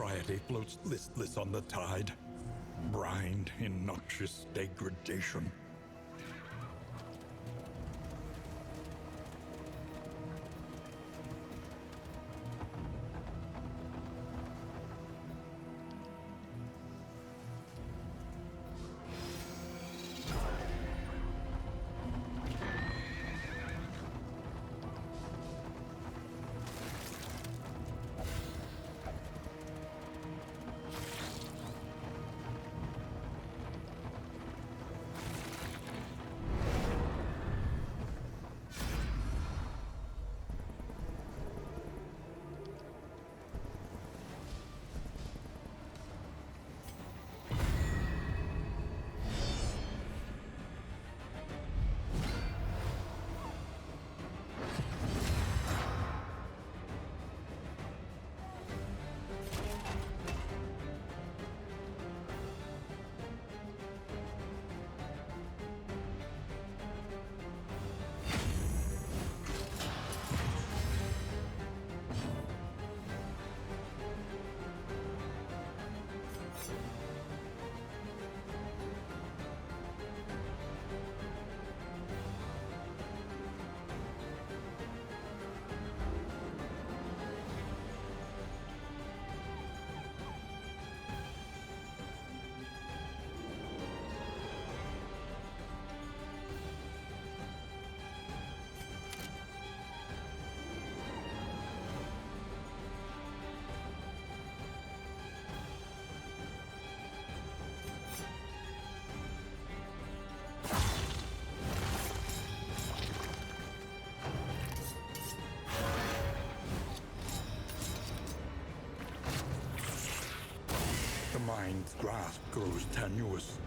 propriety floats listless on the tide, brined in noxious degradation. The mind's grasp grows tenuous.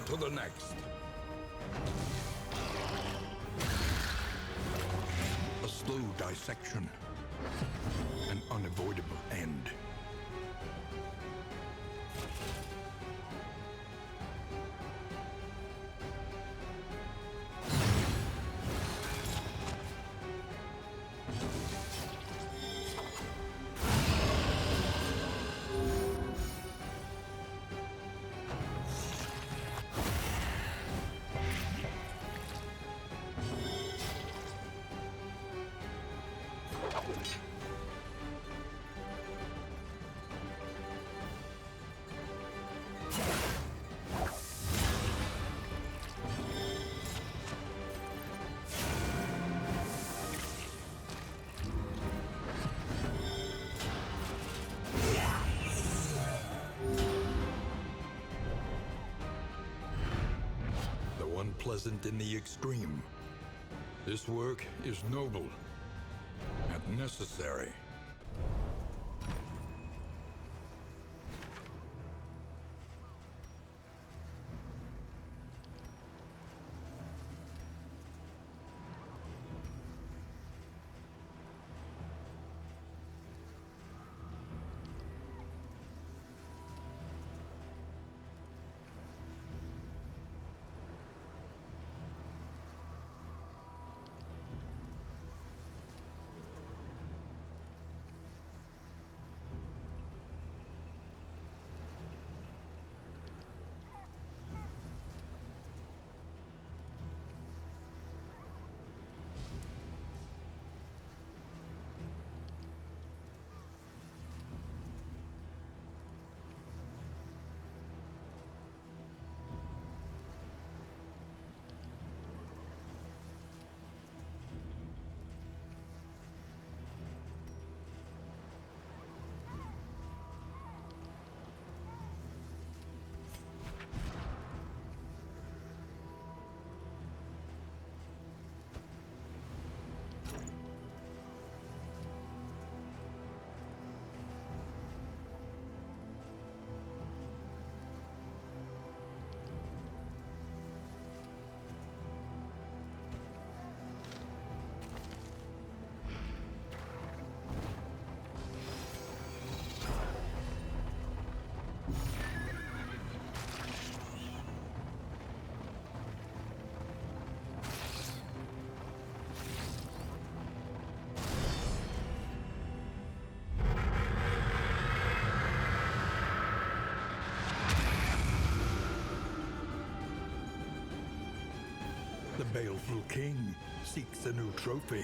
To the next. A slow dissection. An unavoidable end. unpleasant in the extreme. This work is noble and necessary. The Baleful King seeks a new trophy.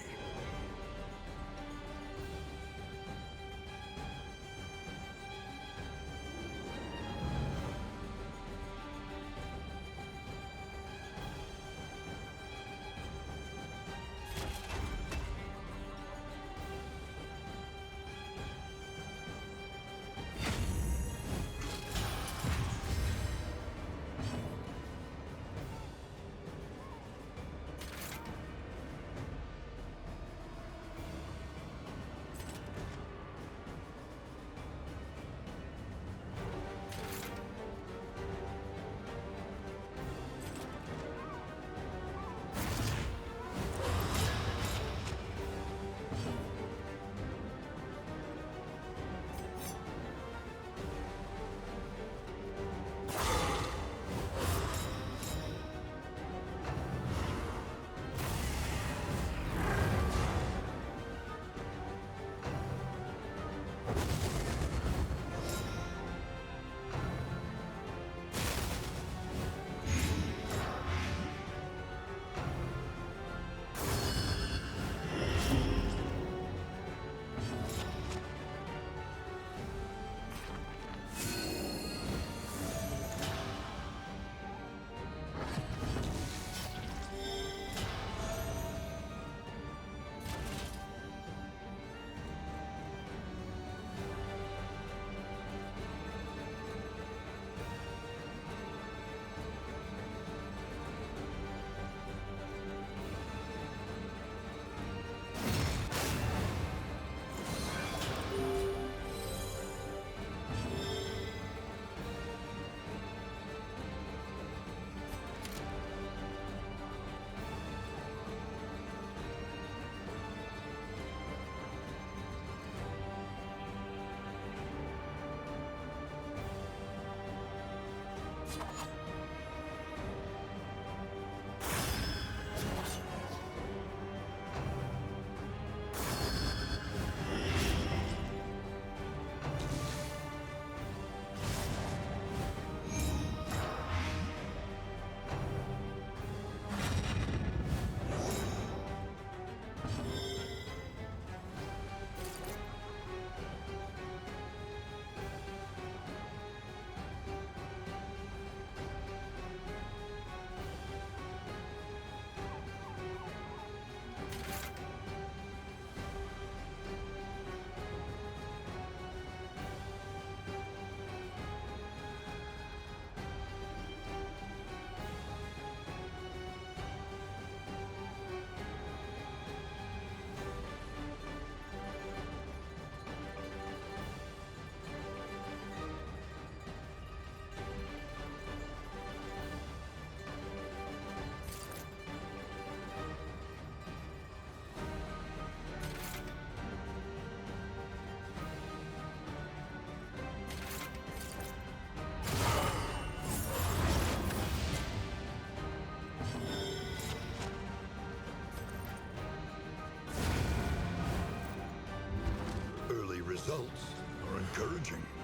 approaching.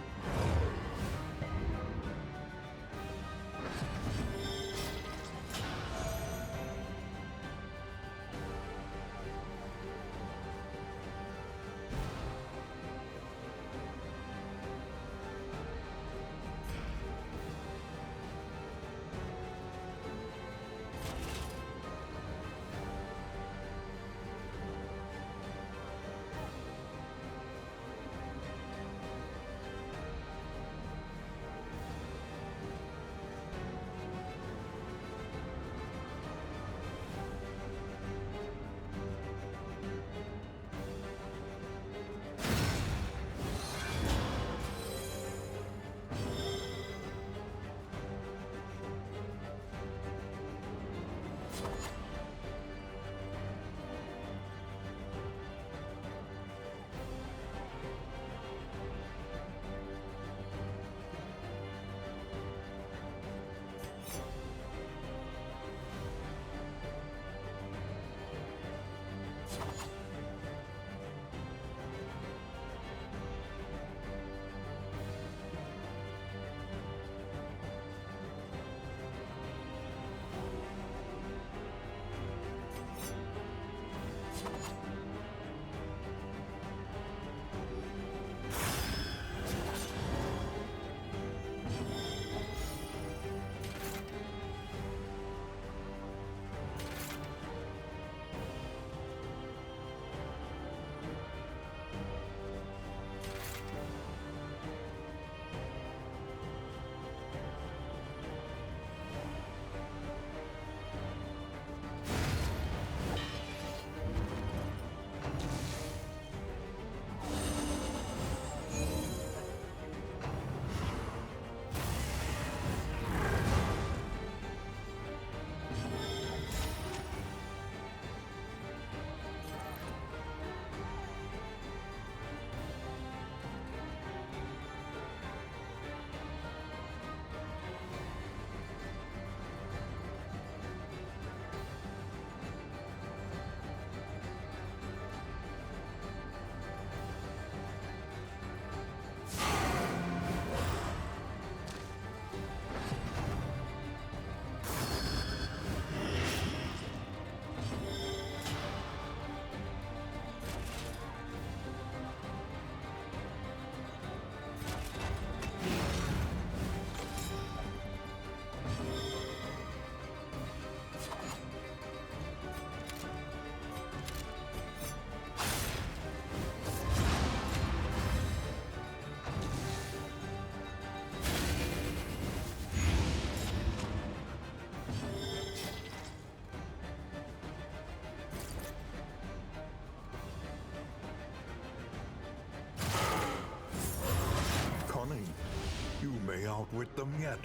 You may outwit them yet.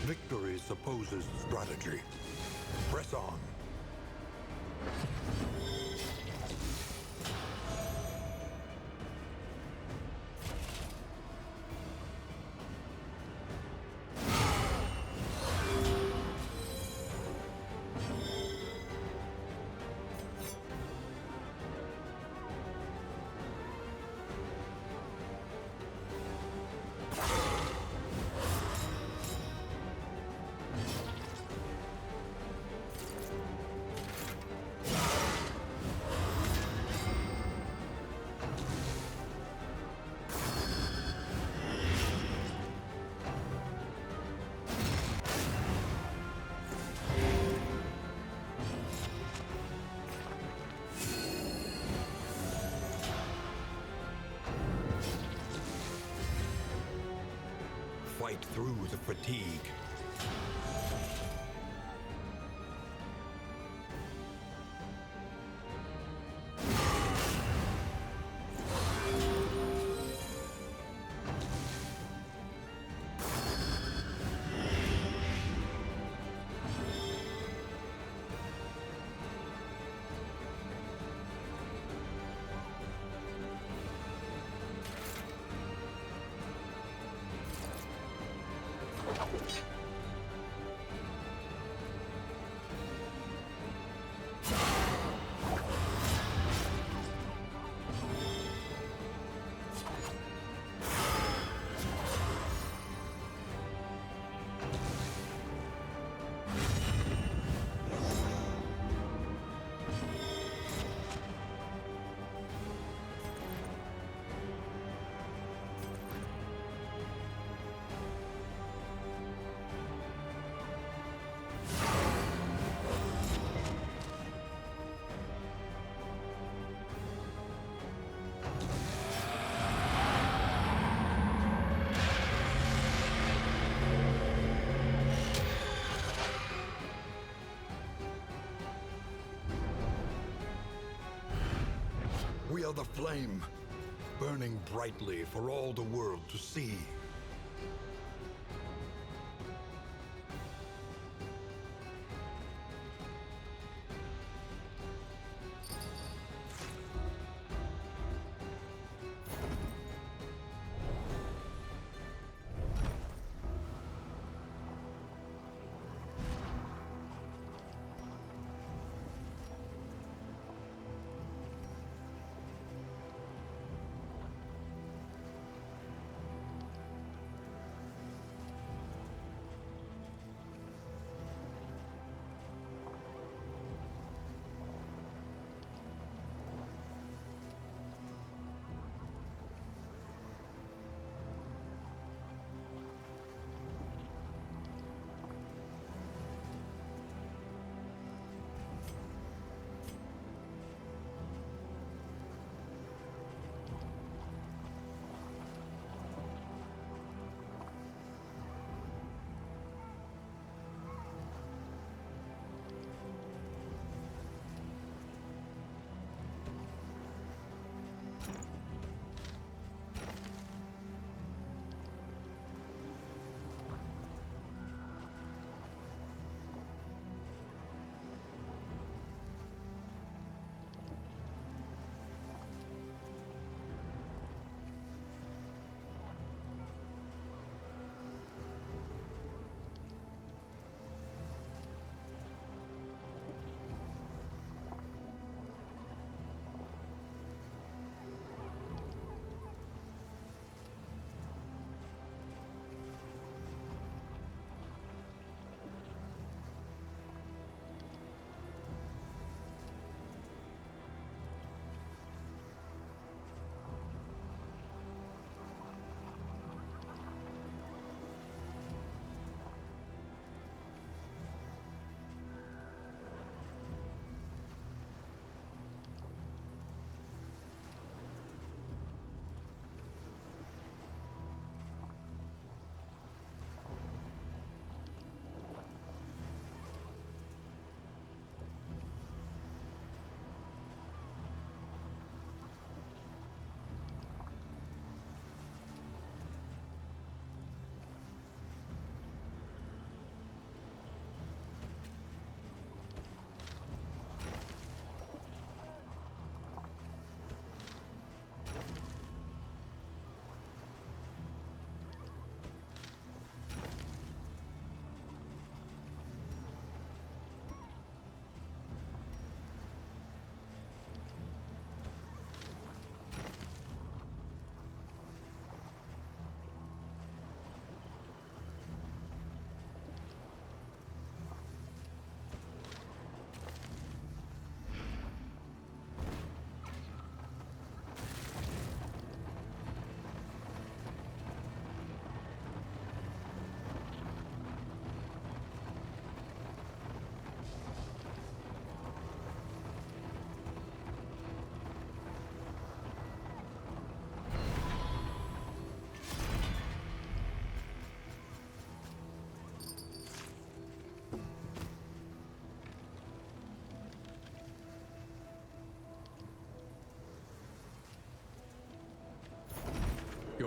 Victory supposes strategy. Press on. right through the fatigue. We are the flame, burning brightly for all the world to see.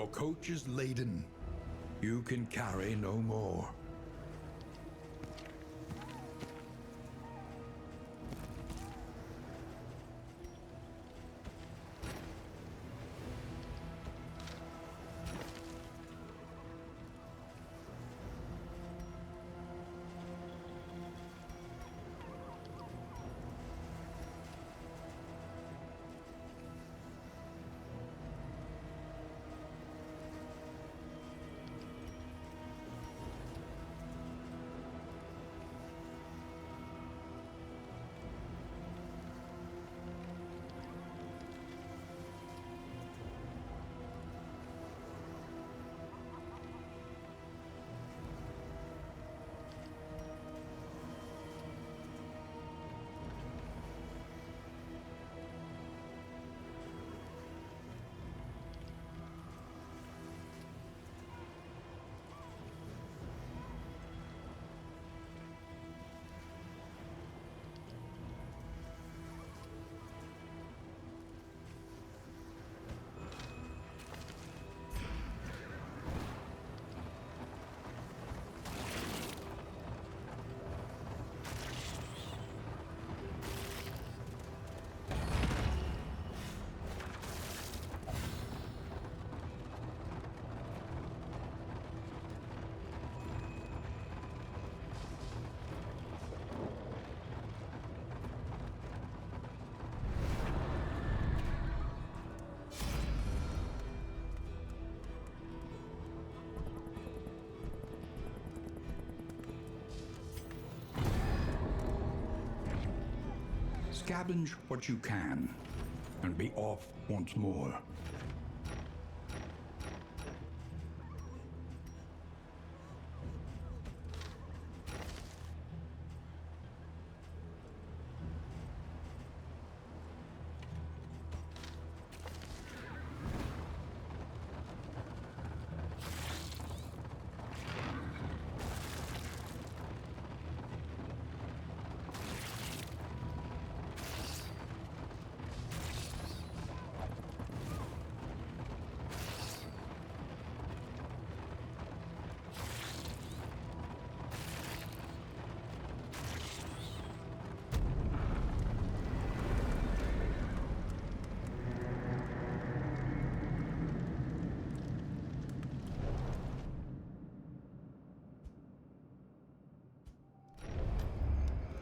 Your coach is laden. You can carry no more. Scavenge what you can, and be off once more.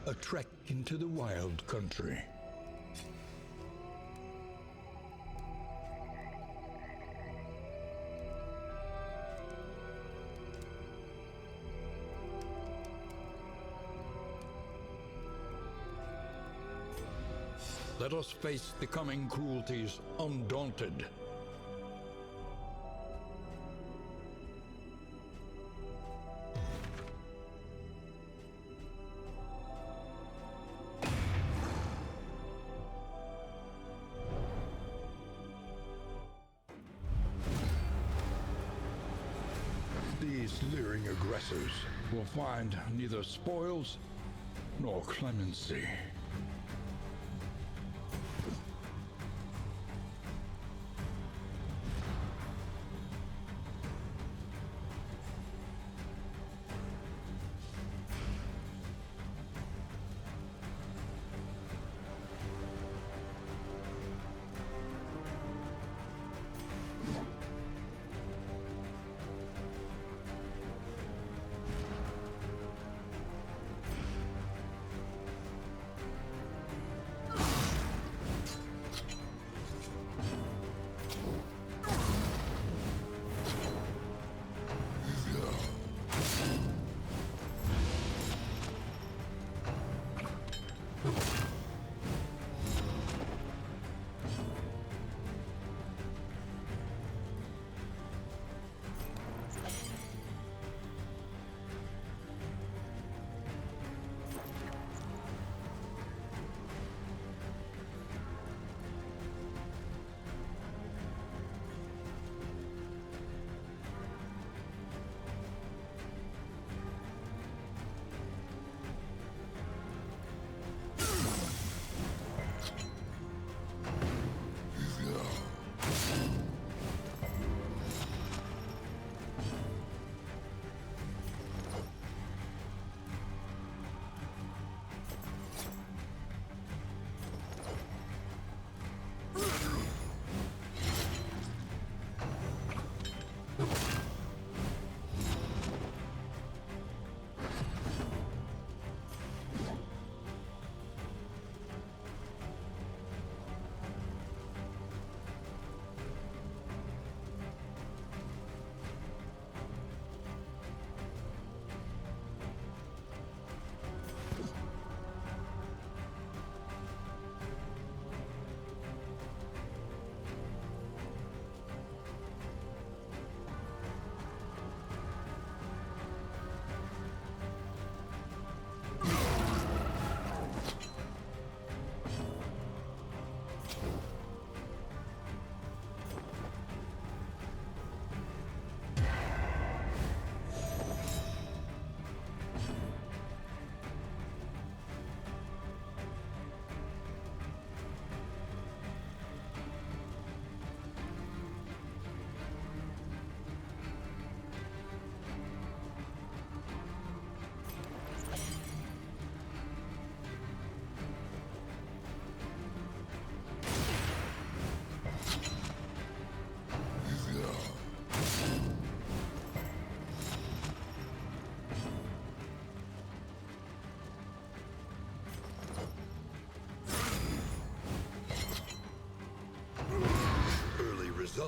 A trek into the wild country. Let us face the coming cruelties undaunted. These leering aggressors will find neither spoils nor clemency.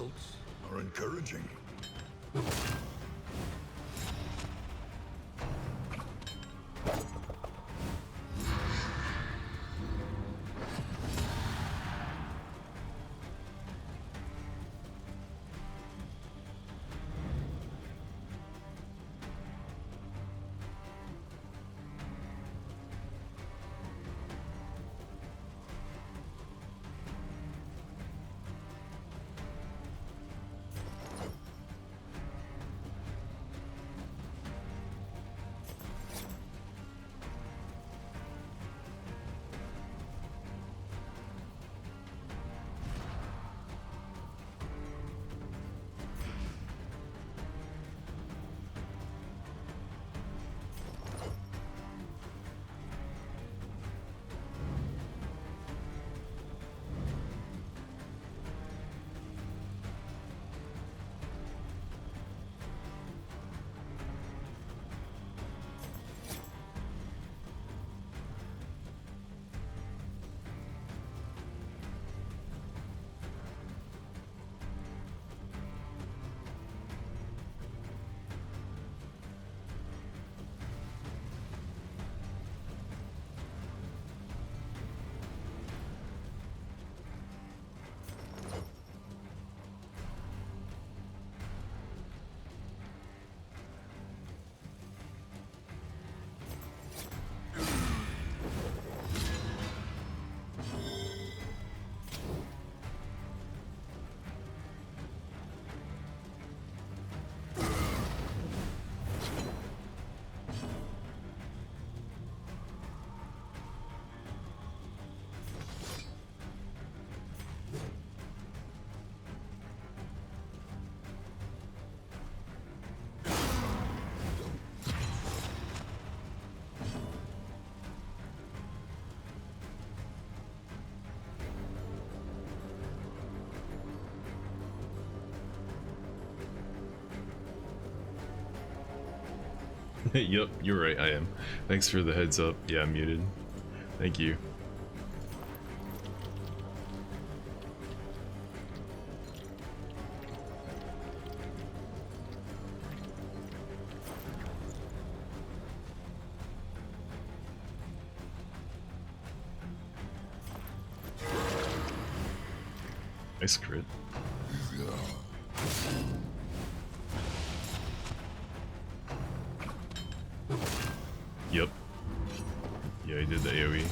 results are encouraging. Yep, you're right, I am. Thanks for the heads up. Yeah, I'm muted. Thank you. Nice crit. Yep. Yeah, I did the AoE.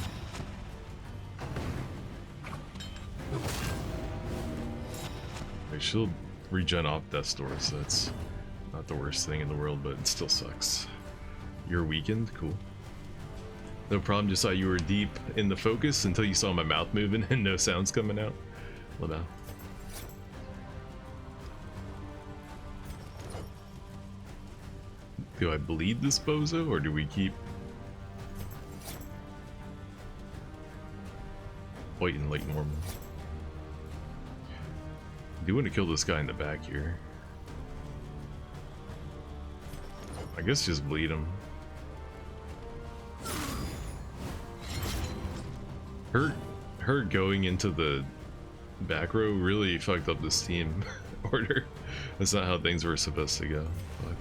She'll regen off Death's Door, so that's not the worst thing in the world, but it still sucks. You're weakened? Cool. No problem, just thought you were deep in the focus until you saw my mouth moving and no sounds coming out. Well, do I bleed this bozo, or do we keep fighting like normal? I do want to kill this guy in the back here. I guess just bleed him. Her going into the back row really fucked up this team order. That's not how things were supposed to go. Fuck.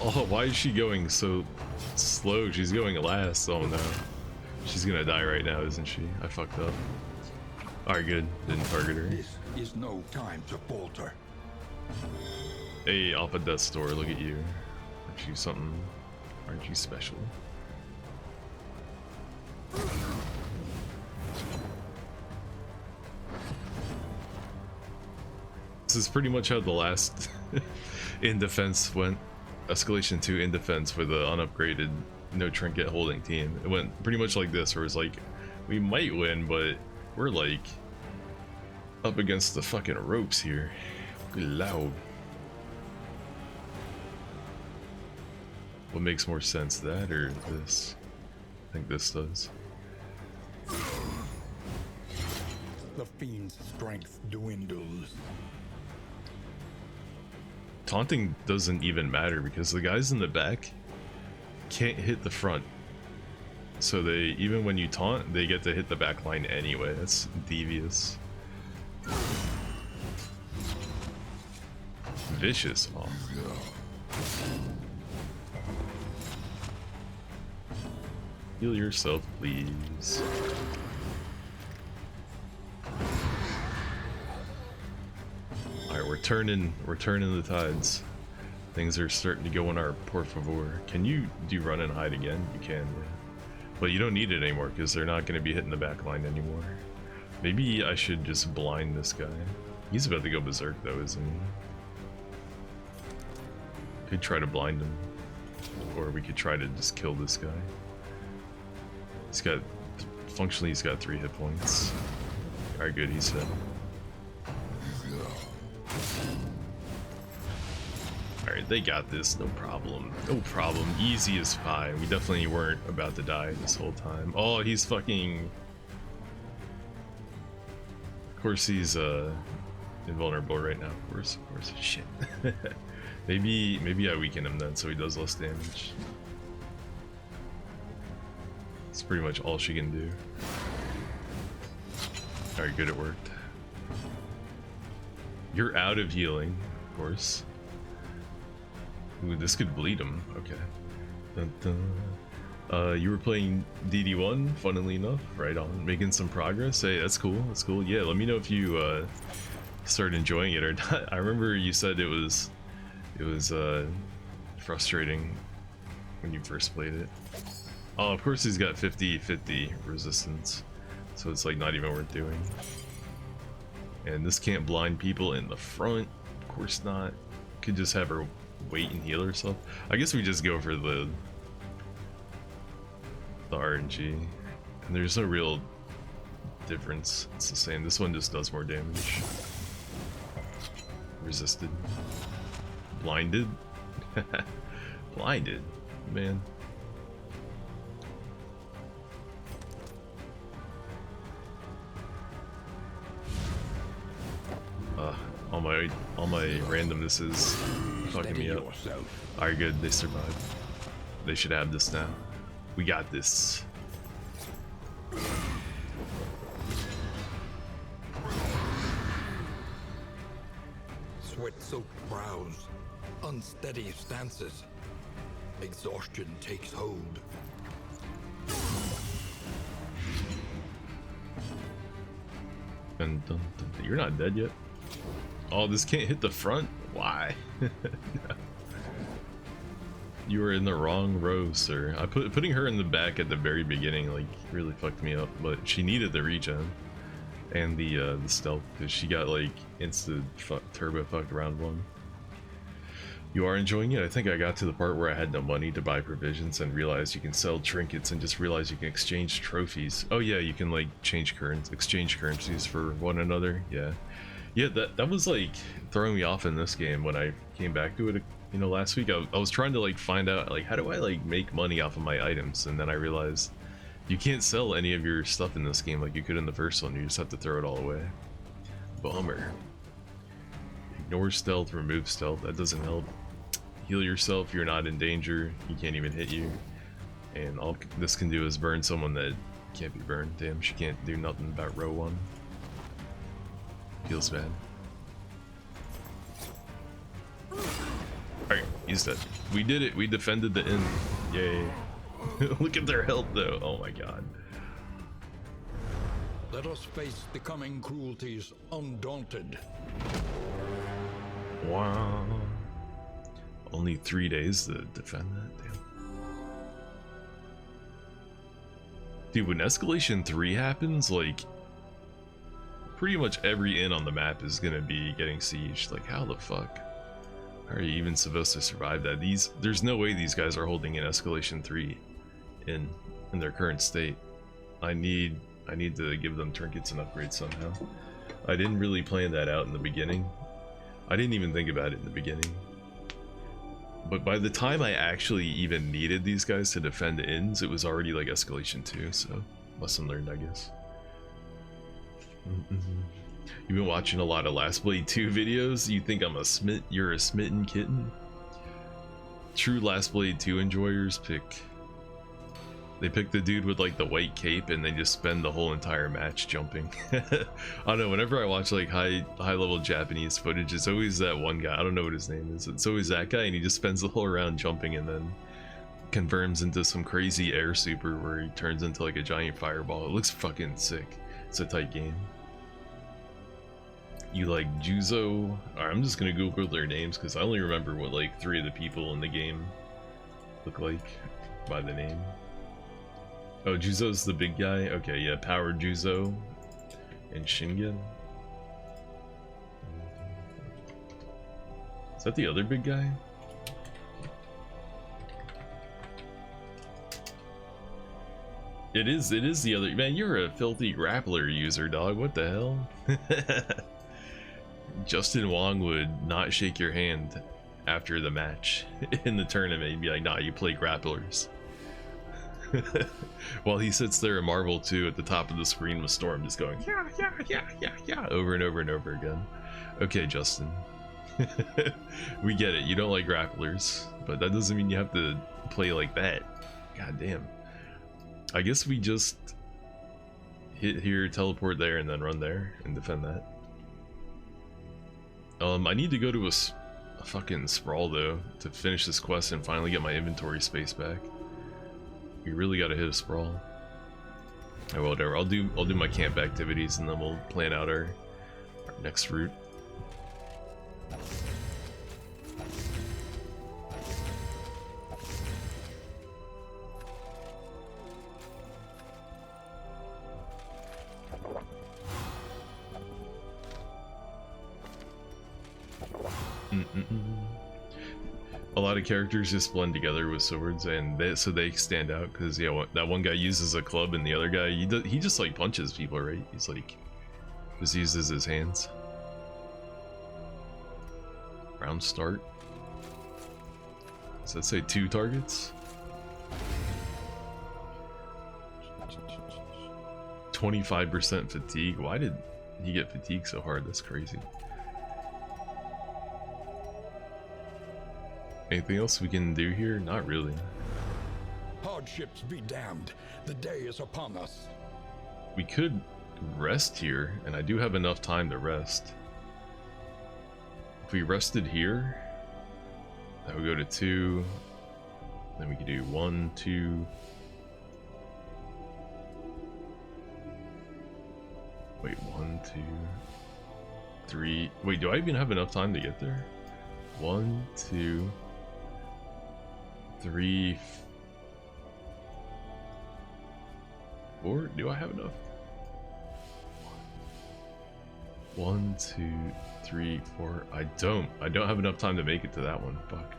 Oh, why is she going so slow? She's going last. Oh no. She's gonna die right now, isn't she? I fucked up. Alright, good. Didn't target her. This is no time to falter. Hey, Alpha Death's Door, look at you. Aren't you something? Aren't you special? This is pretty much how the last in defense went. Escalation 2 in defense for the unupgraded no trinket holding team. It went pretty much like this, where it's like, we might win, but we're like up against the fucking ropes here. Loud. What makes more sense, that or this? I think this does. The fiend's strength dwindles. Taunting doesn't even matter because the guys in the back can't hit the front. So they, even when you taunt, they get to hit the back line anyway. That's devious. Vicious. Oh. Heal yourself, please. Alright, we're turning the tides. Things are starting to go in our por favor. Can you do run and hide again? You can, yeah. But you don't need it anymore because they're not going to be hitting the back line anymore. Maybe I should just blind this guy. He's about to go berserk though, isn't he? Could try to blind him. Or we could try to just kill this guy. He's got, functionally he's got 3 hit points. Alright, good, he's dead. Alright, they got this, no problem. No problem, easy as pie. We definitely weren't about to die this whole time. Oh, he's fucking... Of course he's invulnerable right now, of course. Shit. Maybe I weaken him then so he does less damage. That's pretty much all she can do. Alright, good, it worked. You're out of healing, of course. Ooh, this could bleed him. Okay. Dun, dun. You were playing DD1, funnily enough, right on. Making some progress. Hey, that's cool. That's cool. Yeah, let me know if you start enjoying it or not. I remember you said it was frustrating when you first played it. Oh, of course he's got 50-50 resistance, so it's like not even worth doing. And this can't blind people in the front. Of course not. Could just have her wait and heal herself. I guess we just go for the RNG, and there's no real difference. It's the same. This one just does more damage. Resisted. Blinded. Blinded, man. All my randomness is fucking me up. Alright, good, they survived. They should have this now. We got this. Sweat-soaked brows, unsteady stances. Exhaustion takes hold. Dun, dun, dun. You're not dead yet. Oh, this can't hit the front? Why? No. You were in the wrong row, sir. Putting her in the back at the very beginning like really fucked me up, but she needed the regen and the stealth because she got like turbo fucked round 1. You are enjoying it? I think I got to the part where I had no money to buy provisions and realized you can sell trinkets and just realized you can exchange trophies. Oh yeah, you can like exchange currencies for one another. Yeah, that was like throwing me off in this game when I came back to it, you know, last week. I was trying to like find out like how do I like make money off of my items, and then I realized you can't sell any of your stuff in this game like you could in the first one. You just have to throw it all away. Bummer. Ignore stealth, remove stealth. That doesn't help. Heal yourself. You're not in danger. He can't even hit you. And all this can do is burn someone that can't be burned. Damn, she can't do nothing about row 1. Feels bad. Alright, he's dead. We did it. We defended the inn. Yay. Look at their health though. Oh my god. Let us face the coming cruelties undaunted. Wow. Only 3 days to defend that. Damn. Dude, when Escalation 3 happens, like pretty much every inn on the map is gonna be getting sieged. Like, how the fuck are you even supposed to survive that? There's no way these guys are holding an Escalation 3 in their current state. I need to give them trinkets and upgrades somehow. I didn't really plan that out in the beginning. I didn't even think about it in the beginning. But by the time I actually even needed these guys to defend inns, it was already like Escalation 2, so lesson learned, I guess. You've been watching a lot of Last Blade 2 videos. You think you're a smitten kitten? True Last Blade 2 enjoyers pick the dude with like the white cape and they just spend the whole entire match jumping. I don't know, whenever I watch like high level Japanese footage, it's always that one guy. I don't know what his name is. It's always that guy, and he just spends the whole round jumping and then confirms into some crazy air super where he turns into like a giant fireball. It looks fucking sick. It's a tight game. You like Juzo? Alright, I'm just gonna Google their names because I only remember what like 3 of the people in the game look like by the name. Oh, Juzo's the big guy? Okay, yeah, Power Juzo and Shingen. Is that the other big guy? It is the other. Man, you're a filthy grappler user, dog. What the hell? Justin Wong would not shake your hand after the match in the tournament. He'd be like, nah, you play grapplers. While he sits there in Marvel 2 at the top of the screen with Storm just going, yeah, over and over and over again. Okay, Justin. We get it. You don't like grapplers, but that doesn't mean you have to play like that. God damn. I guess we just hit here, teleport there, and then run there and defend that. I need to go to a fucking sprawl though to finish this quest and finally get my inventory space back. We really gotta hit a sprawl. Oh, whatever. I'll do my camp activities and then we'll plan out our next route. A lot of characters just blend together with swords, and so they stand out because yeah, that one guy uses a club and the other guy he just like punches people, right? He's like just uses his hands. Round start. Does that say 2 targets? 25% fatigue. Why did he get fatigued so hard? That's crazy. Anything else we can do here? Not really. Hardships be damned. The day is upon us. We could rest here, and I do have enough time to rest. If we rested here, that would go to 2. Then we could do 1, 2. Wait, 1, 2, 3. Wait, do I even have enough time to get there? 1, 2, 3, 4. Do I have enough? 1, 2, 3, 4. I don't have enough time to make it to that one. Fuck,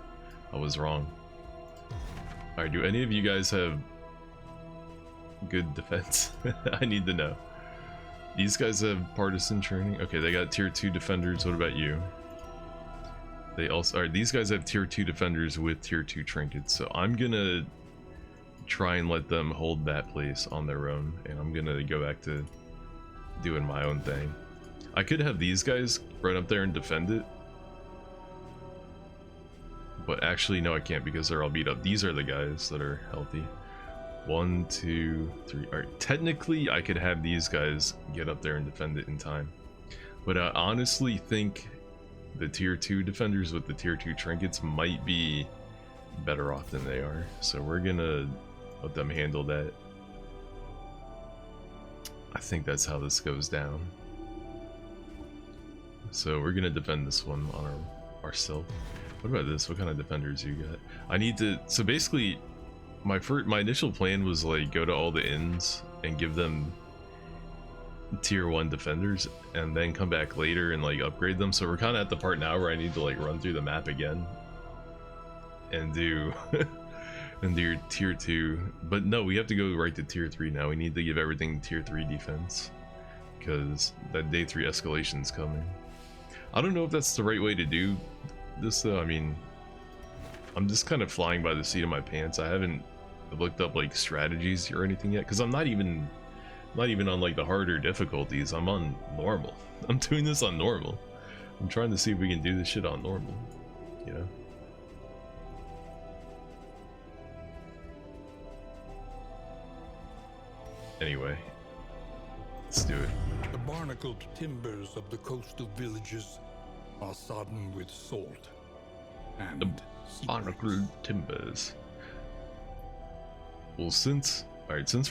I was wrong. All right, do any of you guys have good defense? I need to know. These guys have partisan training. Okay, they got tier 2 defenders. What about you? They also are. These guys have tier 2 defenders with tier 2 trinkets. So I'm gonna try and let them hold that place on their own, and I'm gonna go back to doing my own thing. I could have these guys run up there and defend it, but actually no, I can't because they're all beat up. These are the guys that are healthy. 1, 2, 3. All right, technically I could have these guys get up there and defend it in time, but I honestly think the tier 2 defenders with the tier 2 trinkets might be better off than they are, so we're gonna let them handle that. I think that's how this goes down. So we're gonna defend this one on ourselves. What about this? What kind of defenders you got? I need to. So basically, my initial plan was like go to all the inns and give them tier 1 defenders, and then come back later and like upgrade them. So we're kind of at the part now where I need to like run through the map again and do and do tier 2. But no, we have to go right to tier 3 now. We need to give everything tier 3 defense because that day 3 escalation's coming. I don't know if that's the right way to do this though. I mean, I'm just kind of flying by the seat of my pants. I haven't looked up like strategies or anything yet because I'm not even not even on like the harder difficulties. I'm on normal. I'm doing this on normal. I'm trying to see if we can do this shit on normal, you know? Anyway, let's do it. The barnacled timbers of the coastal villages are sodden with salt and Barnacled timbers. Well, since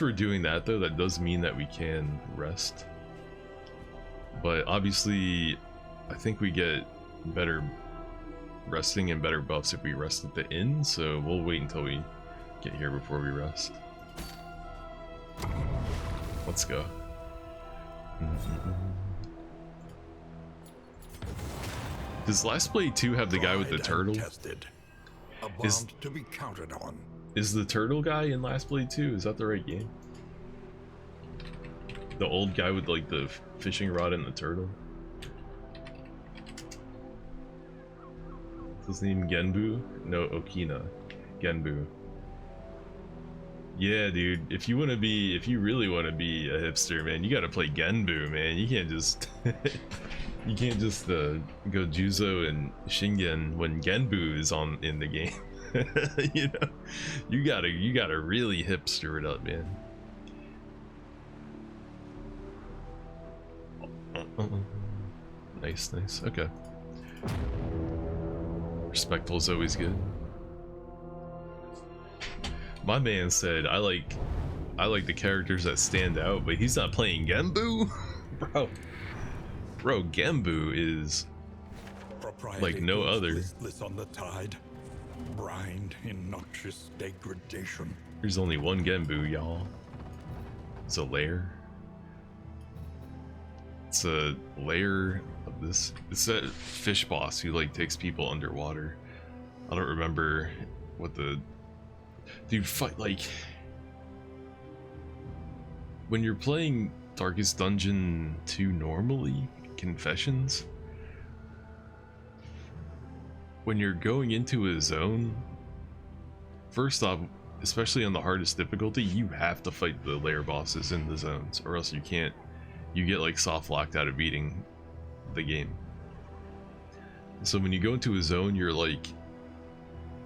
we're doing that though, that does mean that we can rest. But obviously, I think we get better resting and better buffs if we rest at the inn, so we'll wait until we get here before we rest. Let's go. Does Last Blade 2 have the guy with the turtle? Tested. A bond to be counted on. Is the turtle guy in Last Blade 2? Is that the right game? The old guy with like the fishing rod and the turtle? Is his name Genbu? No, Okina. Genbu. Yeah, dude. If you really want to be a hipster, man, you gotta play Genbu, man. You can't just you can't just go Juzo and Shingen when Genbu is in the game. You know, you gotta really hipster it up, man. Nice, nice. Okay. Respectful is always good. My man said I like the characters that stand out, but he's not playing Genbu? Bro, Genbu is like no other. Listless on the tide, brined in noxious degradation. There's only one Genbu, y'all. It's a lair. It's a lair of this. It's that fish boss who like takes people underwater. I don't remember what the dude fight like. When you're playing Darkest Dungeon 2 normally, Confessions, when you're going into a zone, first off, especially on the hardest difficulty, you have to fight the lair bosses in the zones, or else you can't. You get like soft locked out of beating the game. So when you go into a zone, you're like,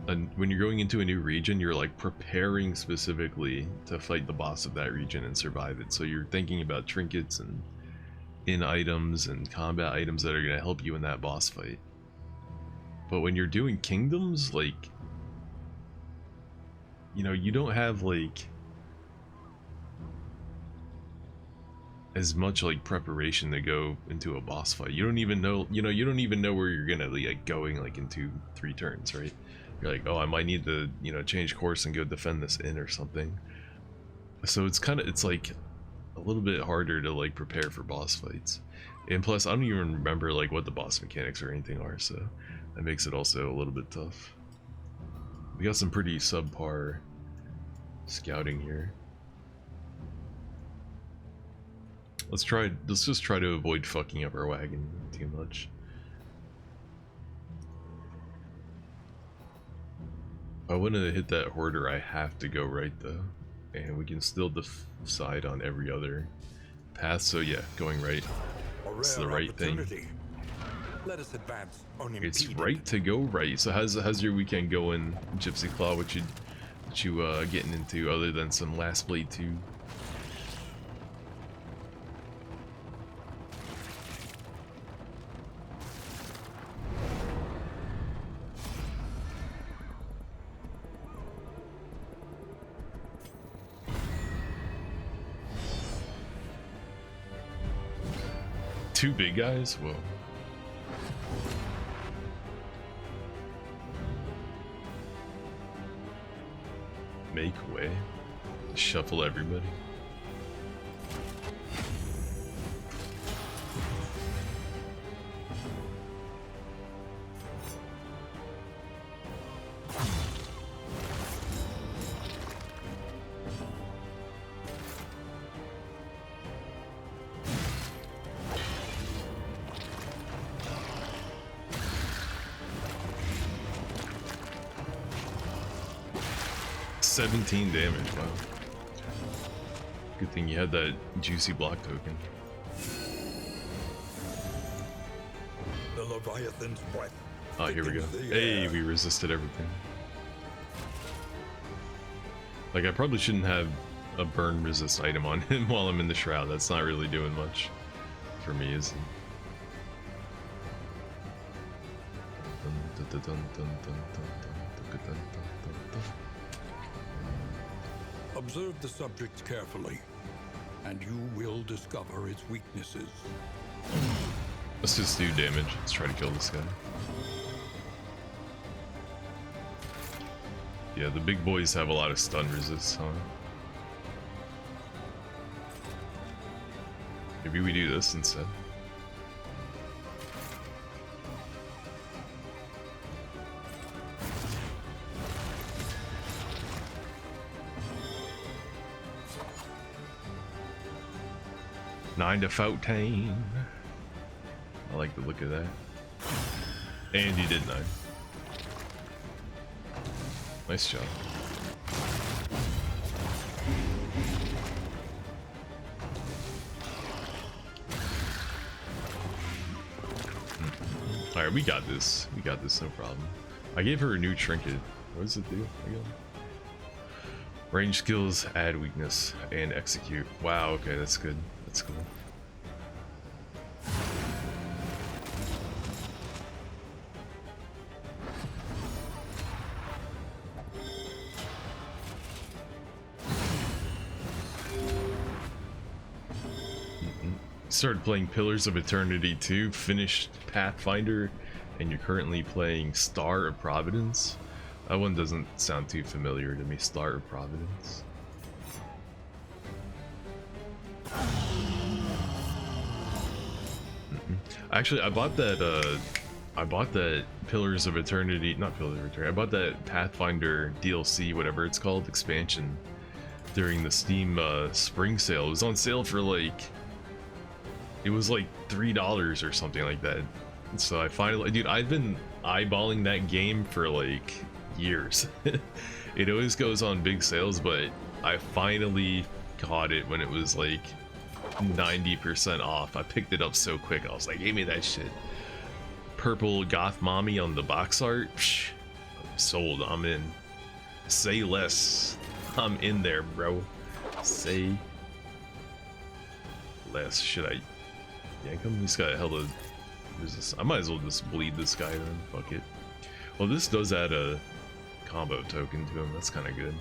when you're going into a new region, you're like preparing specifically to fight the boss of that region and survive it. So you're thinking about trinkets and in items and combat items that are going to help you in that boss fight. But when you're doing kingdoms, like, you know, you don't have like as much like preparation to go into a boss fight. You don't even know, you don't even know where you're gonna like going like in 2-3 turns, right? You're like, oh, I might need to, change course and go defend this inn or something. So it's like a little bit harder to like prepare for boss fights. And plus, I don't even remember like what the boss mechanics or anything are, so that makes it also a little bit tough. We got some pretty subpar scouting here. Let's just try to avoid fucking up our wagon too much. If I want to hit that hoarder, I have to go right though, and we can still decide on every other path. So yeah, going right. It's the right thing. Let us advance unimpeded. It's right to go right. So how's your weekend going, Gypsy Claw? What you getting into other than some Last Blade 2? Two big guys? Whoa. Make way. Shuffle everybody. $17 damage, wow. Good thing you had that juicy block token. The Leviathan's breath. Oh, here we go. thickens the Hey, air. we resisted everything. Like, I probably shouldn't have a burn resist item on him while I'm in the shroud. That's not really doing much for me, is it? Observe the subject carefully, and you will discover its weaknesses. Let's just do damage. Let's try to kill this guy. Yeah, the big boys have a lot of stun resist, huh? Maybe we do this instead. Nine to 14. I like the look of that. And he did 9. Nice job. Alright, we got this. We got this, no problem. I gave her a new trinket. What does it do again? Range skills, add weakness, and execute. Wow, okay, that's good. That's cool. Started playing Pillars of Eternity 2, finished Pathfinder, and you're currently playing Star of Providence. That one doesn't sound too familiar to me, Star of Providence. Actually, I bought that Pillars of Eternity, not Pillars of Eternity, I bought that Pathfinder DLC, whatever it's called, expansion, during the Steam spring sale. It was on sale for like, it was like $3 or something like that. So I finally, dude, I've been eyeballing that game for like years. It always goes on big sales, but I finally caught it when it was like 90% off. I picked it up so quick. I was like, give me that shit. Purple goth mommy on the box art. Psh, I'm sold. I'm in. Say less. I'm in there, bro. Say less. Should I yank him? He's got a hell of resist. I might as well just bleed this guy then. Fuck it. Well, this does add a combo token to him. That's kind of good.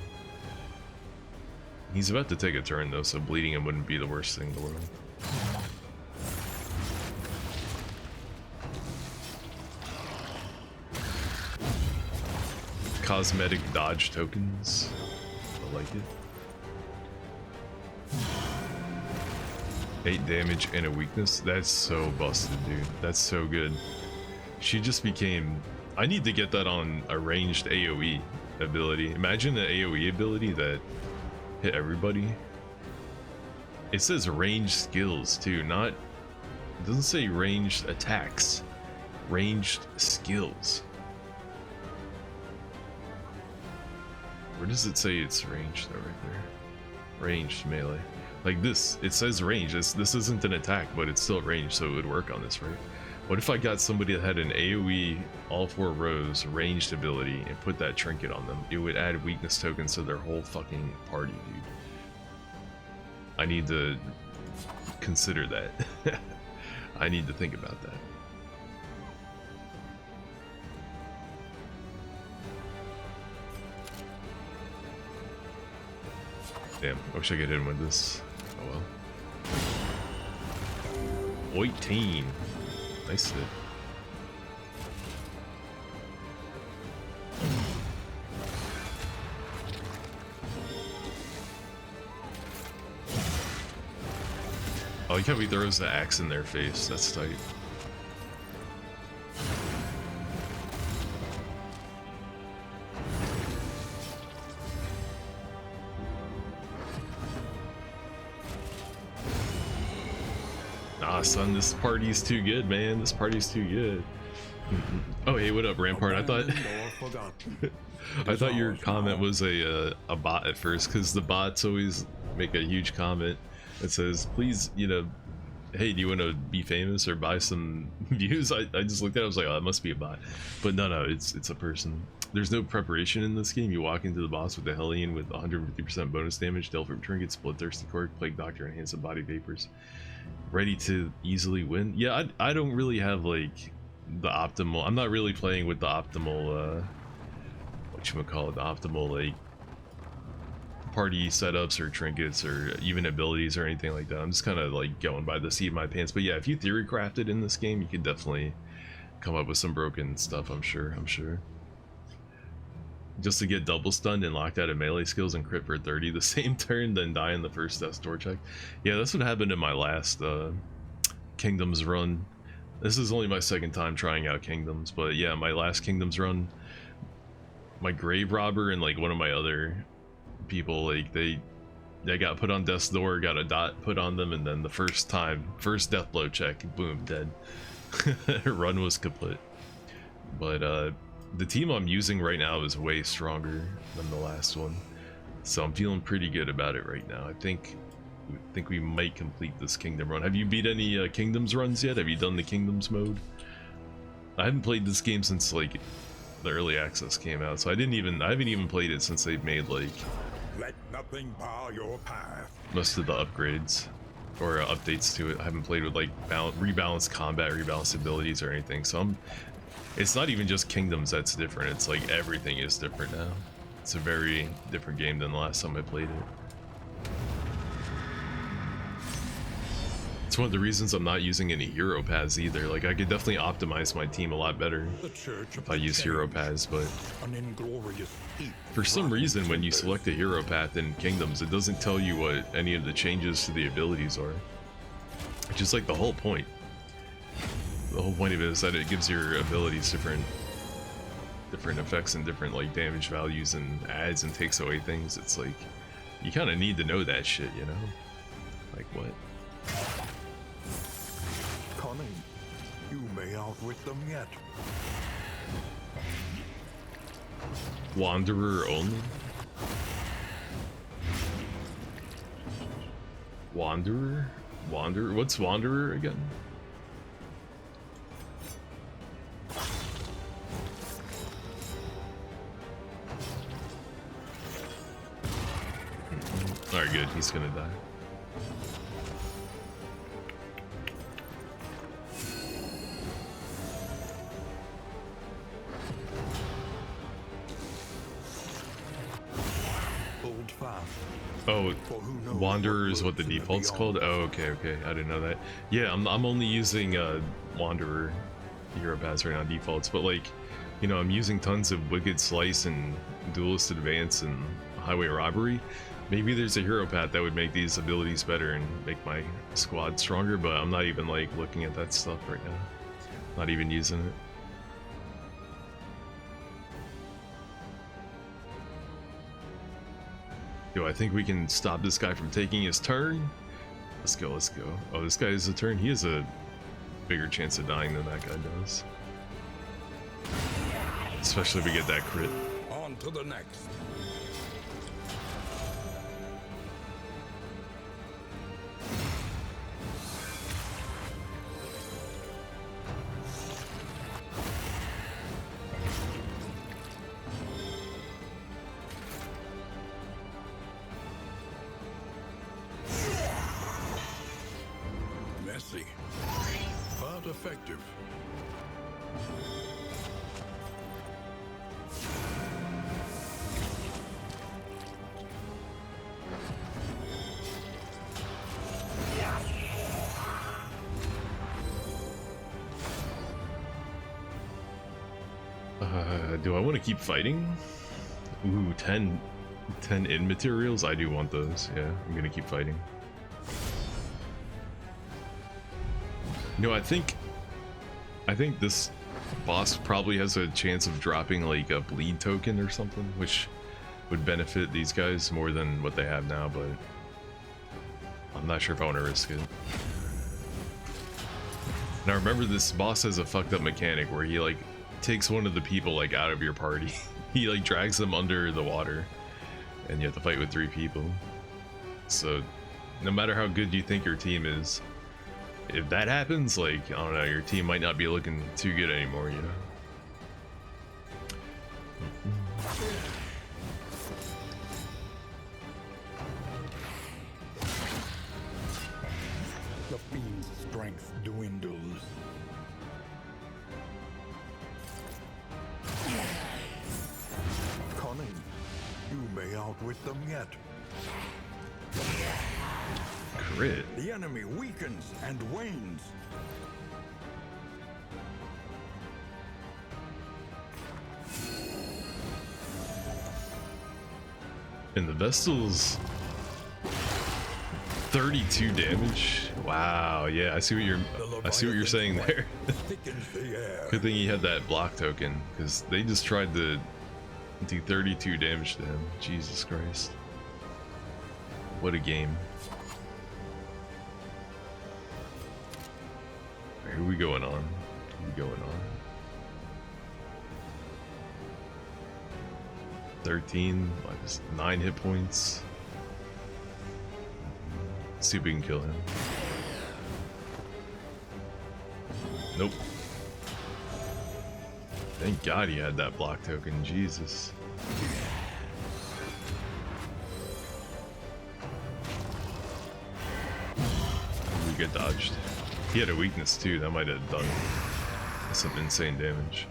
He's about to take a turn though, so bleeding him wouldn't be the worst thing in the world. Cosmetic dodge tokens. I like it. 8 damage and a weakness. That's so busted, dude. That's so good. She just became... I need to get that on a ranged AoE ability. Imagine an AoE ability that hit everybody. It says ranged skills too, not... It doesn't say ranged attacks. Ranged skills. Where does it say it's ranged though, right there? Ranged melee. Like this, it says range. This isn't an attack, but it's still range, so it would work on this, right? What if I got somebody that had an AoE, all 4 rows, ranged ability, and put that trinket on them? It would add weakness tokens to their whole fucking party, dude. I need to consider that. I need to think about that. Damn, I wish I could hit him with this. Oh well. 18. Nice hit. I like how he throws the axe in their face. That's tight. Nah, son, this party's too good, man. This party's too good. Oh, hey, what up, Rampart? I thought I thought your comment was a bot at first, because the bots always make a huge comment that says, please, you know, hey, do you want to be famous or buy some views? I just looked at it, I was like, oh, that must be a bot. But no, it's a person. There's no preparation in this game. You walk into the boss with the Hellion with 150% bonus damage, Delphi Trinket, Bloodthirsty Cork, Plague Doctor, and Handsome Body Vapors. Ready to easily win. Yeah, I don't really have like the optimal, I'm not really playing with the optimal whatchamacallit, the optimal like party setups or trinkets or even abilities or anything like that. I'm just kind of like going by the seat of my pants. But yeah, if you theory crafted in this game, you could definitely come up with some broken stuff. I'm sure just to get double stunned and locked out of melee skills and crit for 30 the same turn, then die in the first death door check. Yeah, that's what happened in my last Kingdoms run. This is only my second time trying out Kingdoms, but yeah, my last Kingdoms run, my grave robber and like one of my other people, like they got put on death's door, got a dot put on them, and then the first death blow check, boom, dead. Run was kaput. But the team I'm using right now is way stronger than the last one, so I'm feeling pretty good about it right now. I think we might complete this Kingdom run. Have you beat any Kingdoms runs yet? Have you done the Kingdoms mode? I haven't played this game since like the early access came out, so I haven't even played it since they've made like Let nothing bar your path. most of the upgrades or updates to it. I haven't played with like rebalanced combat, rebalanced abilities or anything, so it's not even just Kingdoms that's different, it's like everything is different now. It's a very different game than the last time I played it. It's one of the reasons I'm not using any hero paths either. Like I could definitely optimize my team a lot better if I use hero paths, but for some reason when you select a hero path in Kingdoms, it doesn't tell you what any of the changes to the abilities are. Which is like the whole point. The whole point of it is that it gives your abilities different effects and different like damage values and adds and takes away things. It's like you kind of need to know that shit, you know? Like what? Cunning. You may outwit them yet. Wanderer only? Wanderer? What's Wanderer again? Alright, good. He's gonna die. Hold fast. Oh, Wanderer is what the default's called? Oh, okay. I didn't know that. Yeah, I'm only using Wanderer hero paths right now, defaults, but like, you know, I'm using tons of Wicked Slice and Duelist Advance and Highway Robbery. Maybe there's a hero path that would make these abilities better and make my squad stronger, but I'm not even like looking at that stuff right now. Not even using it. Do I think we can stop this guy from taking his turn? Let's go. Oh, this guy has a turn? He has a bigger chance of dying than that guy does. Especially if we get that crit. On to the next. Messy, but effective. Do I want to keep fighting? Ooh, 10 in materials? I do want those. Yeah, I'm gonna keep fighting. You know, I think this boss probably has a chance of dropping like a bleed token or something, which would benefit these guys more than what they have now, but I'm not sure if I want to risk it. Now remember, this boss has a fucked up mechanic where he like takes one of the people like out of your party. He like drags them under the water and you have to fight with 3 people. So no matter how good you think your team is, if that happens, like, I don't know, your team might not be looking too good anymore, you know? The fiend's strength dwindles. Cunning. You may outwit them yet. Crit. The enemy weakens and wanes. And the Vestal's 32 damage. Wow, yeah, I see what you're saying there. Thickens the air. Good thing he had that block token, because they just tried to do 32 damage to him. Jesus Christ. What a game. Alright, who are we going on? Who are we going on? 13, minus 9 hit points. Let's see if we can kill him. Nope. Thank God he had that block token, Jesus. We get dodged. He had a weakness too, that might have done some insane damage.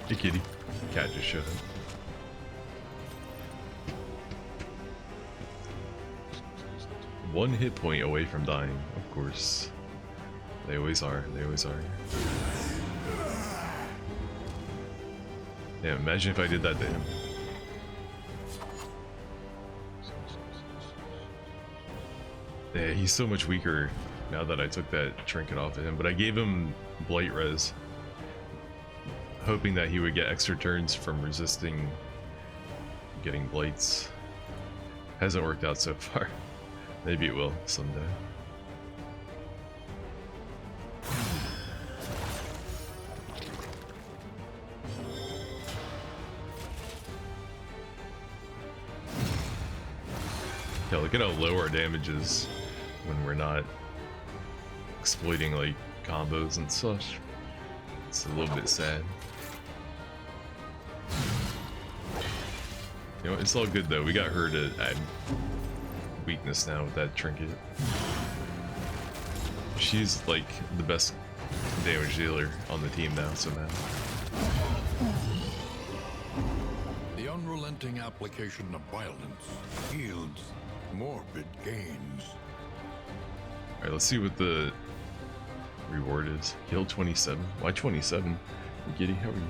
Hey kitty. Cat just showed up. One hit point away from dying, of course. They always are, they always are. Yeah, imagine if I did that to him. Yeah, he's so much weaker now that I took that trinket off of him, but I gave him Blight Res, hoping that he would get extra turns from resisting getting blights. Hasn't worked out so far. Maybe it will someday. Yeah, look at how low our damage is when we're not exploiting like combos and such. It's a little bit sad. You know, it's all good though. We got her to add weakness now with that trinket. She's like the best damage dealer on the team now somehow. The unrelenting application of violence yields morbid gains. Alright, let's see what the reward is. Heal 27. Why 27? Giddy, how are you?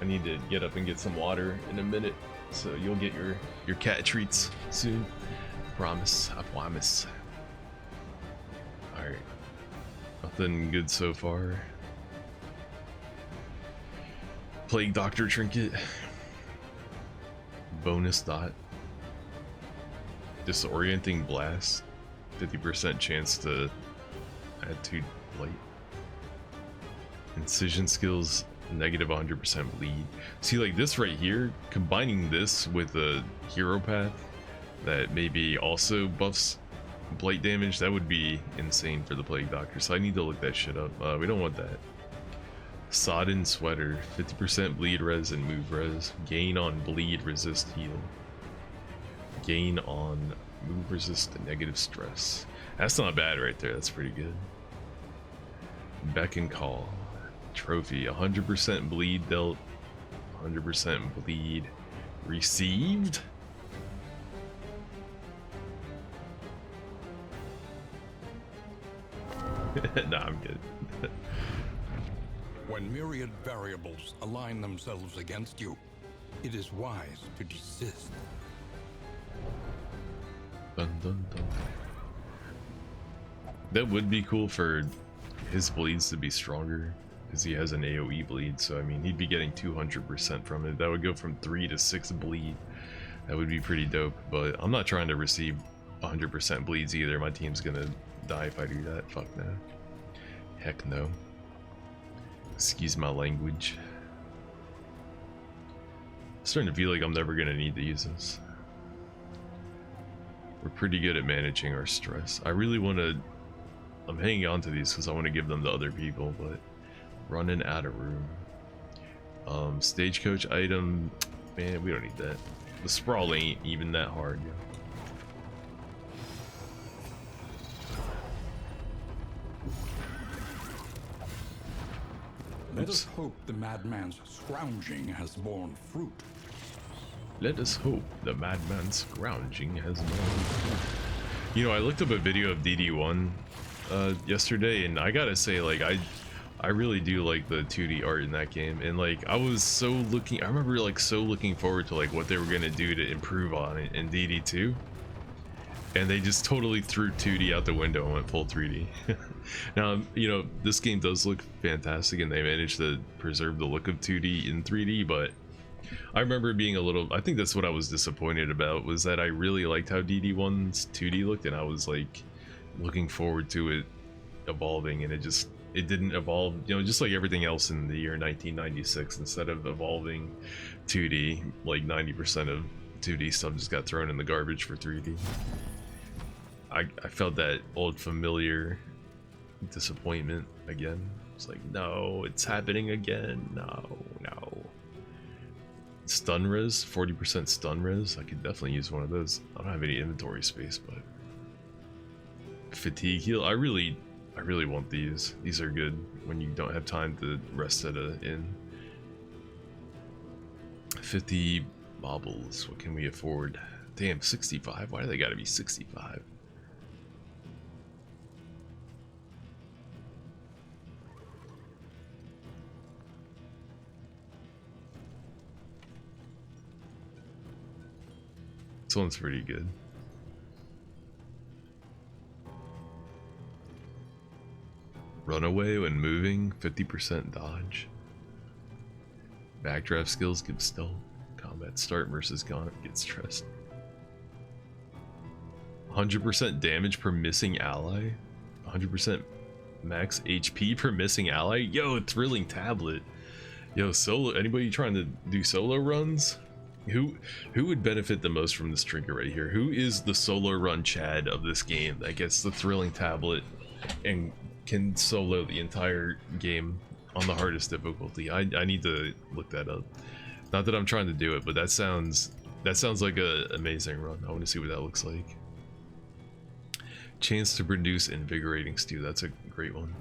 I need to get up and get some water in a minute, so you'll get your cat treats soon. Promise, I promise. Alright. Nothing good so far. Plague Doctor trinket. Bonus dot. Disorienting blast. 50% chance to add 2 blight. Incision skills. Negative 100% bleed. See, like this right here, combining this with a hero path that maybe also buffs blight damage, that would be insane for the Plague Doctor. So I need to look that shit up. We don't want that. Sodden Sweater, 50% bleed res and move res. Gain on bleed, resist, heal. Gain on move resist and negative stress. That's not bad right there. That's pretty good. Beck and Call. Trophy, 100% bleed dealt, 100% bleed received. Nah, I'm good. When myriad variables align themselves against you, it is wise to desist. Dun, dun, dun. That would be cool for his bleeds to be stronger because he has an AoE bleed, so I mean he'd be getting 200% from it. That would go from 3 to 6 bleed. That would be pretty dope, but I'm not trying to receive 100% bleeds either. My team's gonna die if I do that. Fuck no. Heck no. Excuse my language. Starting to feel like I'm never gonna need to use this. We're pretty good at managing our stress. I really want to... I'm hanging on to these because I want to give them to other people, but running out of room. Stagecoach item, man, we don't need that. The sprawl ain't even that hard. Let us hope the madman's scrounging has borne fruit. Let us hope the madman's scrounging has borne fruit. You know, I looked up a video of DD1 yesterday, and I gotta say, like, I really do like the 2D art in that game, and like I was so looking, I remember like so looking forward to like what they were gonna do to improve on it in DD2, and they just totally threw 2D out the window and went full 3D. Now, you know, this game does look fantastic, and they managed to preserve the look of 2D in 3D, but I remember being a little, I think that's what I was disappointed about, was that I really liked how DD1's 2D looked, and I was like looking forward to it evolving, and it didn't evolve, you know, just like everything else in the year 1996. Instead of evolving 2D, like 90% of 2D stuff just got thrown in the garbage for 3D. I felt that old familiar disappointment again. It's like, no, it's happening again. No. Stun res, 40% stun res. I could definitely use one of those. I don't have any inventory space, but fatigue heal. I really want these. These are good when you don't have time to rest at a inn. 50 baubles. What can we afford? Damn, 65. Why do they gotta be 65? This one's pretty good. Runaway when moving, 50% dodge. Backdraft skills give stealth. Combat start versus gaunt gets stressed. 100% damage per missing ally. 100% max HP per missing ally. Yo, thrilling tablet. Yo, solo. Anybody trying to do solo runs? Who would benefit the most from this trinket right here? Who is the solo run Chad of this game that gets the thrilling tablet and can solo the entire game on the hardest difficulty? I need to look that up. Not that I'm trying to do it, but that sounds like a amazing run. I want to see what that looks like. Chance to produce invigorating stew. That's a great one.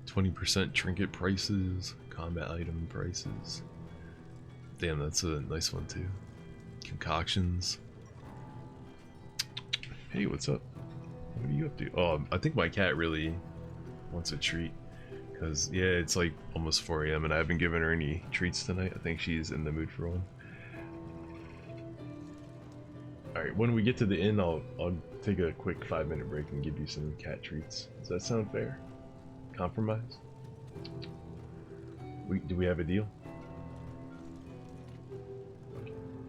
20% trinket prices, combat item prices. Damn, that's a nice one too. Concoctions. Hey, what's up? What are you up to? Oh, I think my cat really wants a treat. Because, yeah, it's like almost 4 AM and I haven't given her any treats tonight. I think she's in the mood for one. Alright, when we get to the inn, I'll take a quick 5-minute break and give you some cat treats. Does that sound fair? Compromise? Do we have a deal?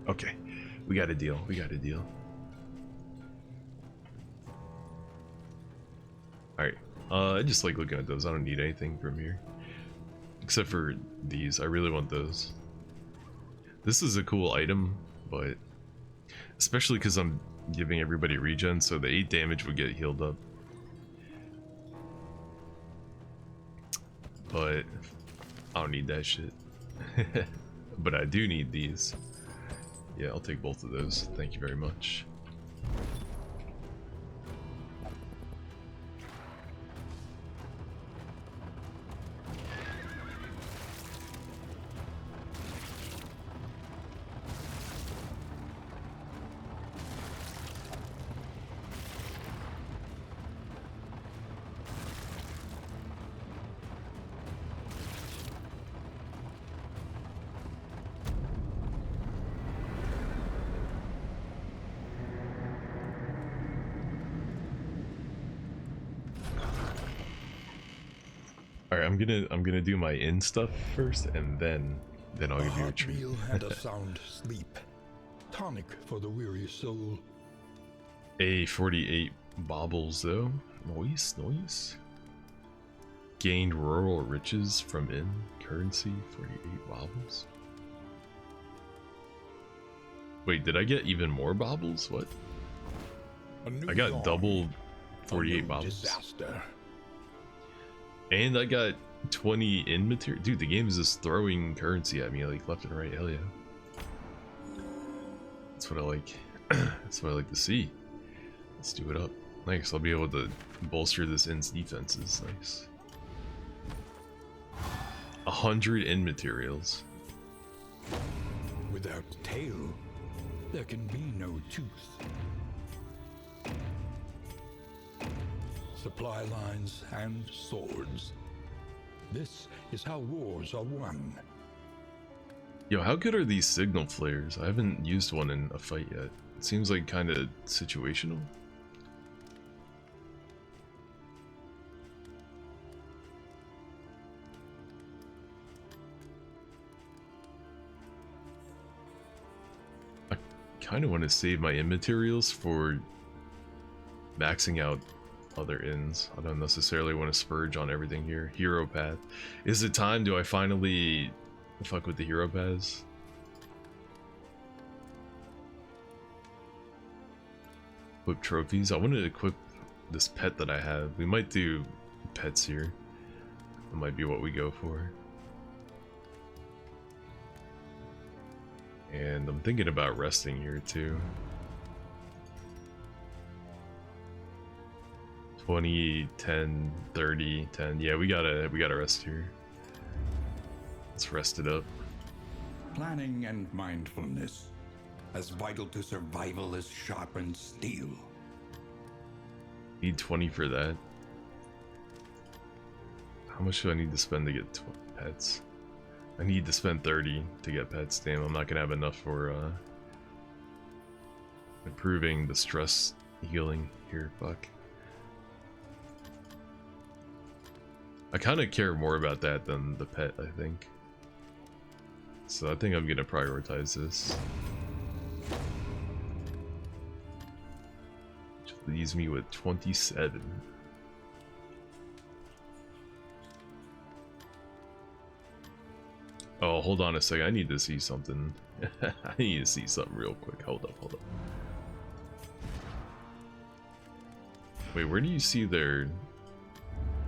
Okay, we got a deal. Alright, I just like looking at those. I don't need anything from here. Except for these. I really want those. This is a cool item, but especially because I'm giving everybody regen, so the 8 damage would get healed up. But I don't need that shit. But I do need these. Yeah, I'll take both of those. Thank you very much. All right, I'm gonna do my in stuff first, and then I'll A give you a hot treat. meal and a sound sleep. Tonic for the weary soul. A 48 baubles though. Nice, nice. Gained rural riches from in currency. 48 baubles. Wait, did I get even more baubles? What? A new I got dawn, double a 48 new baubles. disaster. And I got 20 in material. Dude, the game is just throwing currency at me like left and right. Hell yeah. That's what I like. That's what I like to see. Let's do it up. Nice. I'll be able to bolster this inn's defenses. Nice. 100 in materials. Without tail, there can be no tooth. Supply lines and swords. This is how wars are won. Yo, how good are these signal flares? I haven't used one in a fight yet. It seems like kind of situational. I kind of want to save my in materials for maxing out other ins. I don't necessarily want to spurge on everything here. Hero path. Is it time? Do I finally fuck with the hero paths? Equip trophies. I wanted to equip this pet that I have. We might do pets here. That might be what we go for. And I'm thinking about resting here too. 20, 10, 30, 10. Yeah, we gotta rest here. Let's rest it up. Planning and mindfulness, as vital to survival as sharpened steel. Need 20 for that. How much do I need to spend to get pets? I need to spend 30 to get pets. Damn, I'm not gonna have enough for improving the stress healing here. Fuck. I kind of care more about that than the pet, I think. So I think I'm gonna prioritize this. Which leaves me with 27. Oh, hold on a second. I need to see something. I need to see something real quick. Hold up, hold up. Wait, where do you see their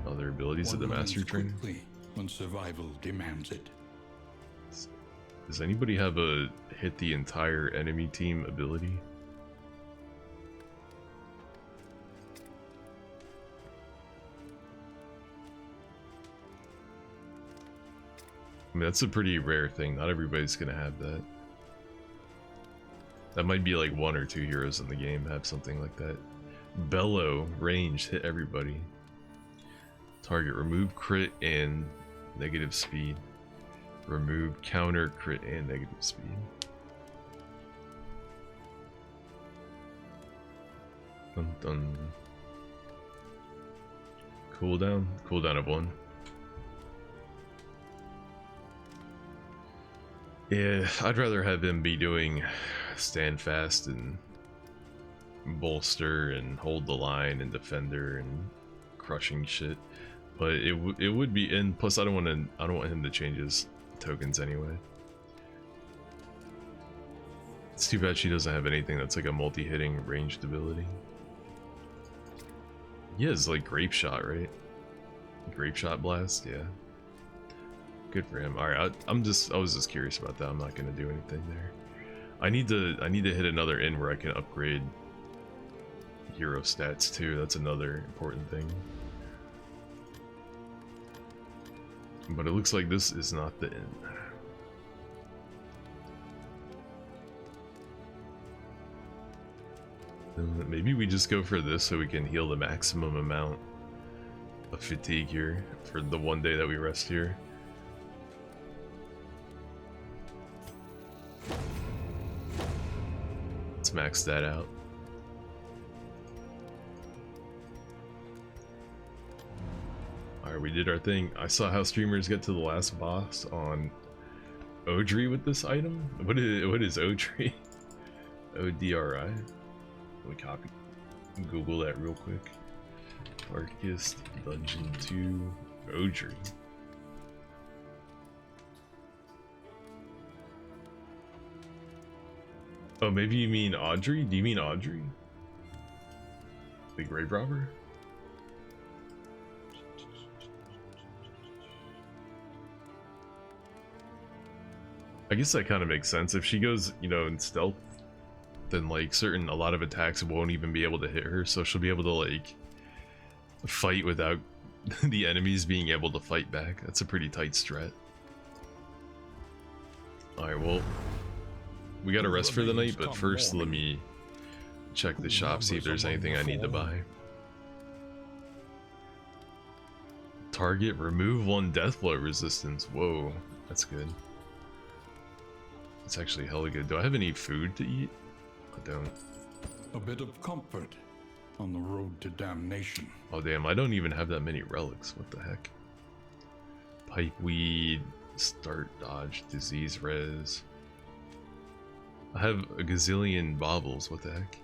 other abilities of the One master learns trainer? quickly when survival demands it. Does anybody have a hit the entire enemy team ability? I mean, that's a pretty rare thing. Not everybody's gonna have that. That might be like 1 or 2 heroes in the game have something like that. Bellow, range, hit everybody. Target, remove crit and negative speed. Remove counter, crit, and negative speed. Dun dun. Cooldown? Cooldown of 1. Yeah, I'd rather have him be doing stand fast and bolster and hold the line and defender and crushing shit. But it would be, and plus I don't want him to change his tokens anyway. It's too bad she doesn't have anything that's like a multi-hitting ranged ability. He has like grape shot, right? Grape shot blast, yeah. Good for him. All right, I was just curious about that. I'm not gonna do anything there. I need to hit another in where I can upgrade hero stats too. That's another important thing. But it looks like this is not the inn. Maybe we just go for this so we can heal the maximum amount of fatigue here for the one day that we rest here. Let's max that out. Alright, we did our thing. I saw how streamers get to the last boss on Odri with this item. What is Odri? O-D-R-I? Let me copy. Google that real quick. Darkest Dungeon 2 Odri. Oh, maybe you mean Audrey? Do you mean Audrey? The grave robber? I guess that kind of makes sense. If she goes, you know, in stealth, then like a lot of attacks won't even be able to hit her, so she'll be able to like fight without the enemies being able to fight back. That's a pretty tight strat. Alright, well, we gotta rest for the night, but first let me check the shop, see if there's anything I need to buy. Target, remove 1 death blow resistance. Whoa, that's good. It's actually hella good. Do I have any food to eat? I don't. A bit of comfort on the road to damnation. Oh damn, I don't even have that many relics. What the heck? Pipeweed, start dodge, disease res. I have a gazillion baubles. What the heck?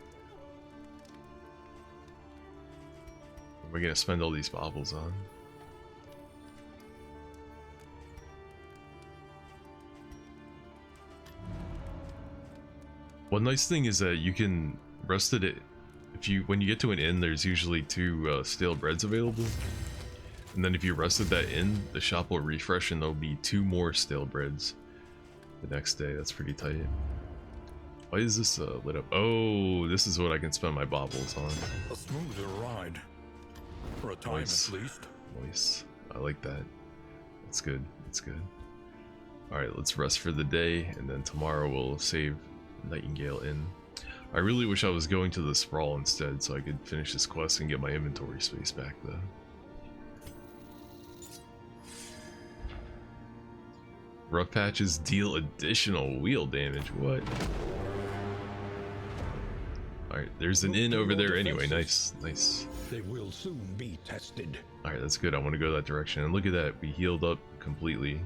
What am I gonna spend all these baubles on? One nice thing is that you can rest it when you get to an inn. There's usually 2 stale breads available, and then if you rested that inn, the shop will refresh and there'll be 2 more stale breads the next day. That's pretty tight. Why is this lit up? Oh, this is what I can spend my baubles on. A smoother ride. For a time Nice. at least. Nice. I like that. That's good. That's good. Alright, let's rest for the day, and then tomorrow we'll save Nightingale Inn. I really wish I was going to the Sprawl instead so I could finish this quest and get my inventory space back though. Rough patches deal additional wheel damage. What? Alright, there's an inn over there anyway. Nice, nice. They will soon be tested. Alright, that's good. I want to go that direction. And look at that. We healed up completely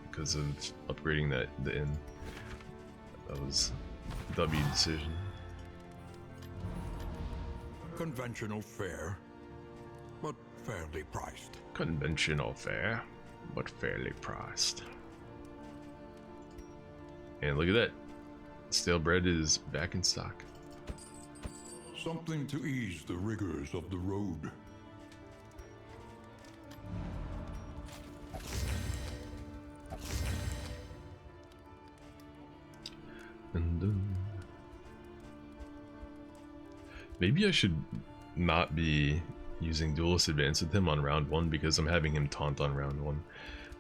because of upgrading the inn. That was a W decision. Conventional fare, but fairly priced. Conventional fare, but fairly priced. And look at that. Stale bread is back in stock. Something to ease the rigors of the road. And maybe I should not be using Duelist Advance with him on round 1 because I'm having him taunt on round 1.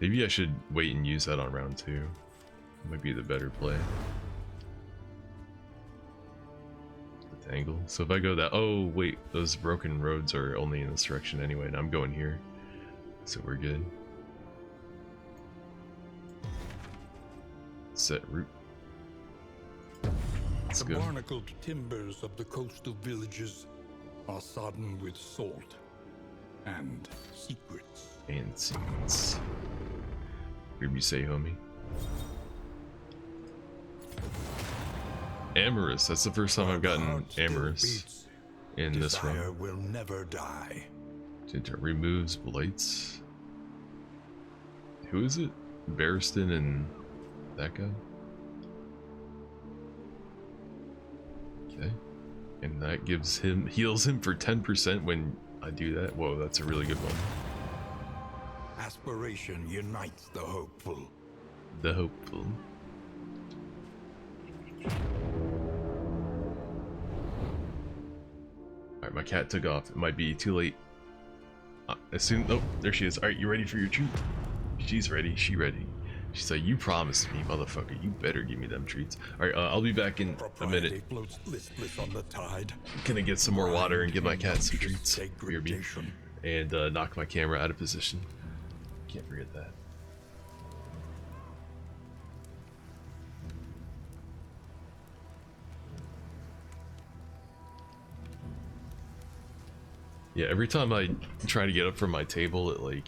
Maybe I should wait and use that on round 2. Might be the better play. The tangle. So if I go that, oh wait, those broken roads are only in this direction anyway, and I'm going here, so we're good. Set route. Let's The go. barnacled timbers of the coastal villages are sodden with salt and secrets. And secrets. Whatever you say, homie. Amorous. That's the first time I've gotten Heart still Amorous beats. in this Desire run. will never die. It removes blights. Who is it? Barristan and that guy? Okay. And that heals him for 10% when I do that. Whoa, that's a really good one. Aspiration unites the hopeful. The hopeful. Alright, my cat took off. It might be too late. As soon... Oh, there she is. Alright, you ready for your treat? She's ready. She ready. She's like, you promised me, motherfucker. You better give me them treats. Alright, I'll be back in a minute. Floats listless on the tide. Gonna get some more water and give my cat some treats. Degradation. And knock my camera out of position. Can't forget that. Yeah, every time I try to get up from my table, it like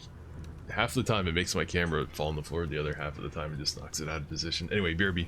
half the time it makes my camera fall on the floor, the other half of the time it just knocks it out of position. Anyway, BRB.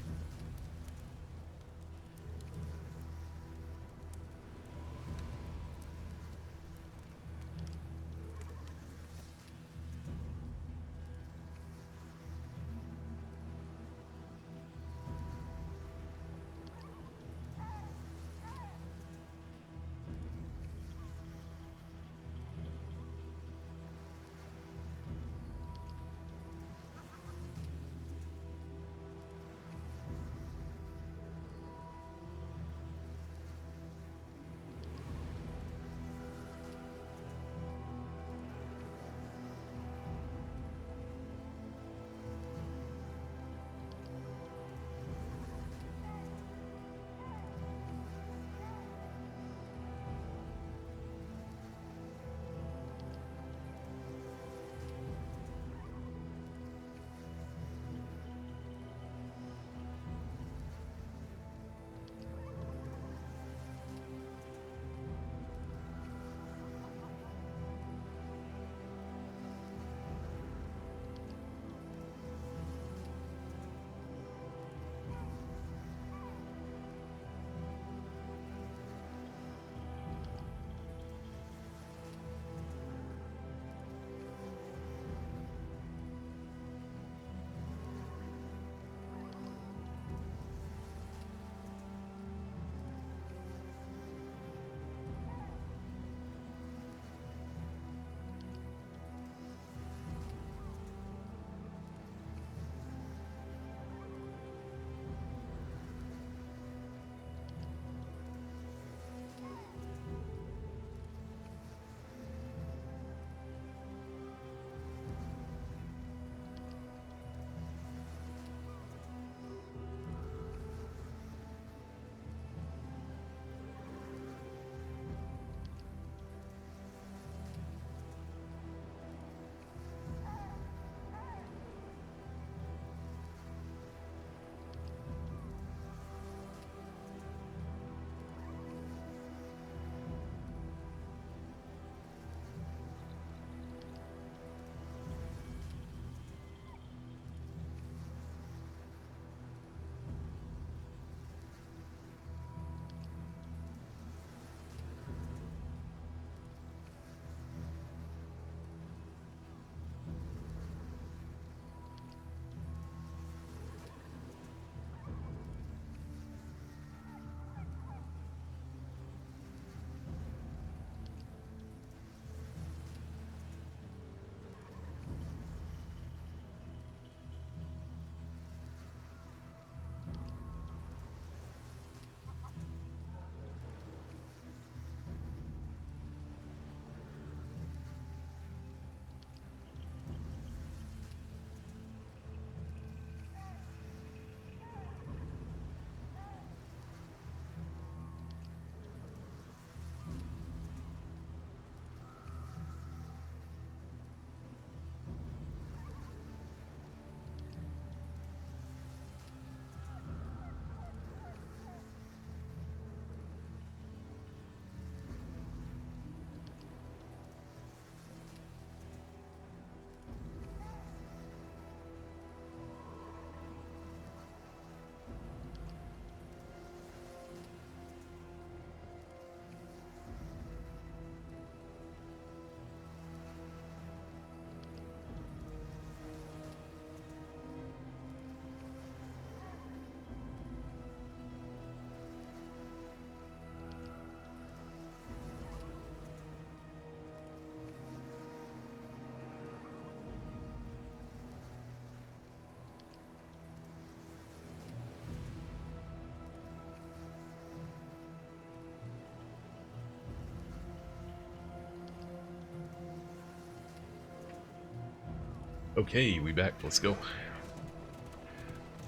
Okay, we back. Let's go.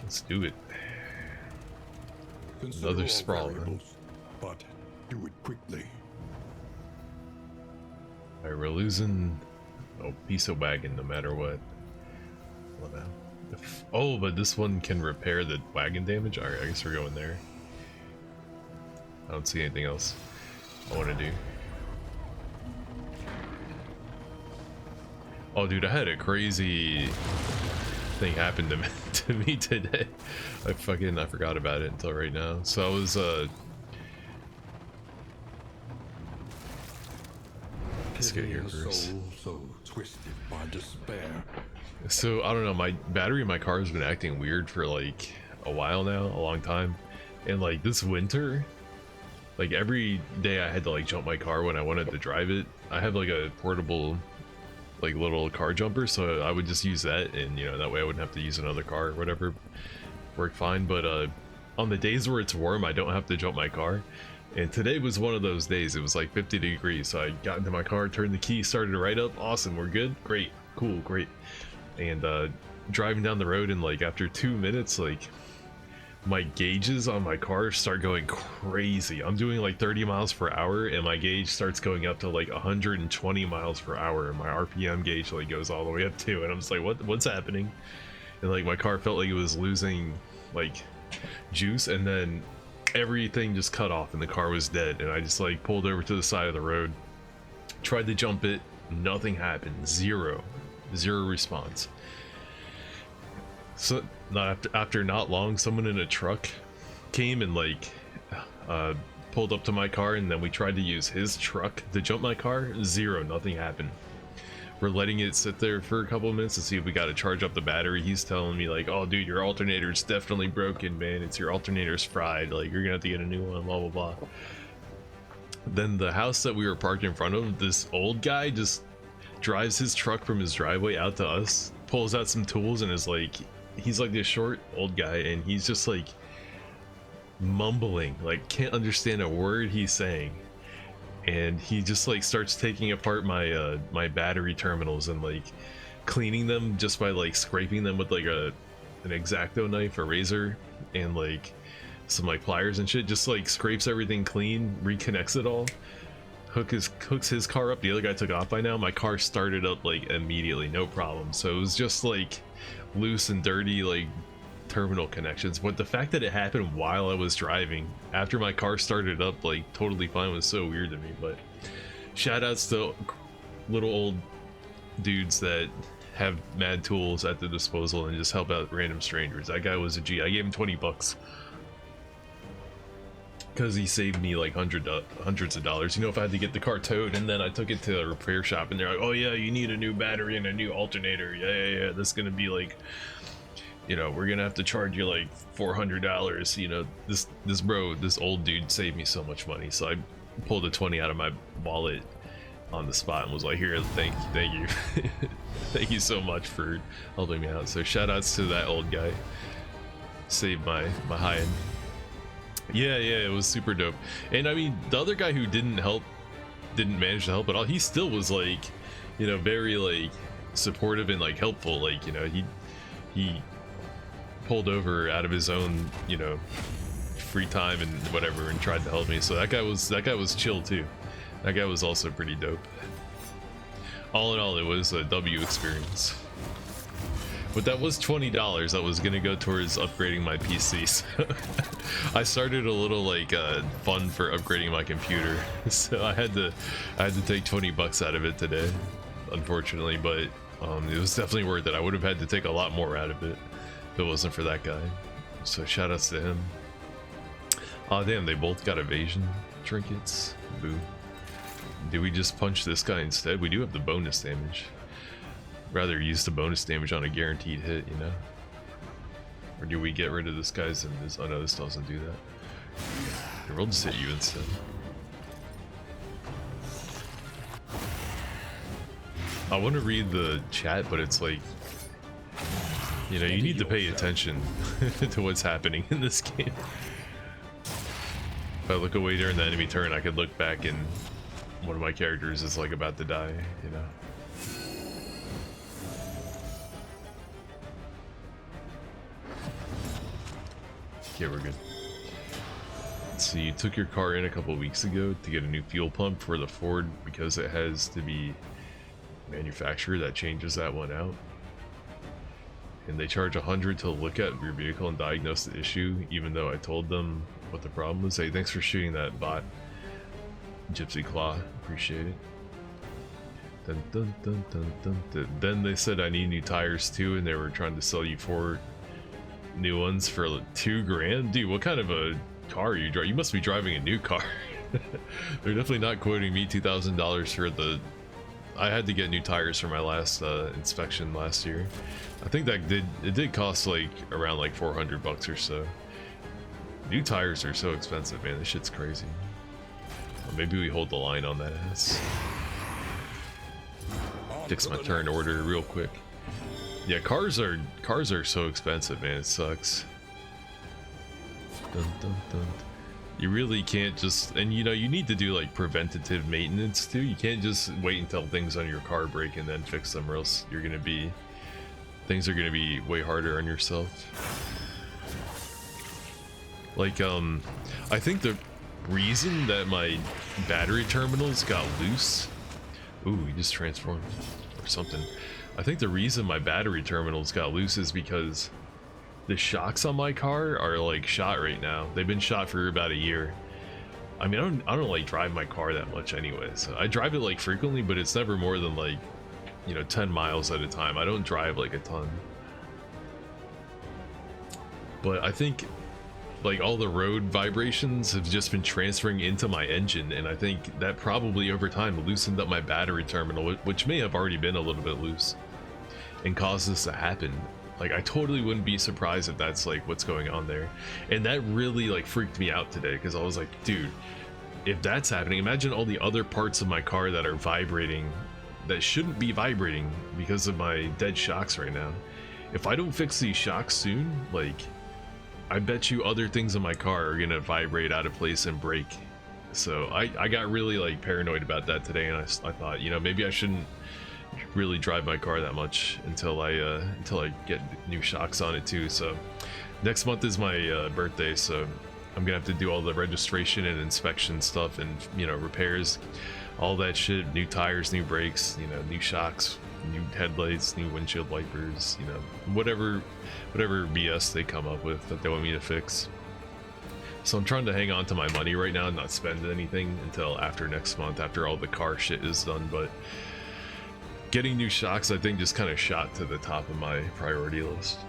Let's do it. Consider Another all sprawl, variables, but do it quickly. Alright, we're losing a piece of wagon no matter what. What now? Oh, but this one can repair the wagon damage? Alright, I guess we're going there. I don't see anything else I want to do. Oh, dude, I had a crazy thing happen to me, to me today. I forgot about it until right now. So I was let's get here Pity a first. soul so twisted by despair. So I don't know, my battery in my car has been acting weird for like a while now, a long time. And like this winter, like every day I had to like jump my car when I wanted to drive it. I have like a portable like little car jumper, so I would just use that, and you know, that way I wouldn't have to use another car or whatever. Worked fine. But on the days where it's warm, I don't have to jump my car. And today was one of those days. It was like 50 degrees, so I got into my car, turned the key, started to right up. Awesome, we're good, great, cool, great. And driving down the road, and like after 2 minutes, like my gauges on my car start going crazy. I'm doing like 30 miles per hour, and my gauge starts going up to like 120 miles per hour, and my RPM gauge like goes all the way up too. And I'm just like, what's happening? And like my car felt like it was losing like juice, and then everything just cut off and the car was dead. And I just like pulled over to the side of the road, tried to jump it, nothing happened. Zero response. So after not long, someone in a truck came and like pulled up to my car, and then we tried to use his truck to jump my car. Zero, nothing happened. We're letting it sit there for a couple of minutes to see if we got to charge up the battery. He's telling me like, oh dude, your alternator's definitely broken, man. It's your alternator's fried, like you're gonna have to get a new one, blah blah blah. Then the house that we were parked in front of, this old guy just drives his truck from his driveway out to us, pulls out some tools, and is like, he's like this short old guy, and he's just like mumbling, like can't understand a word he's saying. And he just like starts taking apart my my battery terminals and like cleaning them just by like scraping them with like an X-Acto knife or razor and like some like pliers and shit. Just like scrapes everything clean, reconnects it all, hooks his car up. The other guy took off by now. My car started up like immediately, no problem. So it was just like loose and dirty like terminal connections, but the fact that it happened while I was driving after my car started up like totally fine was so weird to me. But shout outs to little old dudes that have mad tools at the disposal and just help out random strangers. That guy was a G. I gave him 20 bucks because he saved me like hundreds of dollars. You know, if I had to get the car towed and then I took it to a repair shop and they're like, oh yeah, you need a new battery and a new alternator, yeah, that's gonna be like, you know, we're gonna have to charge you like $400. You know, this old dude saved me so much money. So I pulled a 20 out of my wallet on the spot and was like, here, thank you thank you so much for helping me out. So shout outs to that old guy, saved my high end. Yeah, it was super dope. And I mean, the other guy who didn't manage to help at all, he still was like, you know, very like supportive and like helpful. Like, you know, he pulled over out of his own, you know, free time and whatever and tried to help me. So that guy was chill too. That guy was also pretty dope. All in all, it was a W experience. But that was $20 that was gonna go towards upgrading my PC. So I started a little like fund for upgrading my computer. So I had to take 20 bucks out of it today, unfortunately, but it was definitely worth it. I would have had to take a lot more out of it if it wasn't for that guy. So shout outs to him. Oh damn, they both got evasion trinkets. Boo. Did we just punch this guy instead? We do have the bonus damage. Rather use the bonus damage on a guaranteed hit, you know? Or do we get rid of this guy's and this? Oh no, this doesn't do that. We'll just hit you instead. I want to read the chat, but it's like, you know, you need to pay attention to what's happening in this game. If I look away during the enemy turn, I could look back and one of my characters is like about to die, you know? Okay, we're good. So you took your car in a couple weeks ago to get a new fuel pump for the Ford because it has to be manufactured. That changes that one out. And they charge $100 to look at your vehicle and diagnose the issue, even though I told them what the problem was. Hey, thanks for shooting that bot, Gypsy Claw. Appreciate it. Dun, dun, dun, dun, dun, dun. Then they said I need new tires too, and they were trying to sell you 4 new ones for like $2,000. Dude, what kind of a car are you driving? You must be driving a new car. They're definitely not quoting me $2,000 for the. I had to get new tires for my last inspection last year. I think that did cost like around like $400 or so. New tires are so expensive, man. This shit's crazy. Well, maybe we hold the line on that ass. Fix my turn order real quick. Yeah, cars are so expensive, man. It sucks. Dun, dun, dun. You really can't just, and you know, you need to do like preventative maintenance too. You can't just wait until things on your car break and then fix them, or else things are gonna be way harder on yourself. Like, I think the reason that my battery terminals got loose. Ooh, he just transformed or something. I think the reason my battery terminals got loose is because the shocks on my car are like shot right now. They've been shot for about a year. I mean, I don't like drive my car that much anyways. I drive it like frequently, but it's never more than like, you know, 10 miles at a time. I don't drive like a ton. But I think like all the road vibrations have just been transferring into my engine, and I think that probably over time loosened up my battery terminal, which may have already been a little bit loose, and caused this to happen. Like, I totally wouldn't be surprised if that's like what's going on there. And that really like freaked me out today, because I was like, dude, if that's happening, imagine all the other parts of my car that are vibrating that shouldn't be vibrating because of my dead shocks right now. If I don't fix these shocks soon, like, I bet you other things in my car are gonna vibrate out of place and break. So I got really like paranoid about that today, and I thought, you know, maybe I shouldn't really drive my car that much until I get new shocks on it too. So next month is my birthday, so I'm gonna have to do all the registration and inspection stuff, and, you know, repairs, all that shit, new tires, new brakes, you know, new shocks, new headlights, new windshield wipers, you know, whatever BS they come up with that they want me to fix. So I'm trying to hang on to my money right now and not spend anything until after next month, after all the car shit is done. But getting new shocks, I think, just kind of shot to the top of my priority list.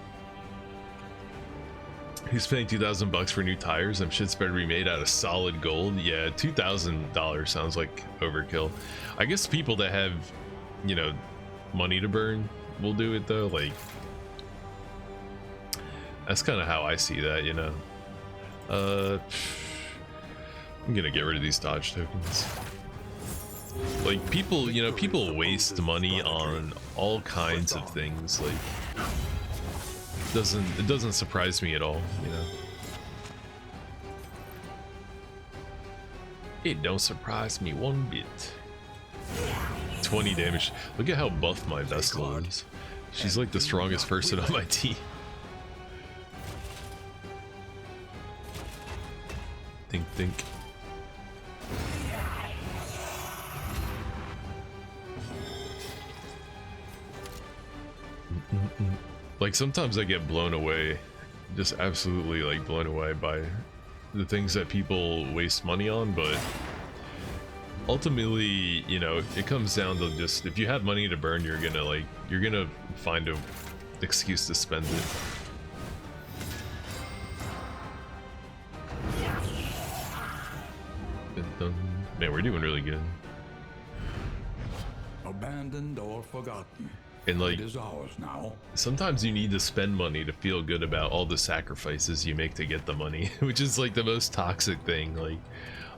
He's paying $2,000 for new tires. Them shits better be made out of solid gold. Yeah, $2,000 sounds like overkill. I guess people that have, you know, money to burn will do it though. Like, that's kind of how I see that, you know. I'm gonna get rid of these Dodge tokens. Like, people, you know, people waste money on all kinds of things. Like, it doesn't surprise me at all, you know. It don't surprise me one bit. 20 damage. Look at how buff my Vestal is. She's like the strongest person on my team. Think. Like, sometimes I get blown away, just absolutely like blown away by the things that people waste money on, but ultimately, you know, it comes down to just, if you have money to burn, you're gonna find a excuse to spend it. Man, we're doing really good. Abandoned or forgotten. And like, It is ours now. sometimes you need to spend money to feel good about all the sacrifices you make to get the money, which is like the most toxic thing. Like,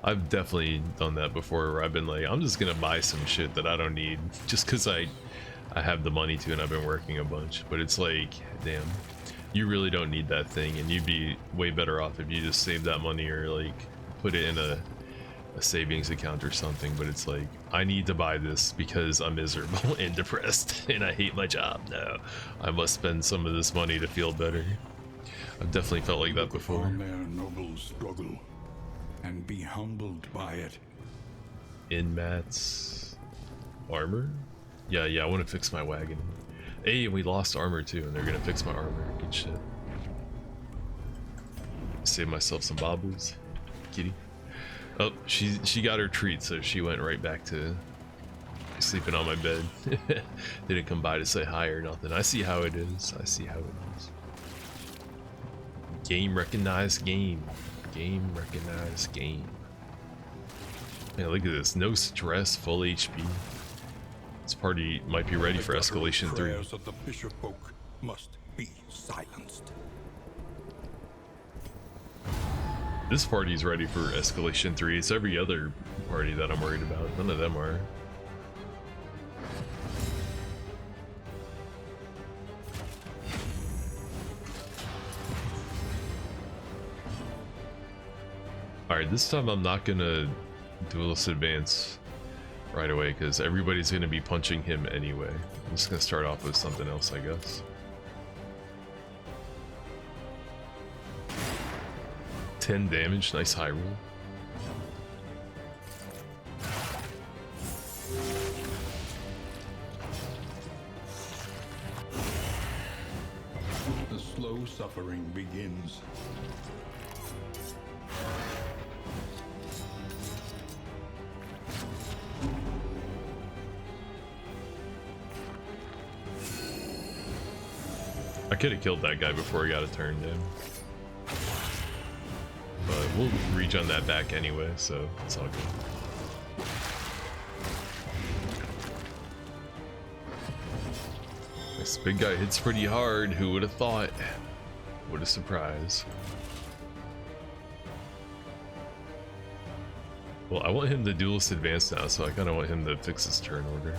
I've definitely done that before, where I've been like, I'm just gonna buy some shit that I don't need just because I have the money to, and I've been working a bunch. But it's like, damn, you really don't need that thing, and you'd be way better off if you just saved that money, or like put it in a savings account or something. But it's like, I need to buy this because I'm miserable and depressed and I hate my job. No, I must spend some of this money to feel better. I've definitely felt like that before. On their noble struggle and be humbled by it. In Matt's armor? Yeah, I want to fix my wagon. Hey, and we lost armor too, and they're gonna fix my armor. Good shit. Save myself some baubles. Kitty. Oh, she got her treat, so she went right back to sleeping on my bed. Didn't come by to say hi or nothing. I see how it is. I see how it is. Game recognized game. Game recognized game. Man, look at this. No stress, full HP. This party might be ready for escalation 3. The prayers of the fisher folk must be silenced. This party's ready for escalation 3. It's every other party that I'm worried about. None of them are. Alright, this time I'm not gonna duelist advance right away because everybody's gonna be punching him anyway. I'm just gonna start off with something else, I guess. 10 damage, nice high roll. The slow suffering begins. I could have killed that guy before he got a turn in. But we'll regen that back anyway, so it's all good. This big guy hits pretty hard. Who would have thought? What a surprise. Well, I want him to duelist advance now, so I kind of want him to fix his turn order.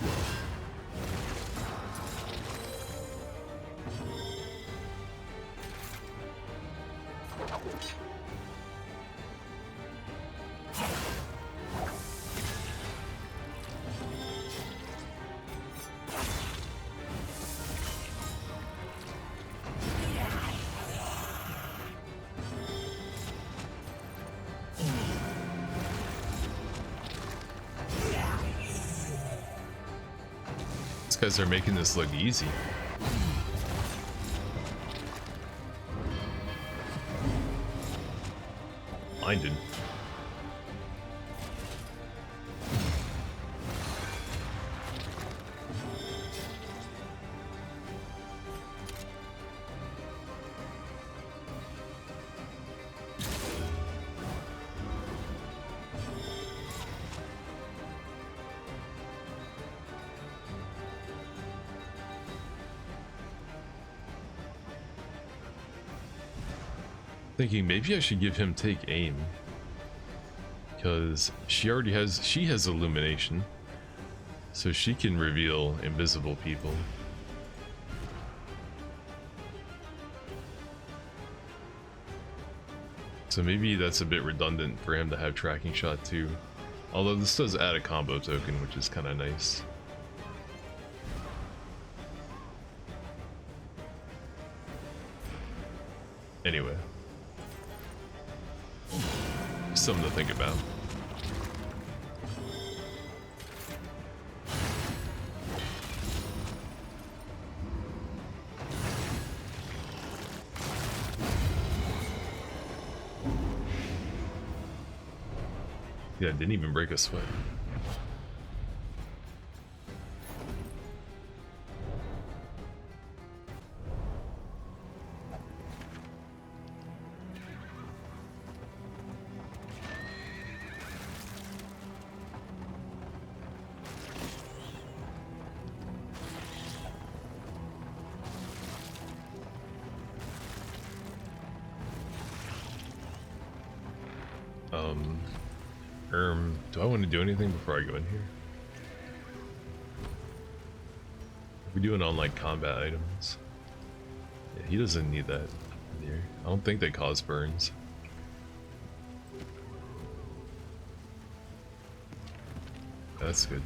Guys are making this look easy. Blinded. Thinking maybe I should give him take aim because she has illumination, so she can reveal invisible people. So maybe that's a bit redundant for him to have tracking shot too, although this does add a combo token, which is kind of nice. Anyway, something to think about. Yeah, didn't even break a sweat. Do I want to do anything before I go in here? We're doing on like combat items. Yeah, he doesn't need that in here. I don't think they cause burns. That's good.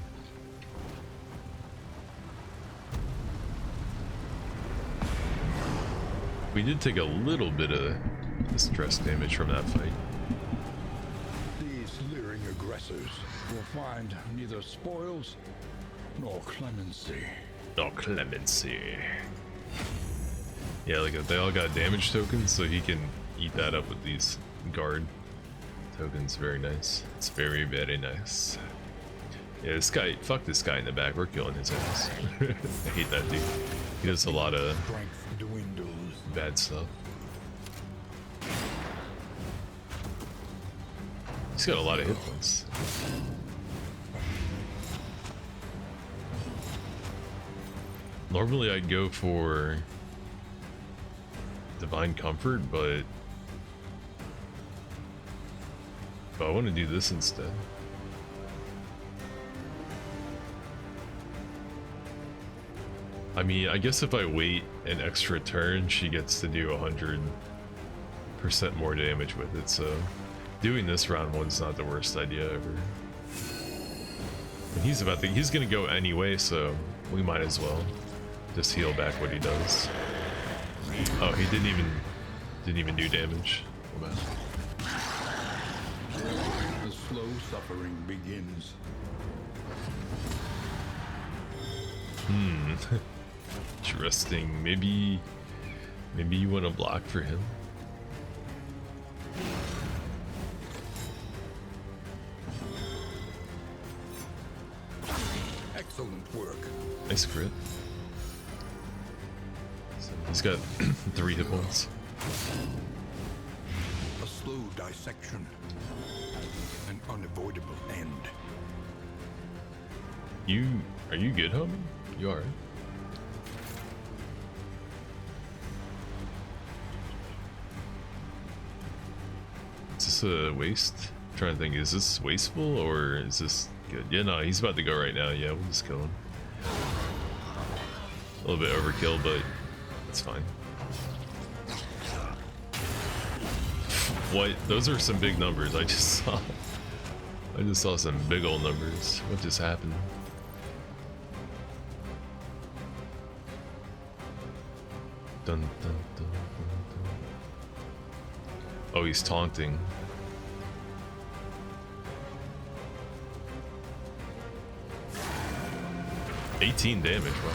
We did take a little bit of stress damage from that fight. Aggressors will find neither spoils nor clemency. No clemency. Yeah, like they all got damage tokens, so he can eat that up with these guard tokens. Very nice. It's very, very nice. Yeah, this guy, fuck this guy in the back. We're killing his ass. I hate that dude. He does a lot of Strength dwindles. bad stuff. He's got a lot of hit points. Normally I'd go for Divine Comfort, but I want to do this instead. I mean, I guess if I wait an extra turn, she gets to do 100% more damage with it, so doing this round one's not the worst idea ever. And he's gonna go anyway, so we might as well just heal back what he does. Oh, he didn't even do damage. Well, The slow suffering begins. interesting. Maybe you want to block for him. Excellent work. Nice crit. So he's got 3 hit points. A slow dissection. An unavoidable end. Are you good, homie? You are. Is this a waste? I'm trying to think, is this wasteful or is this good? Yeah, no, he's about to go right now. Yeah, we'll just kill him. A little bit overkill, but it's fine. What? Those are some big numbers. I just saw some big old numbers. What just happened? Dun, dun, dun, dun, dun. Oh, he's taunting. $18 damage, wow.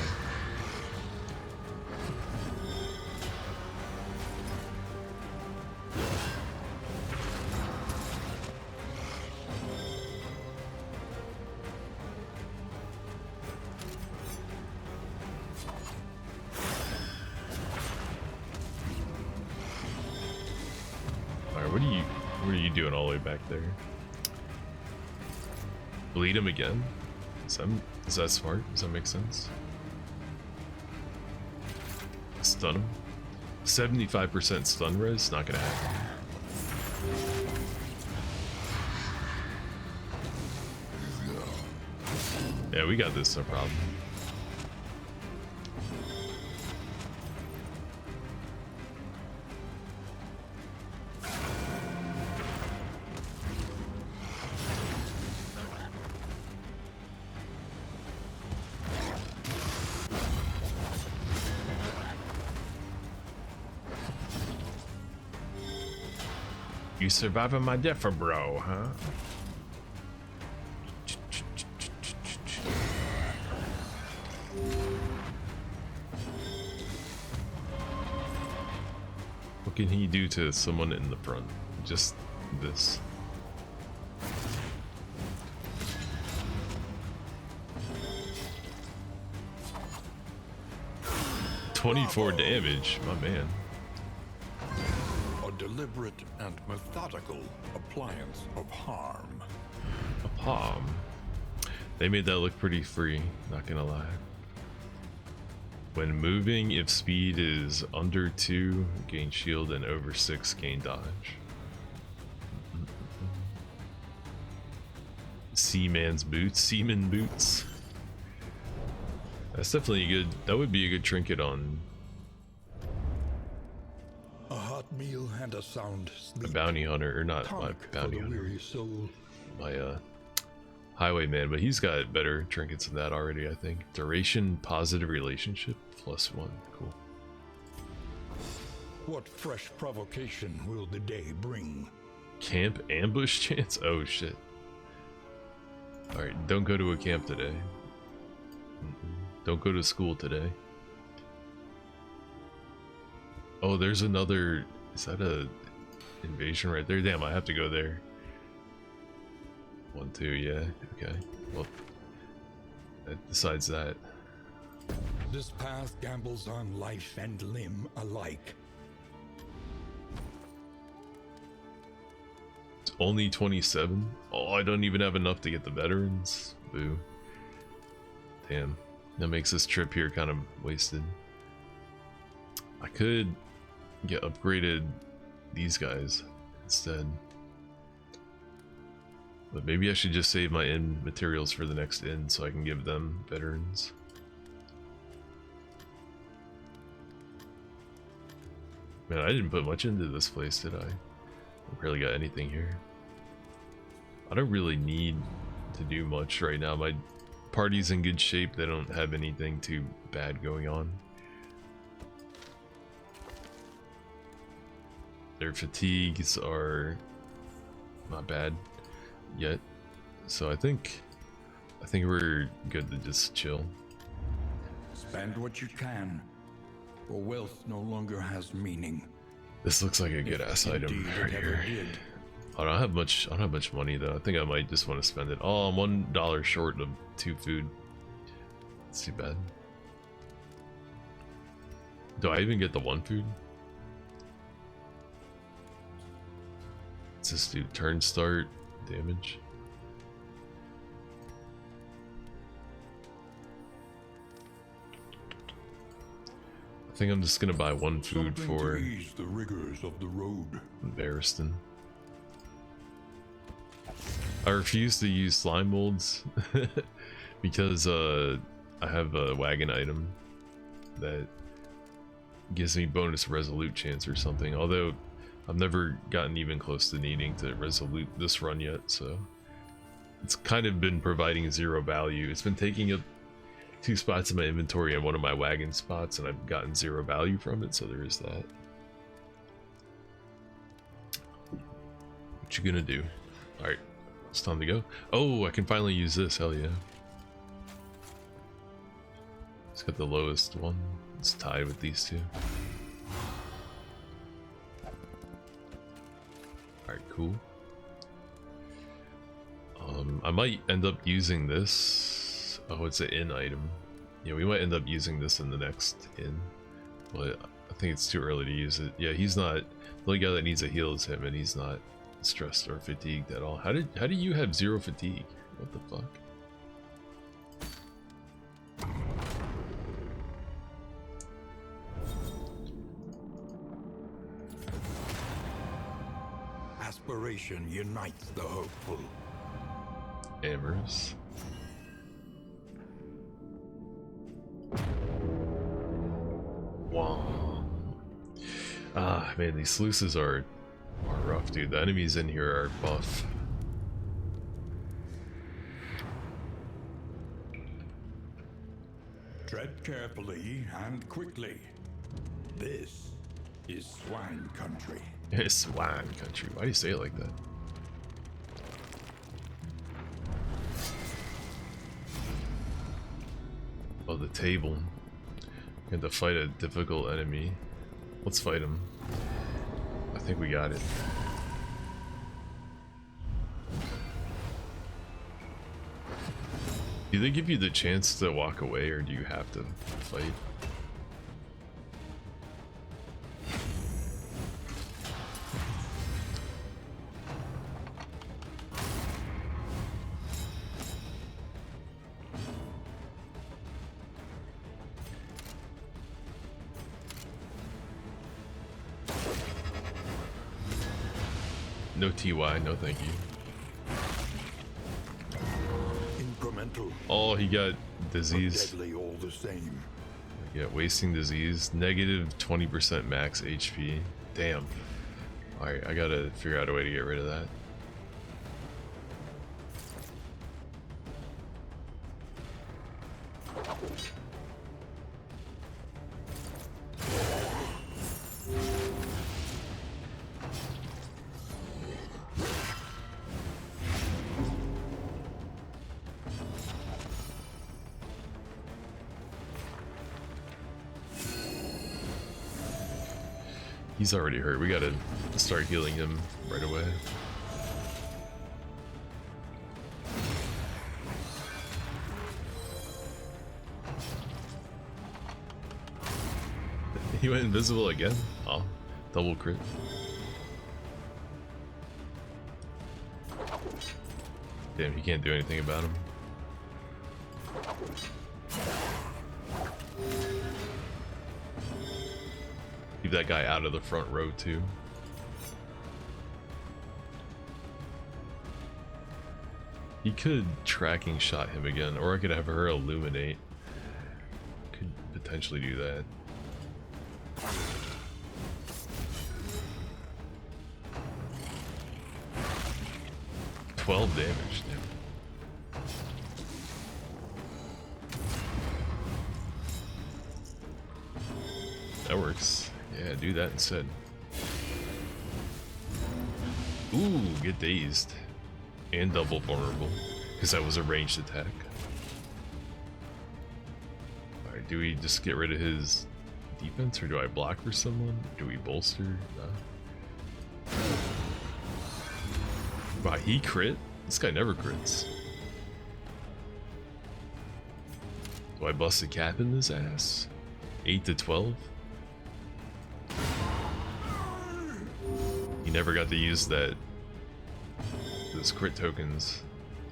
Alright, what are you doing all the way back there? Bleed him again? Is that smart? Does that make sense? Stun him? 75% stun res? Not gonna happen. Yeah, we got this, no problem. You surviving my death, bro, huh? What can he do to someone in the front? Just this. $24 damage, my man. A deliberate and methodical appliance of harm. A palm. They made that look pretty free, not gonna lie. When moving, if speed is under 2, gain shield, and over 6, gain dodge. Seaman's boots, seaman boots. That's definitely a good, that would be a good trinket on A hot meal and a sound a sleep. bounty hunter, or not my Tonic for bounty the hunter, weary soul. my highwayman, but he's got better trinkets than that already, I think. Duration, positive relationship, +1, cool. What fresh provocation will the day bring? Camp ambush chance? Oh shit. Alright, don't go to a camp today. Don't go to school today. Oh, there's another... Is that a invasion right there? Damn, I have to go there. 1, 2, yeah. Okay. Well, besides that. This path gambles on life and limb alike. It's only 27? Oh, I don't even have enough to get the veterans? Boo. Damn. That makes this trip here kind of wasted. I could get upgraded these guys instead. But maybe I should just save my inn materials for the next inn so I can give them veterans. Man, I didn't put much into this place, did I? I barely got anything here. I don't really need to do much right now. My party's in good shape. They don't have anything too bad going on. Their fatigues are not bad yet, so I think we're good to just chill. Spend what you can, for wealth no longer has meaning. This looks like a good ass item Indeed, right it ever here. did. I don't have much money though. I think I might just want to spend it. Oh, I'm $1 short of 2 food. That's too bad. Do I even get the 1 food? What's this do? Turn start damage. I think I'm just gonna buy 1 food Something for to ease the rigors of the road. Barristan. I refuse to use slime molds because I have a wagon item that gives me bonus resolute chance or something, although I've never gotten even close to needing to resolute this run yet, so it's kind of been providing 0 value. It's been taking up 2 spots in my inventory and one of my wagon spots, and I've gotten 0 value from it, so there is that. What you gonna do? Alright, it's time to go. Oh, I can finally use this, hell yeah. It's got the lowest one. It's tied with these two. Alright, cool. I might end up using this. Oh, it's an inn item. Yeah, we might end up using this in the next inn, but I think it's too early to use it. Yeah, he's not. The only guy that needs a heal is him, and he's not stressed or fatigued at all. How do you have 0 fatigue? What the fuck? Aspiration unites the hopeful. Amherst. Wow. Ah, man, these sluices are rough, dude. The enemies in here are buff. Tread carefully and quickly. This is swine country. It's swine country. Why do you say it like that? Oh, the table. We have to fight a difficult enemy. Let's fight him. I think we got it. Do they give you the chance to walk away, or do you have to fight? No TY, no thank you. Incremental, Oh, he got but disease. deadly all the same. Yeah, wasting disease. Negative 20% max HP. Damn. Alright, I gotta figure out a way to get rid of that. He's already hurt. We gotta start healing him right away. He went invisible again? Oh, double crit. Damn, he can't do anything about him. Keep that guy out of the front row too. He could tracking shot him again, or I could have her illuminate. Could potentially do that. $12 damage, damn. That works. Yeah, do that instead. Ooh, get dazed. And double vulnerable, because that was a ranged attack. Alright, do we just get rid of his defense, or do I block for someone? Do we bolster? Wow, he crit? This guy never crits. Do I bust a cap in his ass? 8 to 12? He never got to use that. Those crit tokens.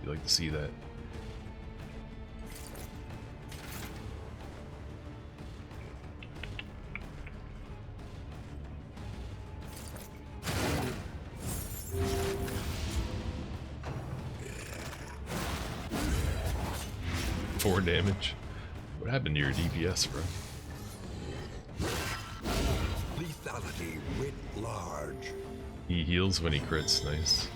You like to see that. Four damage. What happened to your DPS, bro? Lethality writ large. He heals when he crits, nice.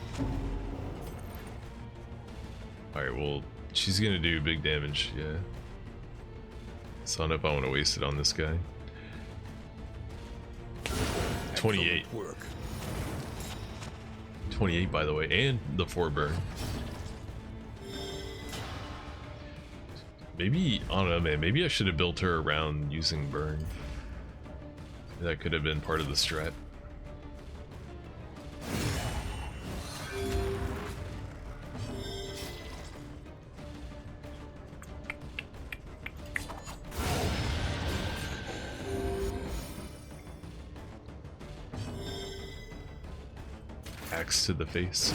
Alright, well, she's gonna do big damage, yeah. So I don't know if I want to waste it on this guy. 28. Work. 28, by the way, and the 4 burn. Maybe, I don't know, man, maybe I should have built her around using burn. That could have been part of the strat. Axe to the face.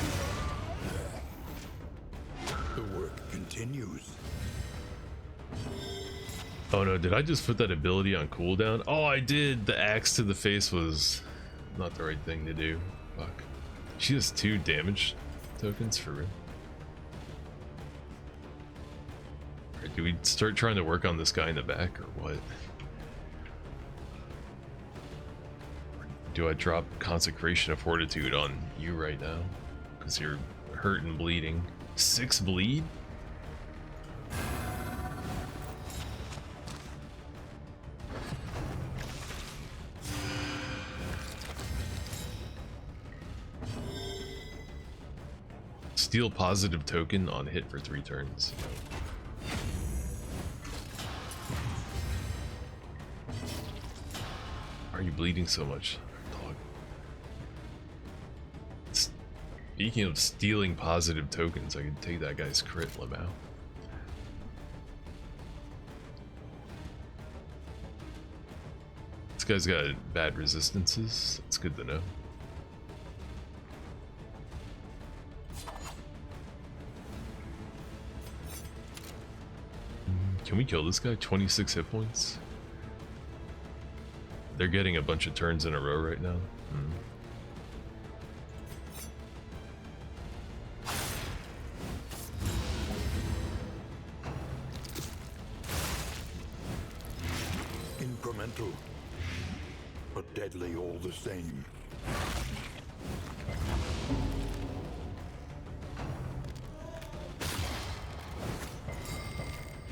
The work continues. Oh no, did I just put that ability on cooldown? Oh, I did! The axe to the face was not the right thing to do. Fuck. She has 2 damage tokens for real. Alright, do we start trying to work on this guy in the back or what? Do I drop Consecration of Fortitude on you right now? Because you're hurt and bleeding. 6 bleed? Steal positive token on hit for 3 turns. Why are you bleeding so much, dog? Speaking of stealing positive tokens, I could take that guy's crit Lamau. This guy's got bad resistances. That's good to know. Can we kill this guy? 26 hit points? They're getting a bunch of turns in a row right now. Incremental, but deadly all the same.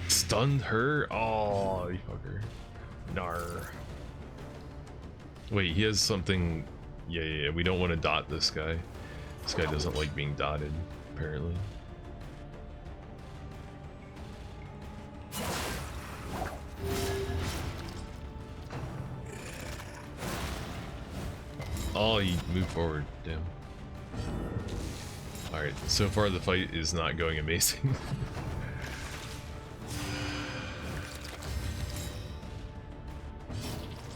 Stunned her? Oh, you fucker. Nar. Wait, he has something. Yeah, we don't want to dot this guy. This guy doesn't like being dotted, apparently. Oh, he moved forward. Damn. Alright, so far the fight is not going amazing.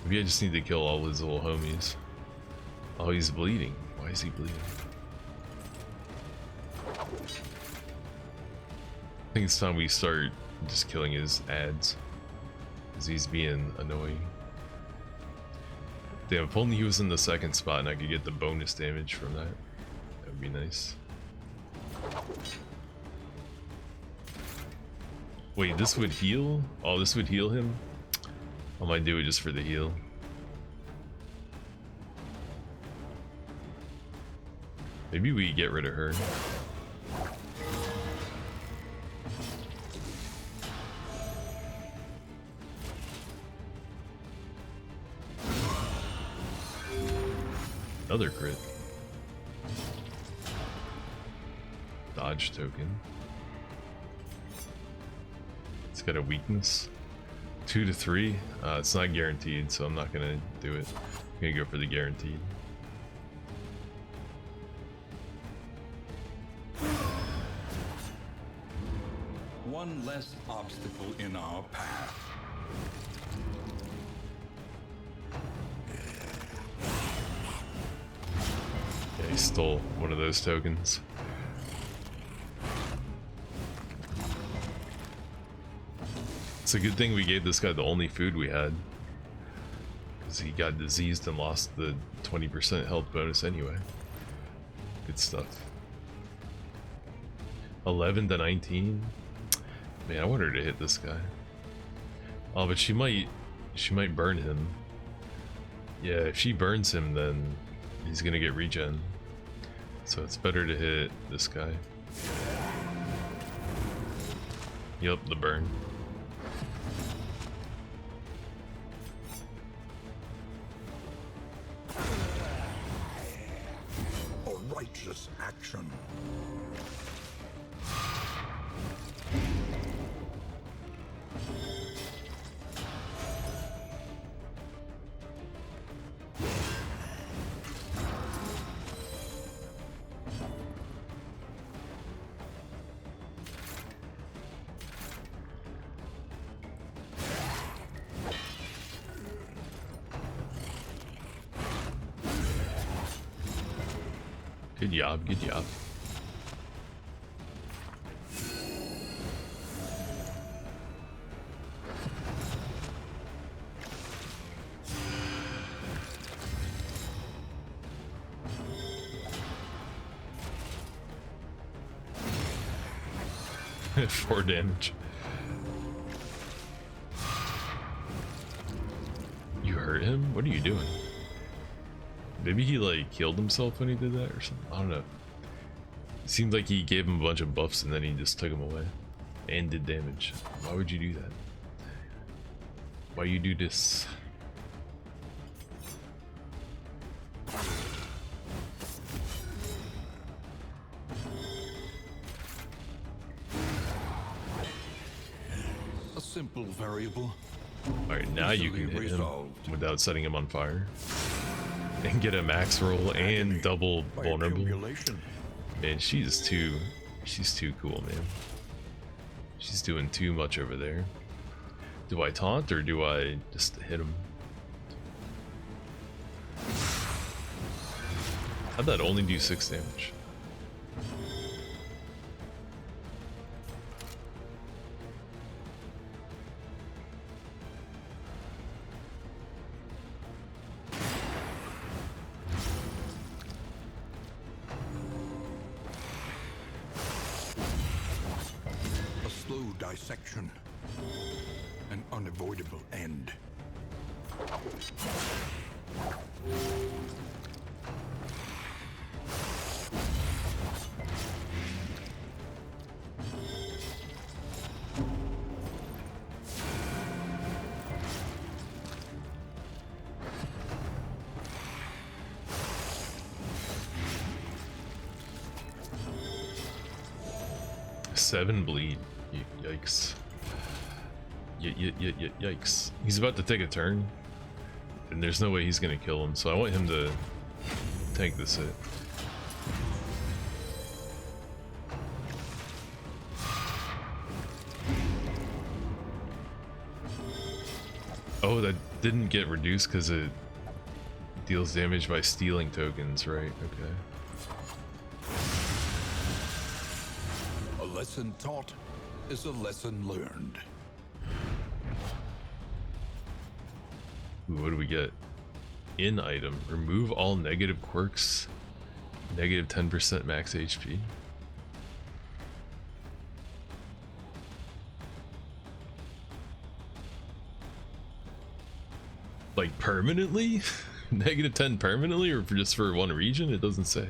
Maybe I just need to kill all his little homies. Oh, he's bleeding. Why is he bleeding? I think it's time we start just killing his ads. Because he's being annoying. Damn, if only he was in the second spot and I could get the bonus damage from that. That would be nice. Wait, this would heal? Oh, this would heal him? I might do it just for the heal. Maybe we get rid of her. Another crit. Dodge token. It's got a weakness. 2 to 3. It's not guaranteed, so I'm not gonna do it. I'm gonna go for the guaranteed. One less obstacle in our path. Yeah, he stole one of those tokens. It's a good thing we gave this guy the only food we had. Because he got diseased and lost the 20% health bonus anyway. Good stuff. 11 to 19. Man, I want her to hit this guy. Oh, but she might burn him. Yeah, if she burns him, then he's gonna get regen. So it's better to hit this guy. Yup, the burn. A righteous action. Good job, good job. Four damage. You hurt him? What are you doing? Maybe he like killed himself when he did that or something. I don't know. It seemed like he gave him a bunch of buffs and then he just took them away and did damage. Why would you do that? Why you do this? A simple variable. Alright, now you can hit him without setting him on fire. And get a max roll and double vulnerable. Man, she's too cool, man. She's doing too much over there. Do I taunt or do I just hit him? How'd that only do 6 damage? Dissection. An unavoidable end. Seven bleed. Yikes. Yikes. He's about to take a turn, and there's no way he's gonna kill him, so I want him to tank this hit. Oh, that didn't get reduced because it deals damage by stealing tokens, right? Okay. A lesson taught is a lesson learned. Ooh, what do we get? In item. Remove all negative quirks. Negative 10% max HP. Like permanently? Negative 10 permanently, or just for one region? It doesn't say.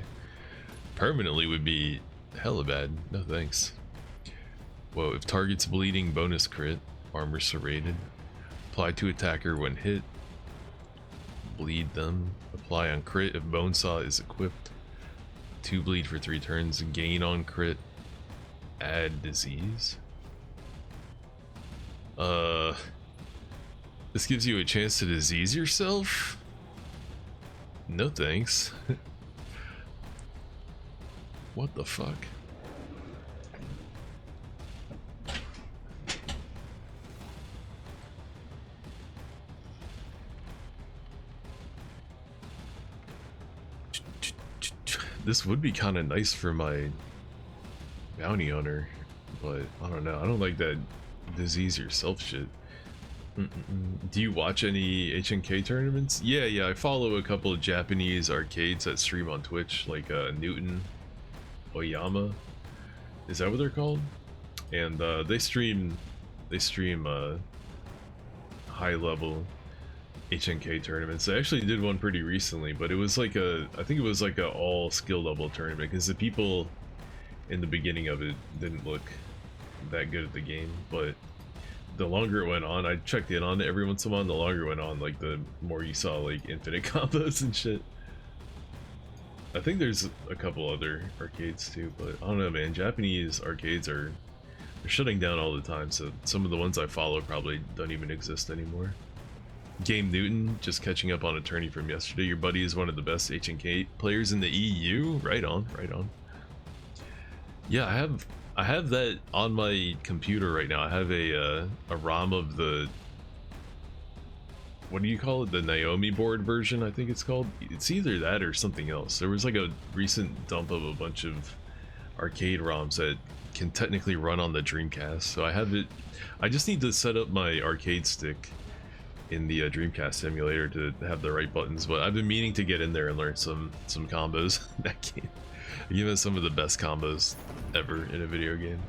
Permanently would be hella bad. No thanks. Whoa, if target's bleeding, bonus crit. Armor serrated. Apply to attacker when hit. Bleed them. Apply on crit if Bonesaw is equipped. 2 bleed for 3 turns. Gain on crit. Add disease. This gives you a chance to disease yourself? No thanks. What the fuck? This would be kind of nice for my bounty hunter, but I don't know. I don't like that disease yourself shit. Do you watch any HNK tournaments? Yeah, I follow a couple of Japanese arcades that stream on Twitch, like Newton Oyama. Is that what they're called? And they stream high level HNK tournaments. They actually did one pretty recently, but it was like I think it was like a all skill level tournament because the people in the beginning of it didn't look that good at the game, but the longer it went on, I checked in on it every once in a while, and the longer it went on, like the more you saw like infinite combos and shit. I think there's a couple other arcades too, but I don't know, man. Japanese arcades are shutting down all the time, so some of the ones I follow probably don't even exist anymore. Game Newton, just catching up on a tourney from yesterday. Your buddy is one of the best HNK players in the EU. Right on, right on. Yeah, I have that on my computer right now. I have a ROM of the, what do you call it? The Naomi board version, I think it's called. It's either that or something else. There was like a recent dump of a bunch of arcade ROMs that can technically run on the Dreamcast. So I have it. I just need to set up my arcade stick in the Dreamcast emulator to have the right buttons. But I've been meaning to get in there and learn some combos in that game. Give us some of the best combos ever in a video game.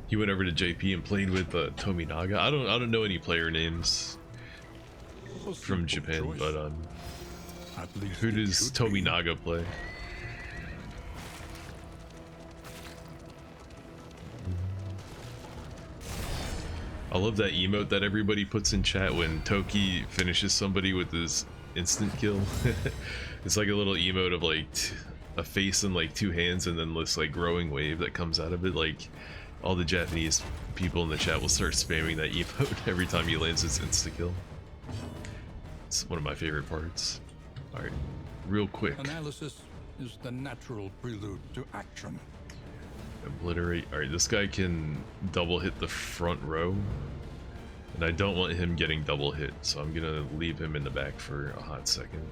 He went over to JP and played with Tominaga. I don't know any player names from Japan, choice. but At least who it does should be. Tominaga play? I love that emote that everybody puts in chat when Toki finishes somebody with his instant kill. It's like a little emote of like a face and like 2 hands, and then this like growing wave that comes out of it. Like all the Japanese people in the chat will start spamming that emote every time he lands his insta kill. It's one of my favorite parts. All right, real quick. Analysis is the natural prelude to action. Obliterate. All right, this guy can double hit the front row, and I don't want him getting double hit, so I'm gonna leave him in the back for a hot second.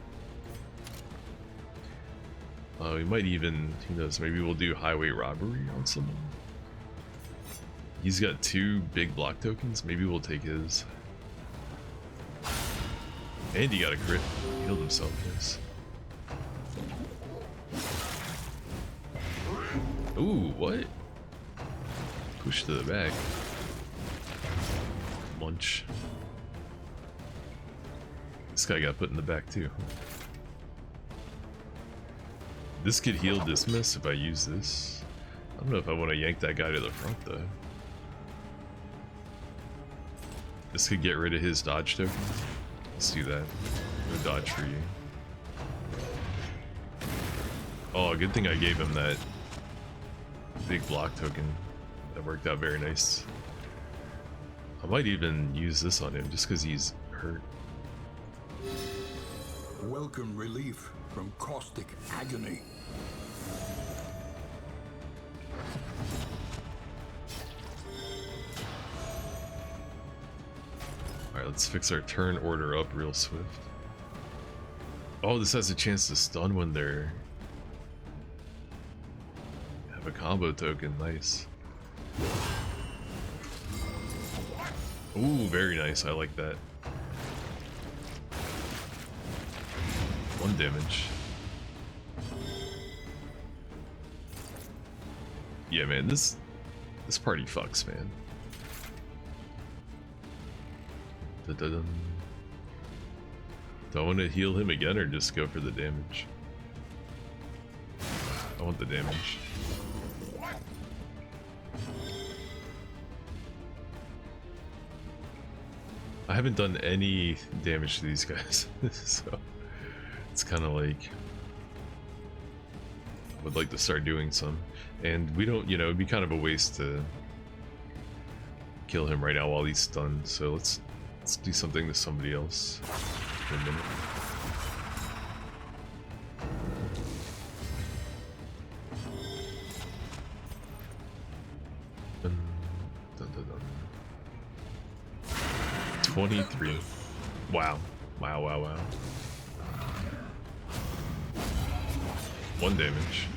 We might even, who knows, maybe we'll do highway robbery on someone. He's got 2 big block tokens. Maybe we'll take his. And he got a crit. He healed himself, yes. Ooh, what? Push to the back. Munch. This guy got put in the back too. This could heal dismiss if I use this. I don't know if I want to yank that guy to the front though. This could get rid of his dodge token. Let's do that. No dodge for you. Oh, good thing I gave him that big block token. That worked out very nice. I might even use this on him just because he's hurt. Welcome relief from caustic agony. Alright, let's fix our turn order up real swift. Oh, this has a chance to stun when they're... have a combo token, nice. Ooh, very nice, I like that. 1 damage. Yeah, man, this party fucks, man. Dun-dun-dun. Do I want to heal him again or just go for the damage? I want the damage. I haven't done any damage to these guys, so it's kind of like I would like to start doing some. And we don't, you know, it'd be kind of a waste to kill him right now while he's stunned. So let's do something to somebody else for a minute. Dun, dun, dun, dun. 23. Wow. Wow, wow, wow. 1 damage.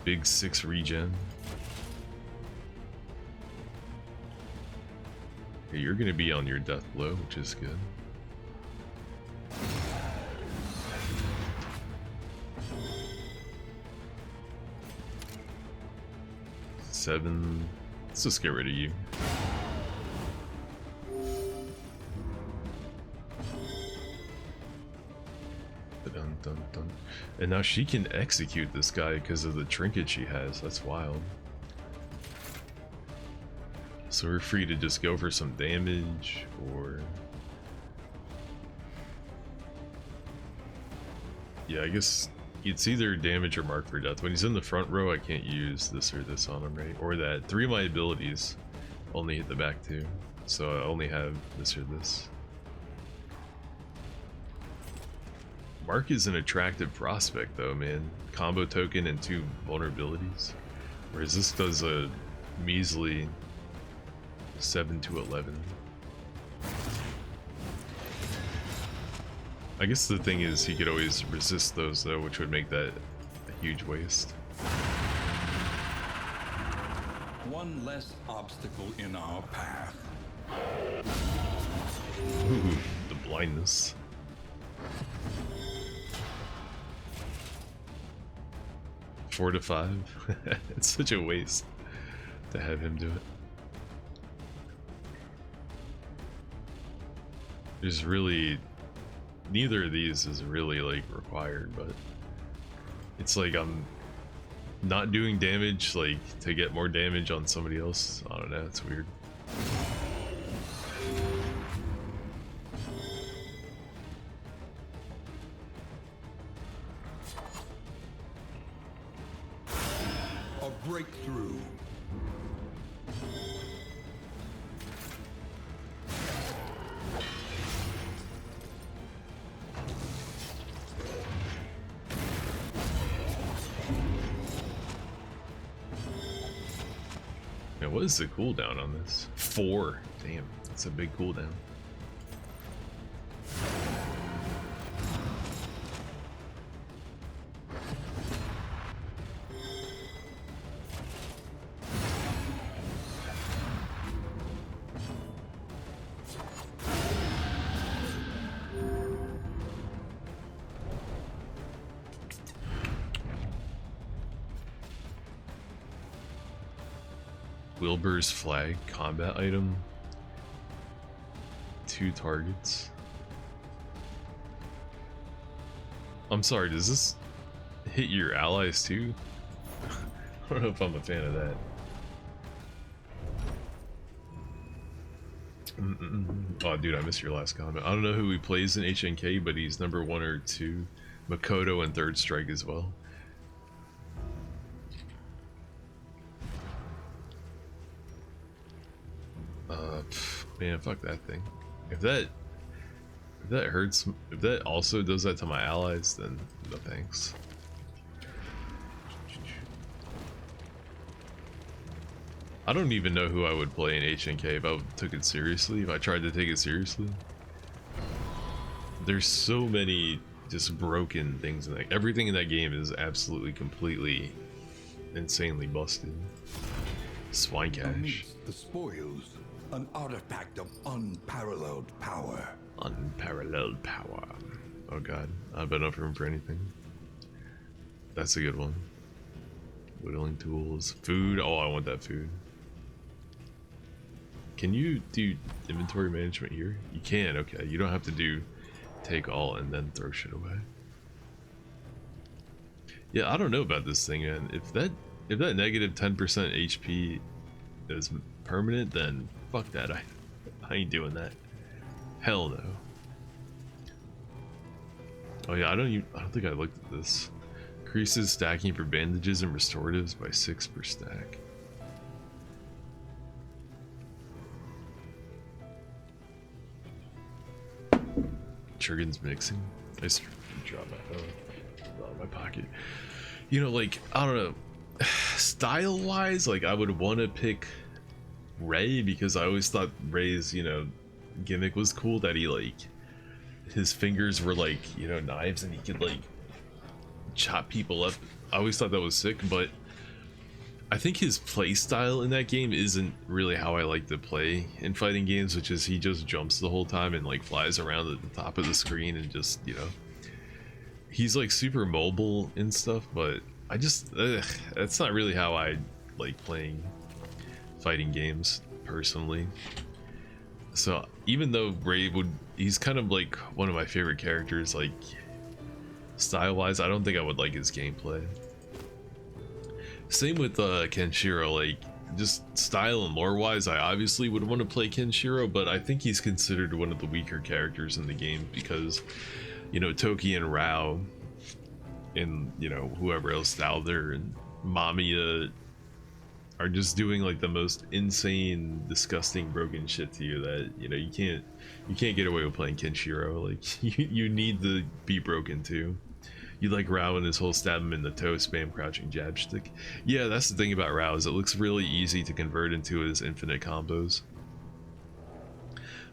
Big 6 regen. Okay, you're gonna be on your death blow, which is good. Seven. Let's just get rid of you. Dun, dun, dun. And now she can execute this guy because of the trinket she has. That's wild. So we're free to just go for some damage, or... yeah, I guess it's either damage or mark for death. When he's in the front row, I can't use this or this on him, right? Or that. 3 of my abilities only hit the back 2. So I only have this or this. Mark is an attractive prospect though, man. Combo token and 2 vulnerabilities. Whereas this does a measly 7 to 11. I guess the thing is he could always resist those though, which would make that a huge waste. One less obstacle in our path. Ooh, the blindness. Four to 5. It's such a waste to have him do it. There's really neither of these is really like required, but it's like I'm not doing damage like to get more damage on somebody else. I don't know, it's weird. A breakthrough. Yeah, what is the cooldown on this? 4. Damn, that's a big cooldown. Wilbur's flag combat item. 2 targets. I'm sorry, does this hit your allies too? I don't know if I'm a fan of that. Oh dude, I missed your last comment. I don't know who he plays in HNK, but he's number 1 or 2. Makoto and Third Strike as well. Man, fuck that thing. If that hurts, if that also does that to my allies, then no thanks. I don't even know who I would play in HNK if I took it seriously, if I tried to take it seriously. There's so many just broken things in that. Everything in that game is absolutely, completely, insanely busted. Swine cash. Amidst the spoils, an artifact of unparalleled power. Unparalleled power. Oh god, I've been up for him for anything. That's a good one. Whittling tools. Food. Oh, I want that food. Can you do inventory management here? You can, okay. You don't have to do take all and then throw shit away. Yeah, I don't know about this thing, man. If that negative 10% HP is permanent, then fuck that. I ain't doing that. Hell no. Oh yeah, I don't think I looked at this. Increases stacking for bandages and restoratives by 6 per stack. Churgan's mixing. I just dropped my phone out of my pocket. You know, like, I don't know. Style wise, like, I would want to pick Ray because I always thought Ray's, you know, gimmick was cool, that he, like, his fingers were like, you know, knives and he could, like, chop people up. I always thought that was sick, but I think his play style in that game isn't really how I like to play in fighting games, which is he just jumps the whole time and like flies around at the top of the screen and just, you know, he's like super mobile and stuff, but I just that's not really how I like playing fighting games personally. So even though Ray he's kind of like one of my favorite characters, like style wise, I don't think I would like his gameplay. Same with Kenshiro, like just style and lore wise, I obviously would want to play Kenshiro, but I think he's considered one of the weaker characters in the game because, you know, Toki and Rao and, you know, whoever else, Stalder and Mamiya are just doing like the most insane, disgusting, broken shit to you that, you know, you can't get away with playing Kenshiro. Like you need to be broken too. You like Rao and his whole stab him in the toe, spam crouching jab stick. Yeah, that's the thing about Rao, is it looks really easy to convert into his infinite combos.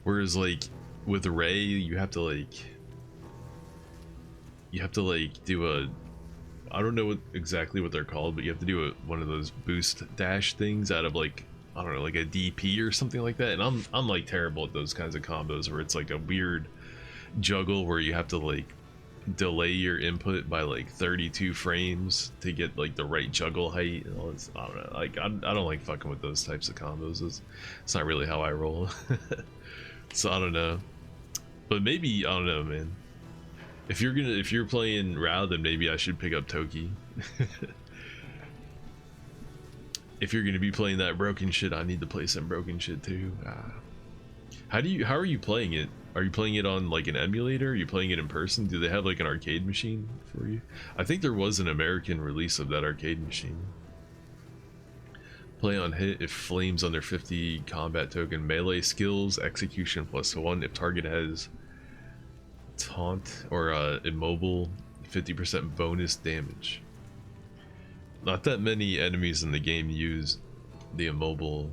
Whereas like with Ray, you have to like do a, I don't know exactly what they're called, but you have to do one of those boost dash things out of like, I don't know, like a DP or something like that. And I'm like terrible at those kinds of combos where it's like a weird juggle where you have to like delay your input by like 32 frames to get like the right juggle height and all this. I don't know, like I don't like fucking with those types of combos. It's not really how I roll. So I don't know, but maybe, I don't know, man. If you're playing Rao, then maybe I should pick up Toki. If you're gonna be playing that broken shit, I need to play some broken shit too. How are you playing it? Are you playing it on like an emulator? Are you playing it in person? Do they have like an arcade machine for you? I think there was an American release of that arcade machine. Play on hit if flames under 50 combat token, melee skills, execution +1 if target has taunt or immobile, 50% bonus damage. Not that many enemies in the game use the immobile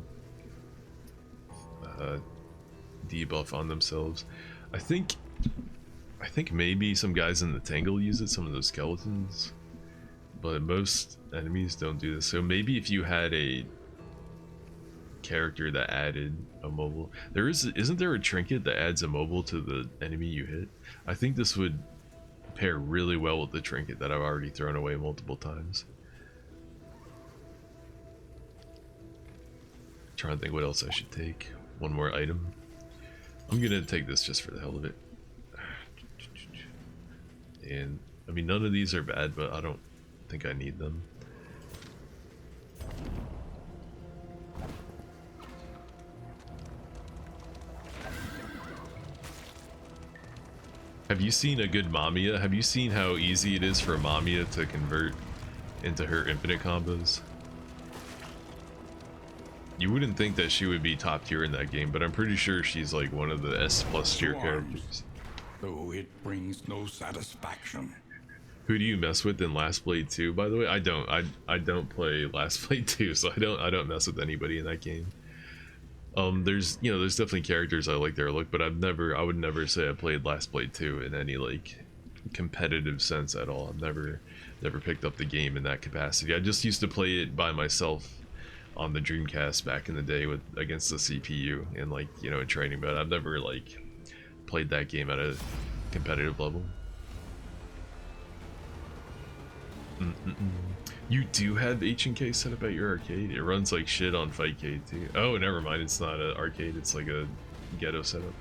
debuff on themselves. I think maybe some guys in the Tangle use it, some of those skeletons, but most enemies don't do this. So maybe if you had a character that added immobile, isn't there a trinket that adds immobile to the enemy you hit? I think this would pair really well with the trinket that I've already thrown away multiple times. Trying to think what else I should take. One more item. I'm gonna take this just for the hell of it. And I mean, none of these are bad, but I don't think I need them. Have you seen a good Mamiya? Have you seen how easy it is for a Mamiya to convert into her infinite combos? You wouldn't think that she would be top tier in that game, but I'm pretty sure she's like one of the S+ tier characters. Though it brings no satisfaction. Who do you mess with in Last Blade 2? By the way, I don't. I don't play Last Blade 2, so I don't mess with anybody in that game. There's there's definitely characters I like their look, but I would never say I played Last Blade 2 in any like competitive sense at all. I've never picked up the game in that capacity. I just used to play it by myself on the Dreamcast back in the day with against the CPU and like in training, but I've never like played that game at a competitive level. You do have H&K set up at your arcade? It runs like shit on Fightcade too. Oh, never mind, it's not an arcade, it's like a ghetto setup.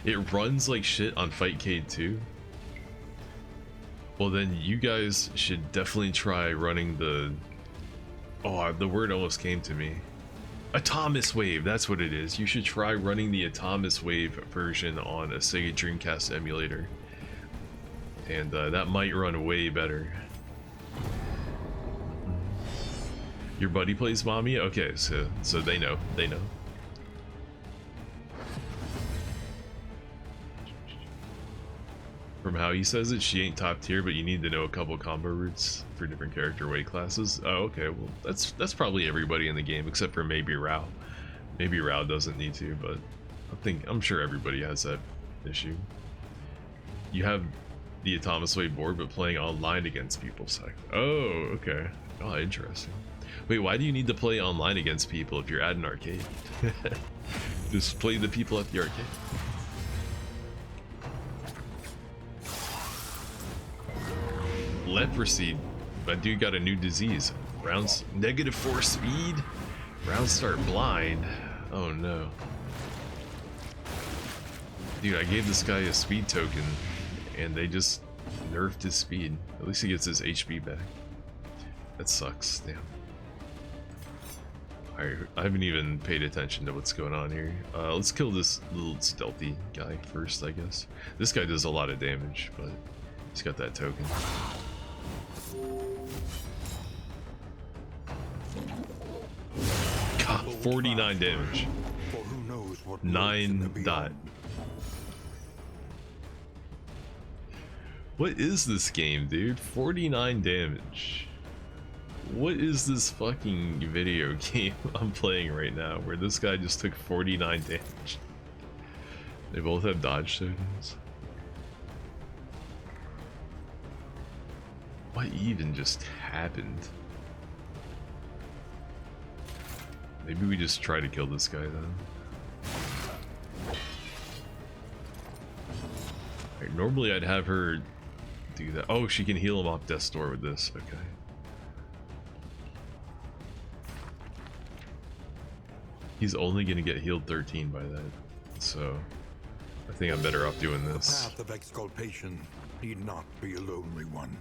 It runs like shit on Fightcade too? Well then you guys should definitely try running the... Oh, the word almost came to me. Atomus Wave, that's what it is. You should try running the Atomus Wave version on a Sega Dreamcast emulator. And that might run way better. Your buddy plays Mommy? Okay, so they know. From how he says it, she ain't top tier, but you need to know a couple combo routes for different character weight classes. Oh, okay, well that's probably everybody in the game except for maybe Rao. Maybe Rao doesn't need to, but I'm sure everybody has that issue. You have the Atomus Wave board, but playing online against people. So, oh, okay. Oh, interesting. Wait, why do you need to play online against people if you're at an arcade? Just play the people at the arcade. Leprosy. My dude got a new disease. Rounds -4 speed. Rounds start blind. Oh no. Dude, I gave this guy a speed token and they just nerfed his speed. At least he gets his HP back. That sucks. Damn. Alright, I haven't even paid attention to what's going on here. Let's kill this little stealthy guy first, I guess. This guy does a lot of damage, but he's got that token. God, 49 damage. 9 dot. What is this game, dude? 49 damage. What is this fucking video game I'm playing right now where this guy just took 49 damage? They both have dodge tokens. What even just happened? Maybe we just try to kill this guy then. Right, normally I'd have her do that. Oh, she can heal him off death's door with this. Okay. He's only gonna get healed 13 by that, so I think I'm better off doing this. The path of exculpation need not be a lonely one.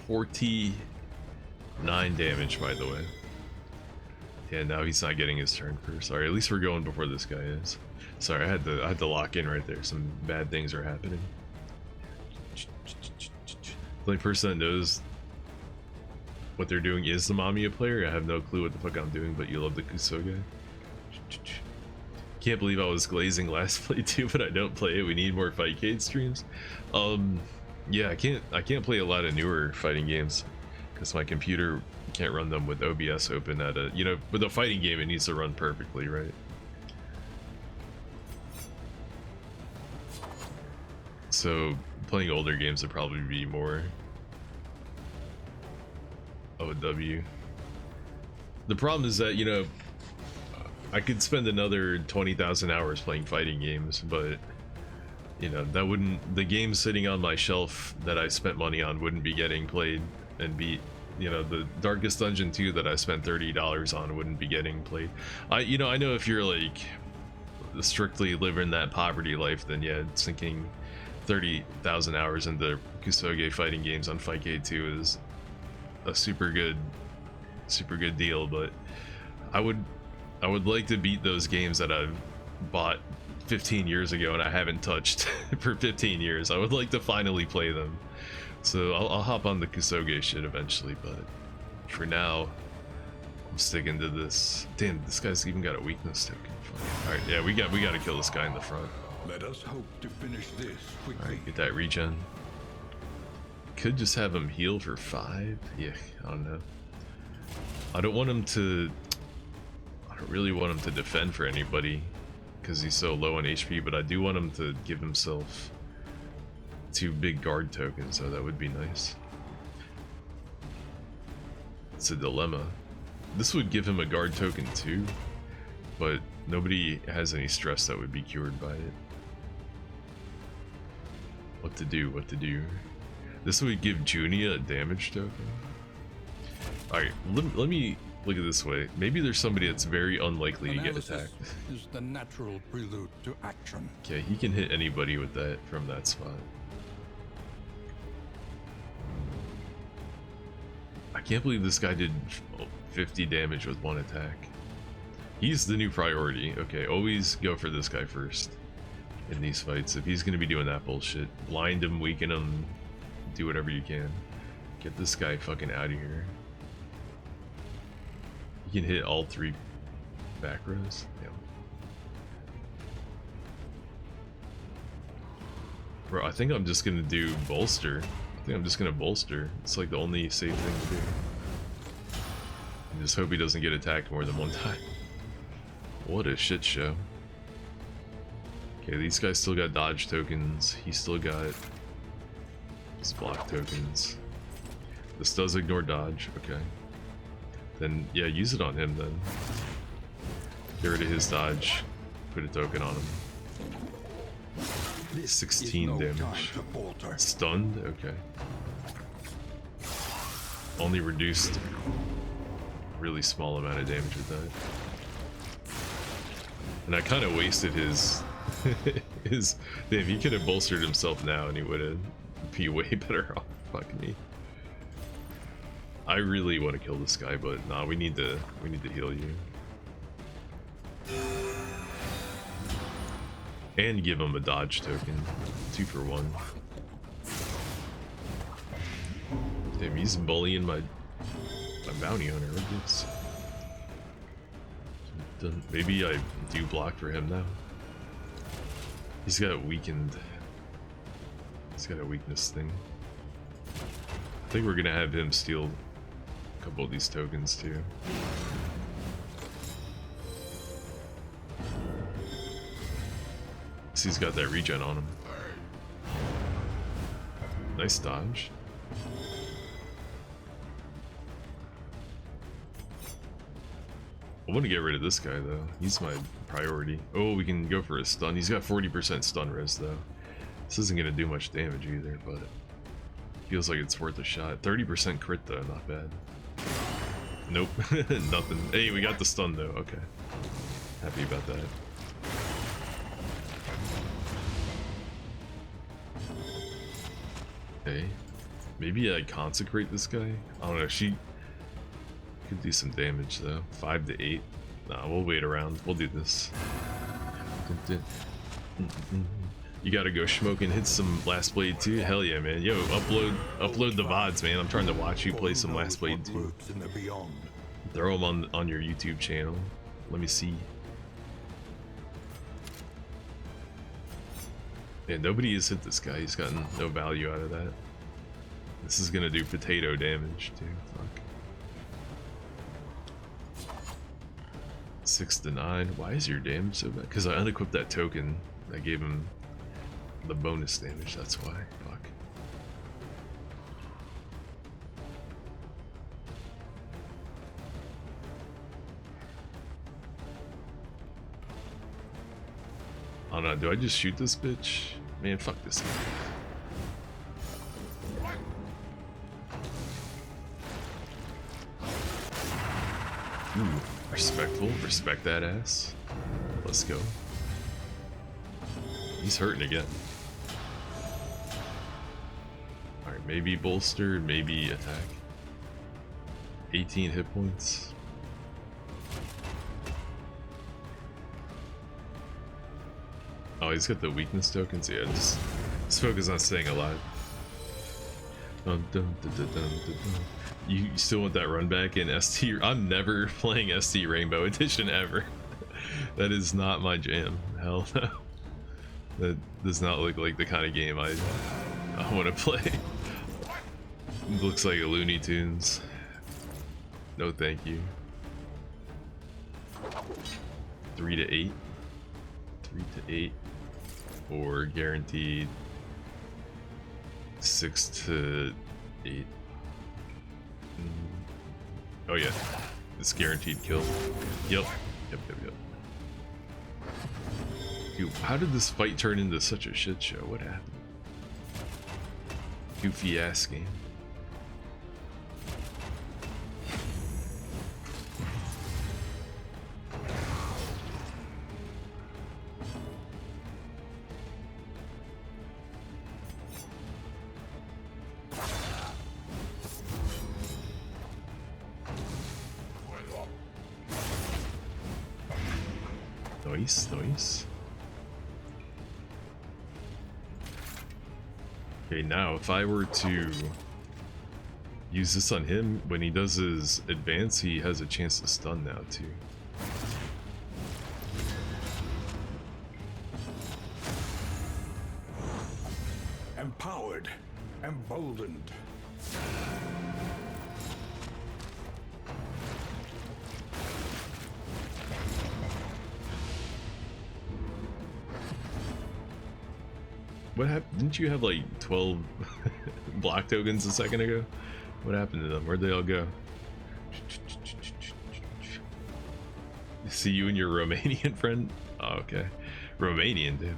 49 damage, by the way. Yeah, now he's not getting his turn first. Sorry, at least we're going before this guy is. Sorry, I had to lock in right there. Some bad things are happening. The only person that knows what they're doing is the Mamiya player. I have no clue what the fuck I'm doing, but you love the Kusoge. Can't believe I was glazing Last Blade 2, but I don't play it. We need more Fightcade streams. Yeah, I can't play a lot of newer fighting games because my computer can't run them with OBS open at a, with a fighting game it needs to run perfectly, right? So playing older games would probably be more OW. The problem is that, I could spend another 20,000 hours playing fighting games, but that wouldn't, the game sitting on my shelf that I spent money on wouldn't be getting played and beat. The Darkest Dungeon 2 that I spent $30 on wouldn't be getting played. I know if you're like strictly living that poverty life, then yeah, sinking 30,000 hours into Kusoge fighting games on Fightcade 2 is a super good deal, but I would like to beat those games that I've bought 15 years ago and I haven't touched for 15 years. I would like to finally play them. So I'll hop on the Kusoge shit eventually, but for now, I'm sticking to this. Damn, this guy's even got a weakness token. Alright, yeah, we got to kill this guy in the front. Let us hope to finish this quickly. Alright, get that regen. Could just have him heal for 5. Yeah, I don't know. I don't want him to... I don't really want him to defend for anybody because he's so low on HP, but I do want him to give himself 2 big guard tokens, so that would be nice. It's a dilemma. This would give him a guard token too, but nobody has any stress that would be cured by it. What to do, what to do. This would give Junia a damage token. Alright, let me look at it this way. Maybe there's somebody that's very unlikely to get Analysis attacked. is the natural prelude to action. Okay, he can hit anybody with that from that spot. I can't believe this guy did 50 damage with 1 attack. He's the new priority. Okay, always go for this guy first in these fights. If he's going to be doing that bullshit, blind him, weaken him, do whatever you can. Get this guy fucking out of here. He can hit all 3 back rows. Yeah. Bro, I think I'm just going to do bolster. I think I'm just going to bolster. It's like the only safe thing to do. And just hope he doesn't get attacked more than 1 time. What a shit show. Okay, these guys still got dodge tokens. He still got his block tokens. This does ignore dodge. Okay. Then, yeah, use it on him then. Get rid of his dodge. Put a token on him. 16 damage. Stunned? Okay. Only reduced really small amount of damage with that. And I kind of wasted his... Damn, he could have bolstered himself now and he would have be way better off. Fuck me. I really want to kill this guy, but nah, we need to heal you. And give him a dodge token. 2 for 1. Damn, he's bullying my bounty hunter. What is? Maybe I do block for him now. He's got weakened. He's got a weakness thing. I think we're gonna have him steal a couple of these tokens too. So he's got that regen on him. Nice dodge. I want to get rid of this guy though. He's my priority. Oh, we can go for a stun. He's got 40% stun res though. This isn't going to do much damage either, but feels like it's worth a shot. 30% crit though, not bad. Nope, nothing. Hey, we got the stun though. Okay, happy about that. Okay, maybe I consecrate this guy. I don't know. She could do some damage though. 5 to 8. Nah, we'll wait around. We'll do this. You gotta go smoke and hit some Last Blade 2. Hell yeah, man. Yo, upload the VODs, man. I'm trying to watch you play some Last Blade 2. Throw them on your YouTube channel. Let me see. Yeah, nobody has hit this guy. He's gotten no value out of that. This is gonna do potato damage too. Fuck. 6 to 9. Why is your damage so bad? Because I unequipped that token that gave him the bonus damage. That's why. Fuck. I don't know. Do I just shoot this bitch? Man, fuck this guy. Ooh, respectful. Respect that ass. Let's go. He's hurting again. Alright, maybe bolster, maybe attack. 18 hit points. Oh, he's got the weakness tokens. Yeah, just focus on staying alive. You still want that run back in ST? I'm never playing ST Rainbow Edition ever. That is not my jam. Hell no. That does not look like the kind of game I want to play. It looks like a Looney Tunes. No thank you. 3 to 8. 3 to 8. Or guaranteed 6 to 8. Oh yeah. It's guaranteed kill. Yep. Yep. Dude, how did this fight turn into such a shit show? What happened? Goofy ass game. Nice. Okay, now if I were to use this on him, when he does his advance, he has a chance to stun now too. Empowered, emboldened. What happened? Didn't you have like 12 block tokens a second ago? What happened to them? Where'd they all go? See you and your Romanian friend? Oh, okay. Romanian, dude.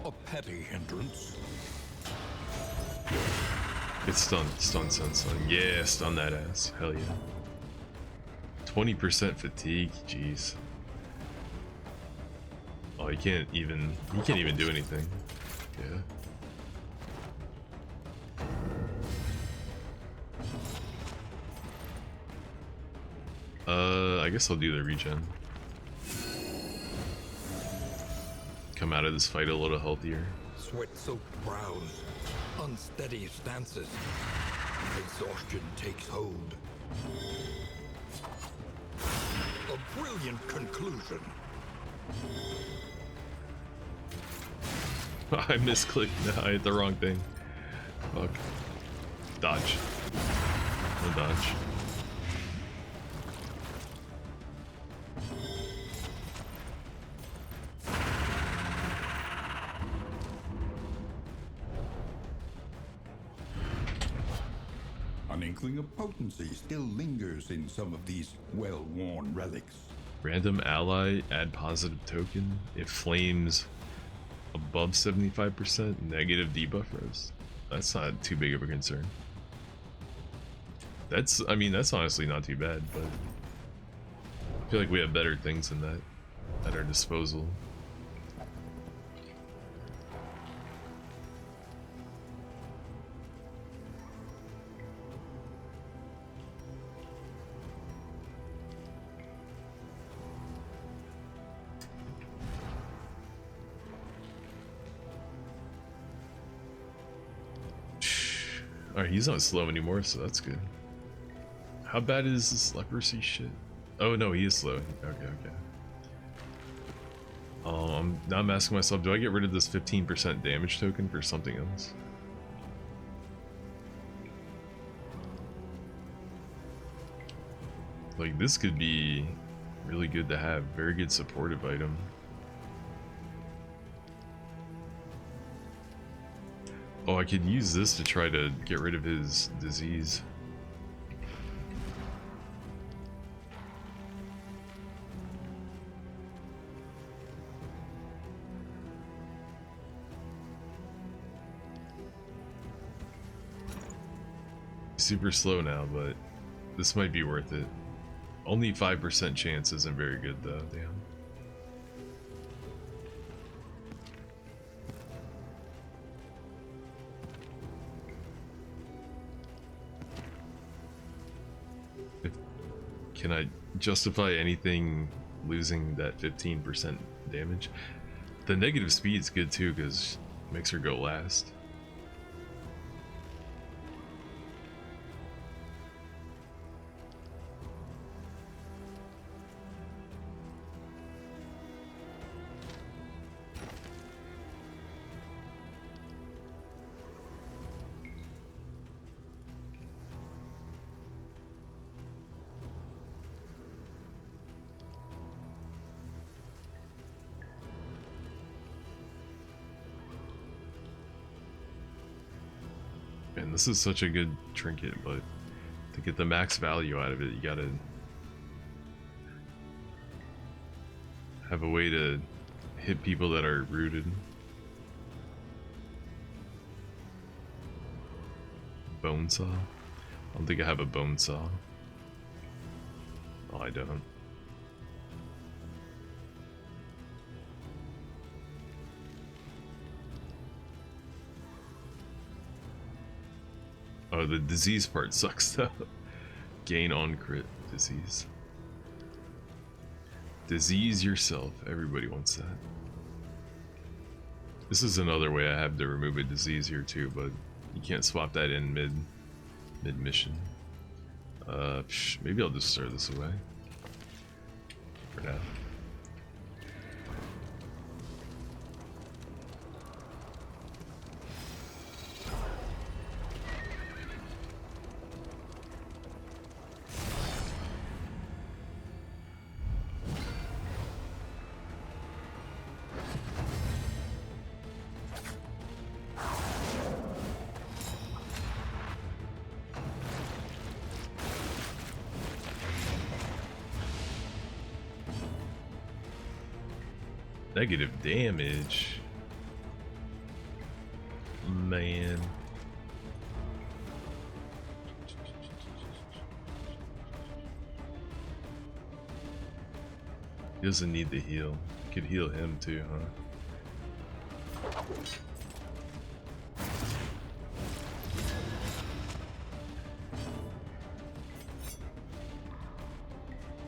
A petty hindrance. It's stun, stun. Yeah, stun that ass. Hell yeah. 20% fatigue, jeez. Oh, he can't even do anything. Yeah. I guess I'll do the regen. Come out of this fight a little healthier. Sweat-soaked brows, unsteady stances. Exhaustion takes hold. A brilliant conclusion. I misclicked. No, I hit the wrong thing. Fuck. Dodge. No dodge. An inkling of potency still lingers in some of these well-worn relics. Random ally, add positive token. If flames above 75%, negative debuff rose. That's not too big of a concern. I mean, that's honestly not too bad, but I feel like we have better things than that at our disposal. Alright, he's not slow anymore, so that's good. How bad is this leprosy shit? Oh no, he is slow. Okay. Now I'm asking myself, do I get rid of this 15% damage token for something else? Like, this could be really good to have. Very good supportive item. Oh, I could use this to try to get rid of his disease. Super slow now, but this might be worth it. Only 5% chance isn't very good though, damn. Can I justify anything losing that 15% damage? The negative speed's good too, because it makes her go last. And this is such a good trinket, but to get the max value out of it, you gotta have a way to hit people that are rooted. Bone saw? I don't think I have a bone saw. Oh, I don't. Oh, the disease part sucks though. Gain on crit disease. Disease yourself. Everybody wants that. This is another way I have to remove a disease here too, but you can't swap that in mid mission. Maybe I'll just throw this away for now. Negative damage. Man. He doesn't need the heal. You could heal him too, huh?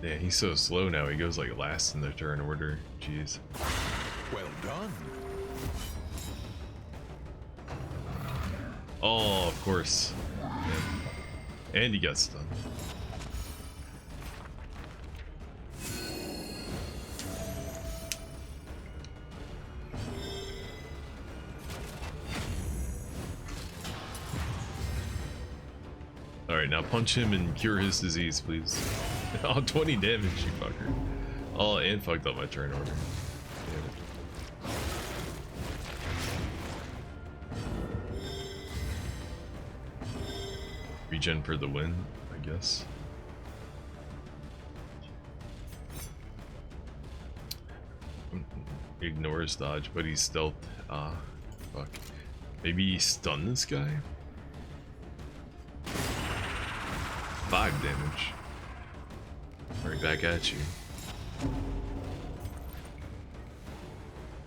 Yeah, he's so slow now. He goes like last in the turn order. Jeez. Well done. Oh, of course. Yeah. And he got stunned. Alright, now punch him and cure his disease, please. Oh, 20 damage, you fucker. Oh, and fucked up my turn order. Damn it. Regen for the win, I guess. Ignores dodge, but he's stealth. Ah, fuck. Maybe he stun this guy? 5 damage. Alright, back at you.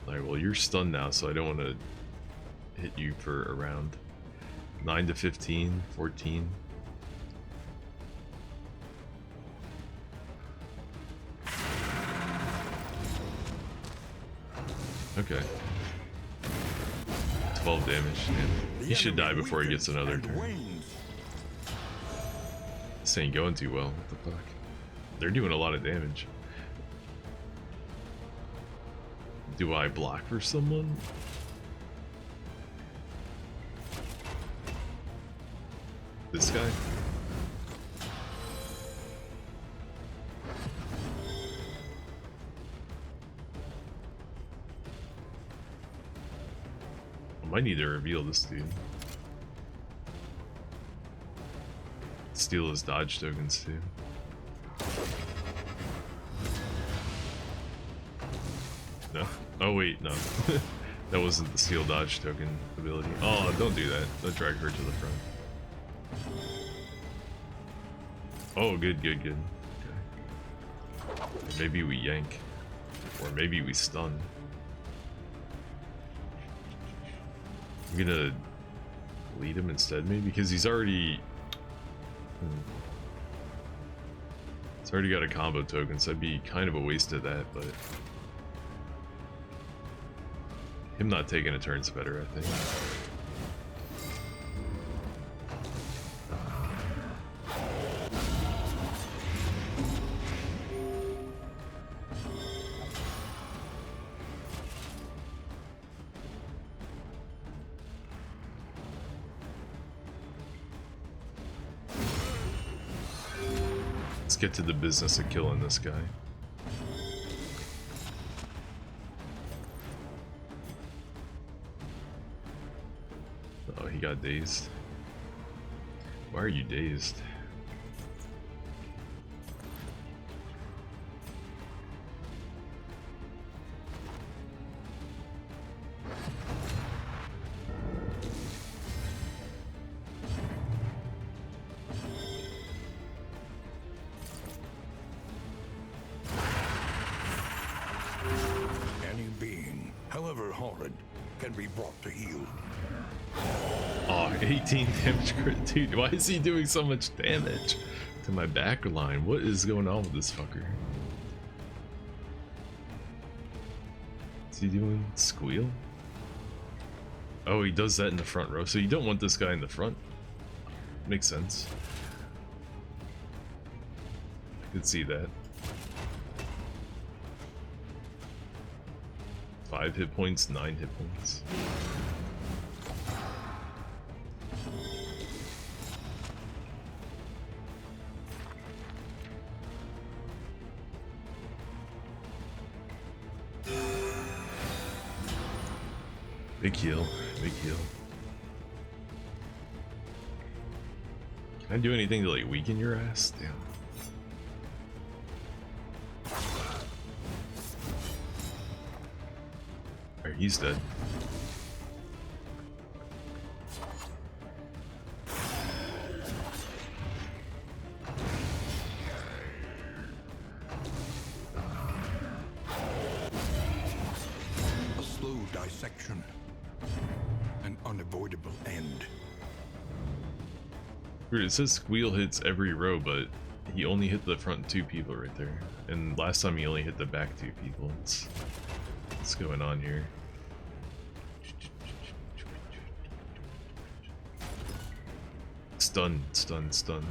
Alright, well you're stunned now, so I don't want to hit you for a round. 9 to 15, 14. Okay. 12 damage. Yeah. He should die before he gets another turn. This ain't going too well. What the fuck? They're doing a lot of damage. Do I block for someone? This guy? I might need to reveal this dude. Steal his dodge tokens too. No. Oh wait, no. That wasn't the steal dodge token ability. Oh, don't do that. Don't drag her to the front. Oh, good, good, good. Okay. Maybe we yank. Or maybe we stun. I'm gonna lead him instead maybe, because he's already... It's already got a combo token, so that'd be kind of a waste of that, but... Him not taking a turn's better, I think. Let's get to the business of killing this guy. Oh, he got dazed. Why are you dazed? Any being, however horrid, can be brought to heel. Oh, 18 damage crit. Dude, why is he doing so much damage to my back line? What is going on with this fucker? Is he doing squeal? Oh, he does that in the front row. So you don't want this guy in the front. Makes sense. I could see that. 5 hit points, 9 hit points. Big heal, big heal. Can I do anything to like weaken your ass? Damn. Alright, he's dead. A slow dissection. An unavoidable end. Weird, it says squeal hits every row, but he only hit the front 2 people right there. And last time he only hit the back 2 people. What's going on here? Stun, stun, stun.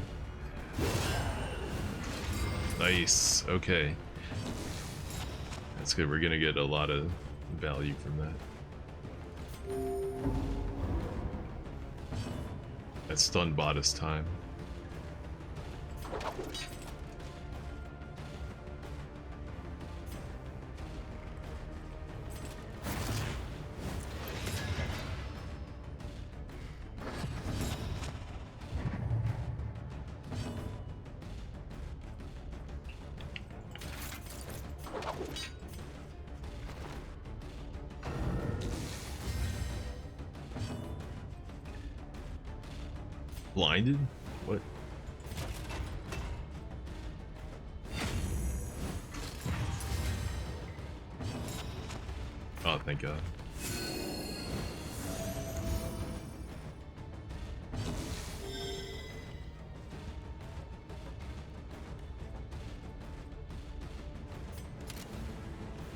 Nice, okay. That's good, we're gonna get a lot of value from that. That stun bought us time. Blinded? What? Oh, thank God.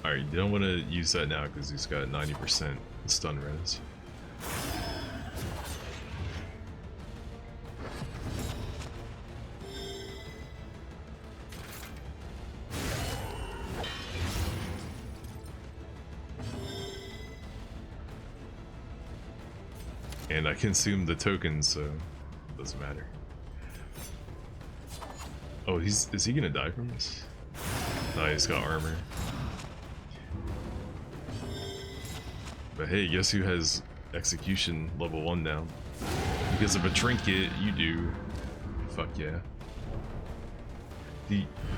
Alright, you don't want to use that now because he's got 90% stun res. And I consumed the tokens, so it doesn't matter. Oh, is he gonna die from this? No, he's got armor. But hey, guess who has execution level 1 now? Because of a trinket, you do. Fuck yeah.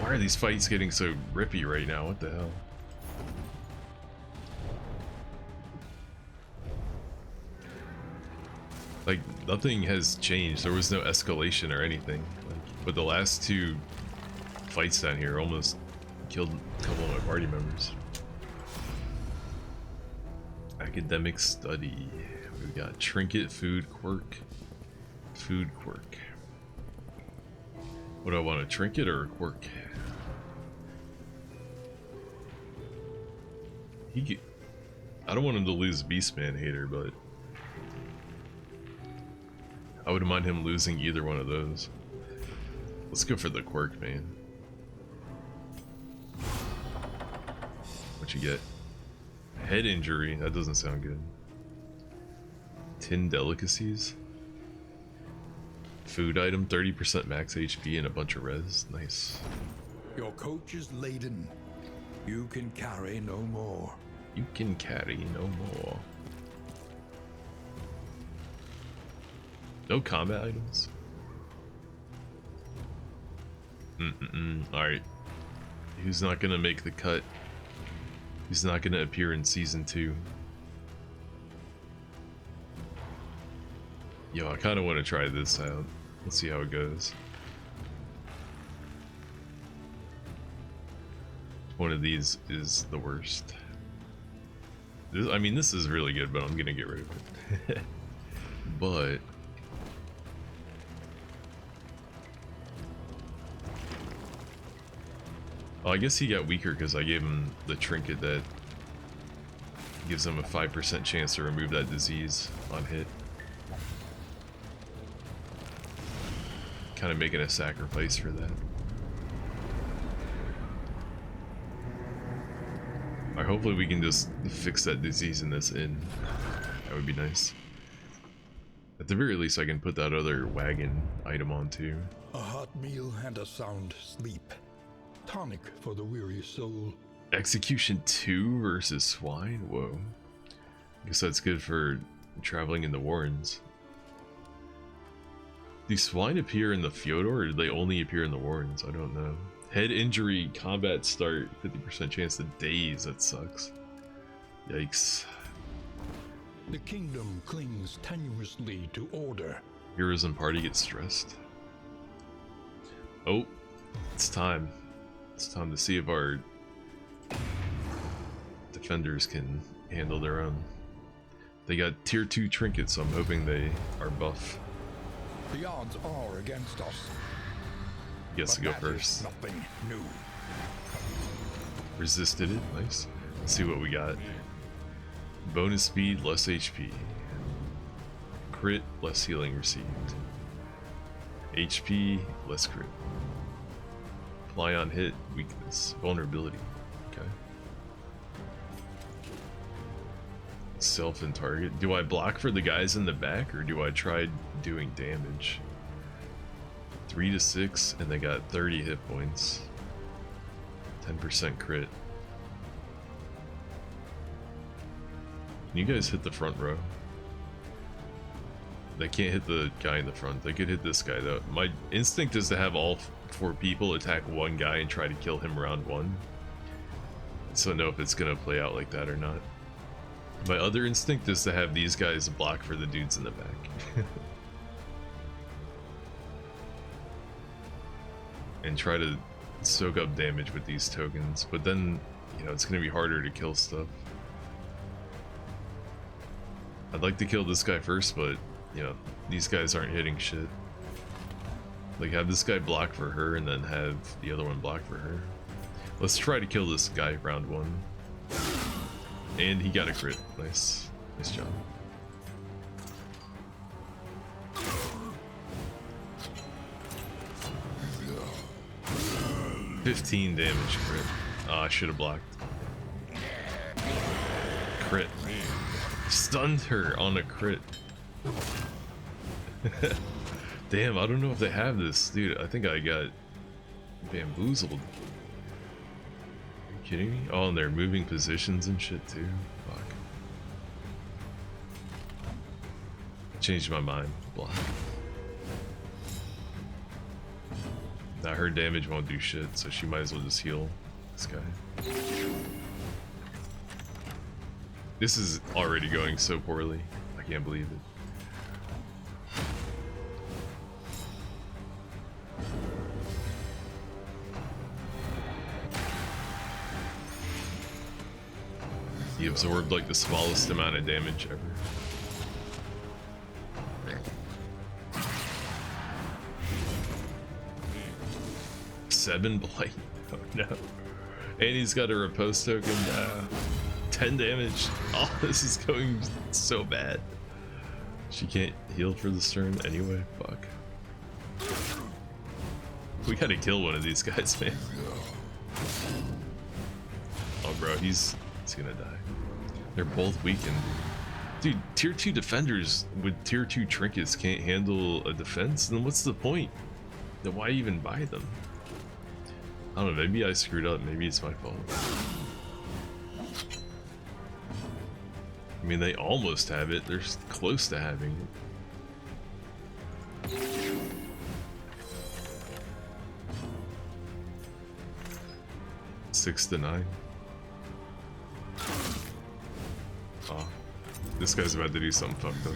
Why are these fights getting so rippy right now? What the hell? Like, nothing has changed. There was no escalation or anything. Like, but the last 2 fights down here almost killed a couple of my party members. Academic study. We've got trinket, food, quirk. Food, quirk. What do I want, a trinket or a quirk? I don't want him to lose Beastman Hater, but I wouldn't mind him losing either one of those. Let's go for the quirk, man. What you get? Head injury? That doesn't sound good. 10 delicacies? Food item, 30% max HP and a bunch of res. Nice. Your coach is laden. You can carry no more. You can carry no more. No combat items? Alright. Who's not gonna make the cut? Who's not gonna appear in season 2? Yo, I kinda wanna try this out. Let's see how it goes. One of these is the worst. I mean, this is really good, but I'm gonna get rid of it. But oh, I guess he got weaker because I gave him the trinket that gives him a 5% chance to remove that disease on hit. Kind of making a sacrifice for that. Alright, hopefully we can just fix that disease in this inn. That would be nice. At the very least, I can put that other wagon item on too. A hot meal and a sound sleep. Tonic for the weary soul. Execution 2 versus swine? Whoa. Guess that's good for traveling in the Warrens. Do swine appear in the Fyodor, or do they only appear in the Warrens? I don't know. Head injury, combat start, 50% chance to daze. That sucks. Yikes. The kingdom clings tenuously to order. Heroes and party get stressed. Oh, it's time. It's time to see if our defenders can handle their own. They got tier 2 trinkets, so I'm hoping they are buff. The odds are against us. Gets to go first. Nothing new. Resisted it, nice. Let's see what we got. Bonus speed, less HP. Crit, less healing received. HP, less crit. Apply on hit, weakness, vulnerability. Okay. Self and target. Do I block for the guys in the back, or do I try doing damage? 3 to 6, and they got 30 hit points. 10% crit. Can you guys hit the front row? They can't hit the guy in the front. They could hit this guy though. My instinct is to have all 4 people attack one guy and try to kill him round 1. So know if it's gonna play out like that or not. My other instinct is to have these guys block for the dudes in the back. And try to soak up damage with these tokens, but then, you know, it's gonna be harder to kill stuff. I'd like to kill this guy first, but, you know, these guys aren't hitting shit. Like, have this guy block for her and then have the other one block for her. Let's try to kill this guy round 1. And he got a crit. Nice. Nice job. $15 damage crit. Oh, I should have blocked. Crit. Stunned her on a crit. Damn, I don't know if they have this. Dude, I think I got bamboozled. Are you kidding me? Oh, and they're moving positions and shit too. Fuck. Changed my mind. Block. Now her damage won't do shit, so she might as well just heal this guy. This is already going so poorly. I can't believe it. He absorbed like the smallest amount of damage ever. Seven blight. Oh no. And he's got a repose token. 10 damage. Oh, this is going so bad. She can't heal for this turn anyway. Fuck. We gotta kill one of these guys, man. Oh, bro, he's gonna die. They're both weakened. Dude, tier 2 defenders with tier 2 trinkets can't handle a defense? Then what's the point? Then why even buy them? I don't know, maybe I screwed up. Maybe it's my fault. I mean, they almost have it. They're close to having it. 6 to 9. Oh, this guy's about to do something fucked up.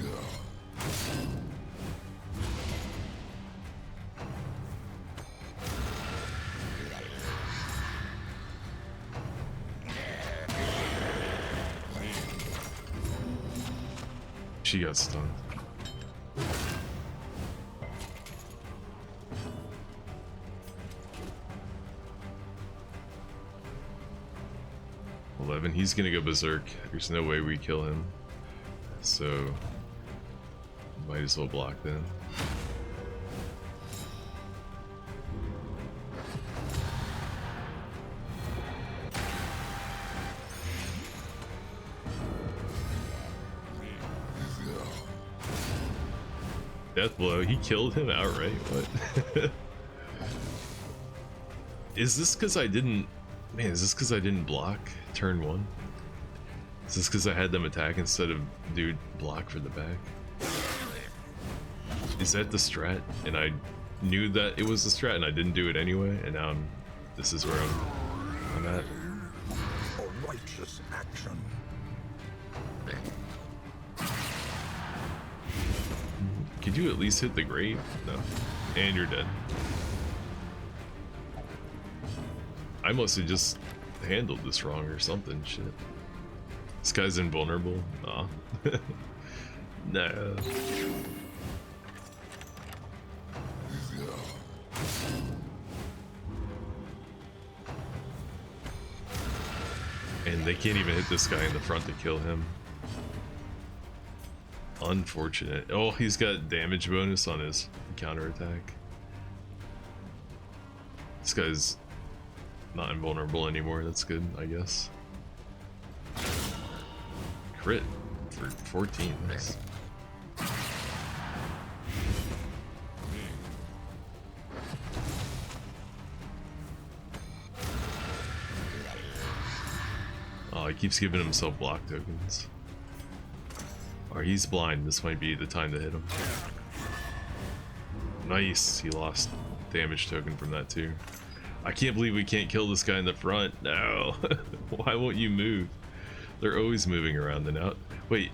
She got stunned. He's gonna go berserk. There's no way we kill him. So might as well block then. Death blow. He killed him outright. What? Is this because I didn't... Man, is this because I didn't block turn 1? Is this because I had them attack instead of dude block for the back? Is that the strat? And I knew that it was the strat and I didn't do it anyway, and now this is where I'm at. A righteous action. Could you at least hit the grave? No. And you're dead. I must have just handled this wrong or something. Shit. This guy's invulnerable. Nah. No. And they can't even hit this guy in the front to kill him. Unfortunate. Oh, he's got damage bonus on his counterattack. This guy's not invulnerable anymore. That's good, I guess. Crit for 14. Nice. Oh, he keeps giving himself block tokens. Or he's blind. This might be the time to hit him. Nice. He lost damage token from that too. I can't believe we can't kill this guy in the front. No. Why won't you move? They're always moving around and out. Wait.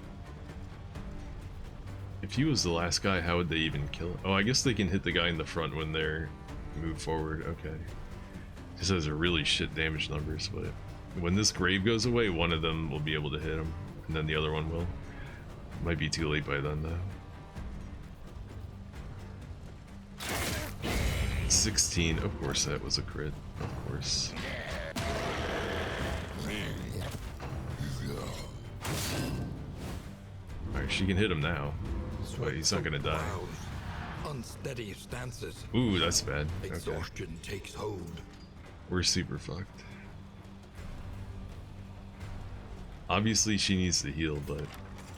If he was the last guy, how would they even kill him? Oh, I guess they can hit the guy in the front when they're move forward. Okay. This has a really shit damage numbers, but when this grave goes away, one of them will be able to hit him, and then the other one will. Might be too late by then, though. 16. Of course, that was a crit. Of course. Alright, she can hit him now. But he's not gonna die. Unsteady stances. Ooh, that's bad. Okay. Exhaustion takes hold. We're super fucked. Obviously, she needs to heal, but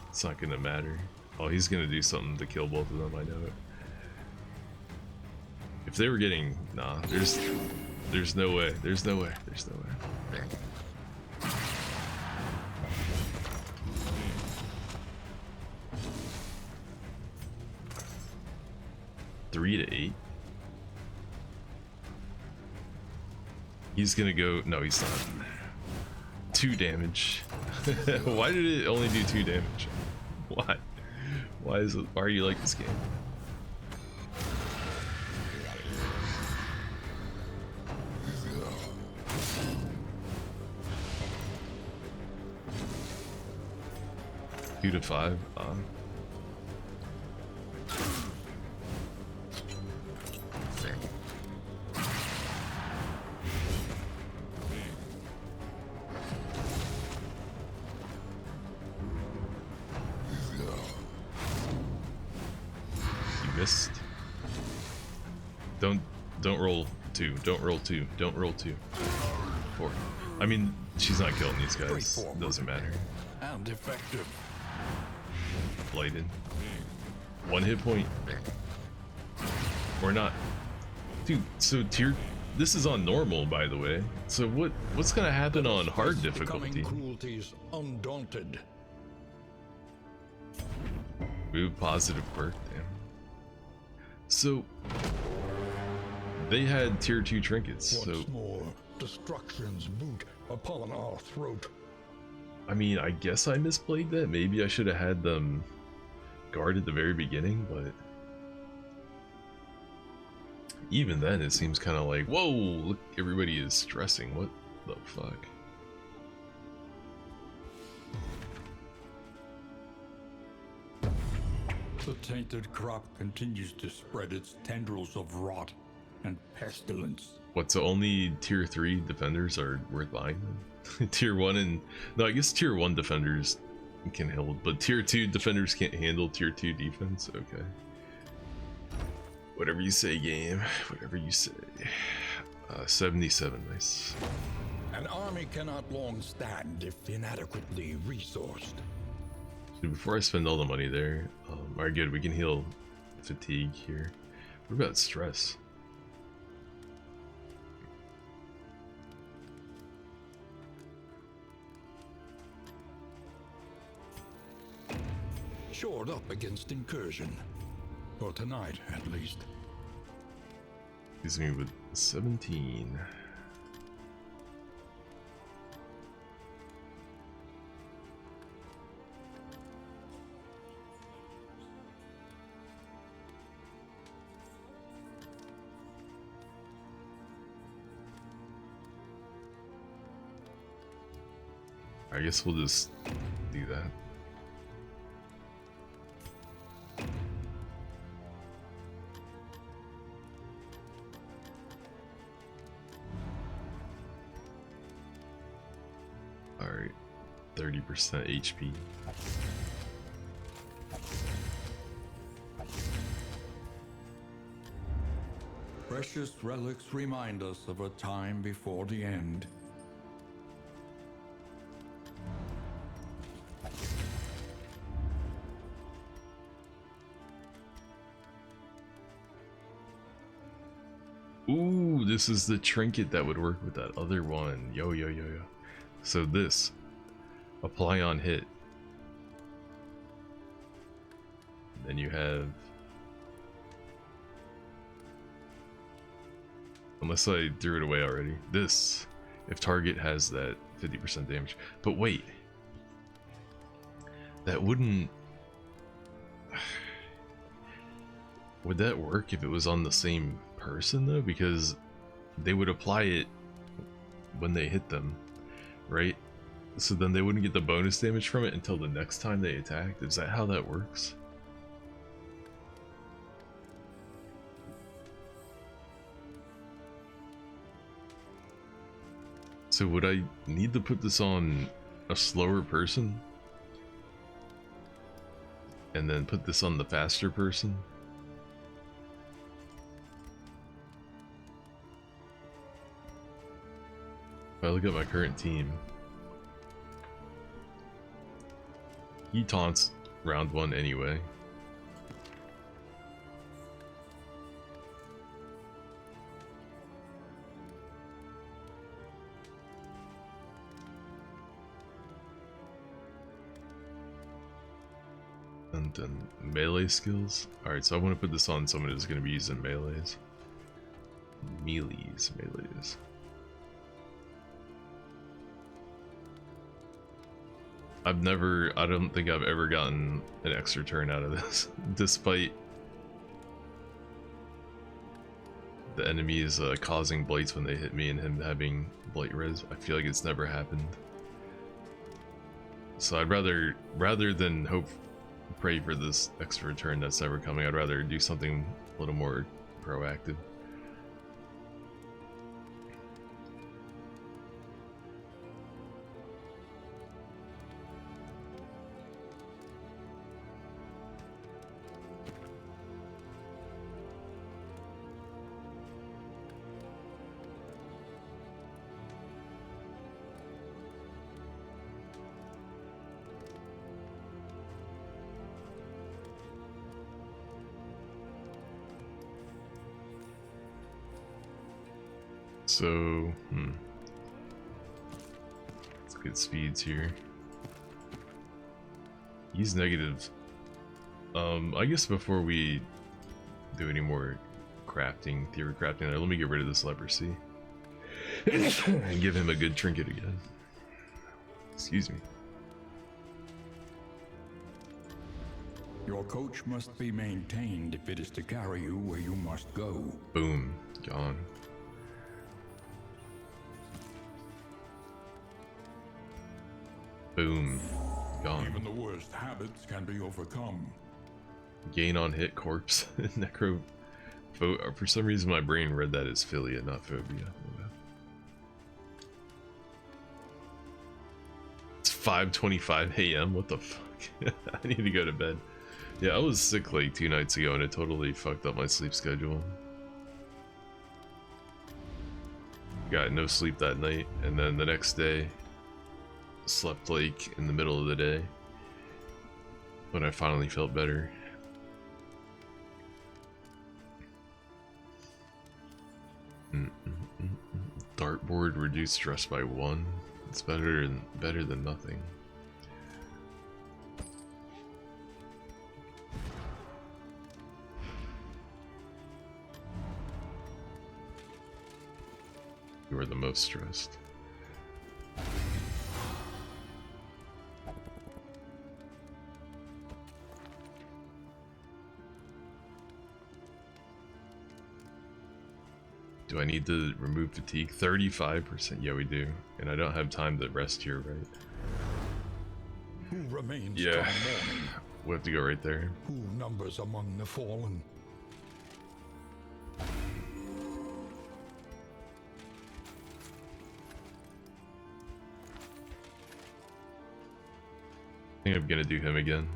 it's not gonna matter. Oh, he's gonna do something to kill both of them, I know it. If they were getting... Nah, there's no way. There's no way. There's no way. 3 to 8. He's gonna go... No, he's not. 2 damage. Why did it only do 2 damage? Why? Why is it? Why are you like this game? Two to 5. Missed. Don't roll 2. Don't roll 2. Don't roll 2. 4. I mean, she's not killing these guys. Doesn't matter. And effective. Blighted. 1 hit point. Or not. Dude, so tier... This is on normal, by the way. So what's gonna happen on hard difficulty? Cruelties undaunted. Move positive quirk, damn. So they had tier 2 trinkets. Once So more, destruction's boot upon our throat. I mean, I guess I misplayed that. Maybe I should have had them guard at the very beginning, but even then it seems kind of like, whoa, look, everybody is stressing. What the fuck? The tainted crop continues to spread its tendrils of rot and pestilence. What, so only tier 3 defenders are worth buying then? Tier 1 and... No, I guess tier 1 defenders can hold, but tier 2 defenders can't handle tier 2 defense? Okay. Whatever you say, game. Whatever you say. 77, nice. An army cannot long stand if inadequately resourced. So before I spend all the money there, alright, good, we can heal fatigue here. What about stress? Shored up against incursion. For tonight, at least. Leaves me with 17. I guess we'll just do that. Alright, 30% HP. Precious relics remind us of a time before the end. Ooh, this is the trinket that would work with that other one. Yo. So this, apply on hit. Then you have, unless I threw it away already, this, if target has that 50% damage. But wait, that wouldn't, would that work if it was on the same person though? Because they would apply it when they hit them, right? So then they wouldn't get the bonus damage from it until the next time they attacked. Is that how that works? So would I need to put this on a slower person? And then put this on the faster person? If I look at my current team, he taunts round 1 anyway. And then melee skills. Alright, so I want to put this on someone who's going to be using melees. Melees. I don't think I've ever gotten an extra turn out of this, despite the enemies causing blights when they hit me and him having blight res. I feel like it's never happened. So I'd rather than pray for this extra turn that's never coming, I'd rather do something a little more proactive. So, let's get speeds here. He's negative. I guess before we do any more crafting, theory crafting, let me get rid of this leprosy. and give him a good trinket again. Excuse me. Your coach must be maintained if it is to carry you where you must go. Boom. Gone. Boom. Gone. Even the worst habits can be overcome. Gain on hit corpse. Necro. For some reason my brain read that as philia, not phobia. It's 5:25 a.m. What the fuck? I need to go to bed. Yeah, I was sick like 2 nights ago and it totally fucked up my sleep schedule. Got no sleep that night, and then the next day slept like in the middle of the day when I finally felt better. Dartboard reduced stress by 1. It's better than nothing. You are the most stressed. Do I need to remove fatigue? 35%? Yeah, we do. And I don't have time to rest here, right? Who remains Yeah. come morning? We have to go right there. Who numbers among the fallen? I think I'm gonna do him again.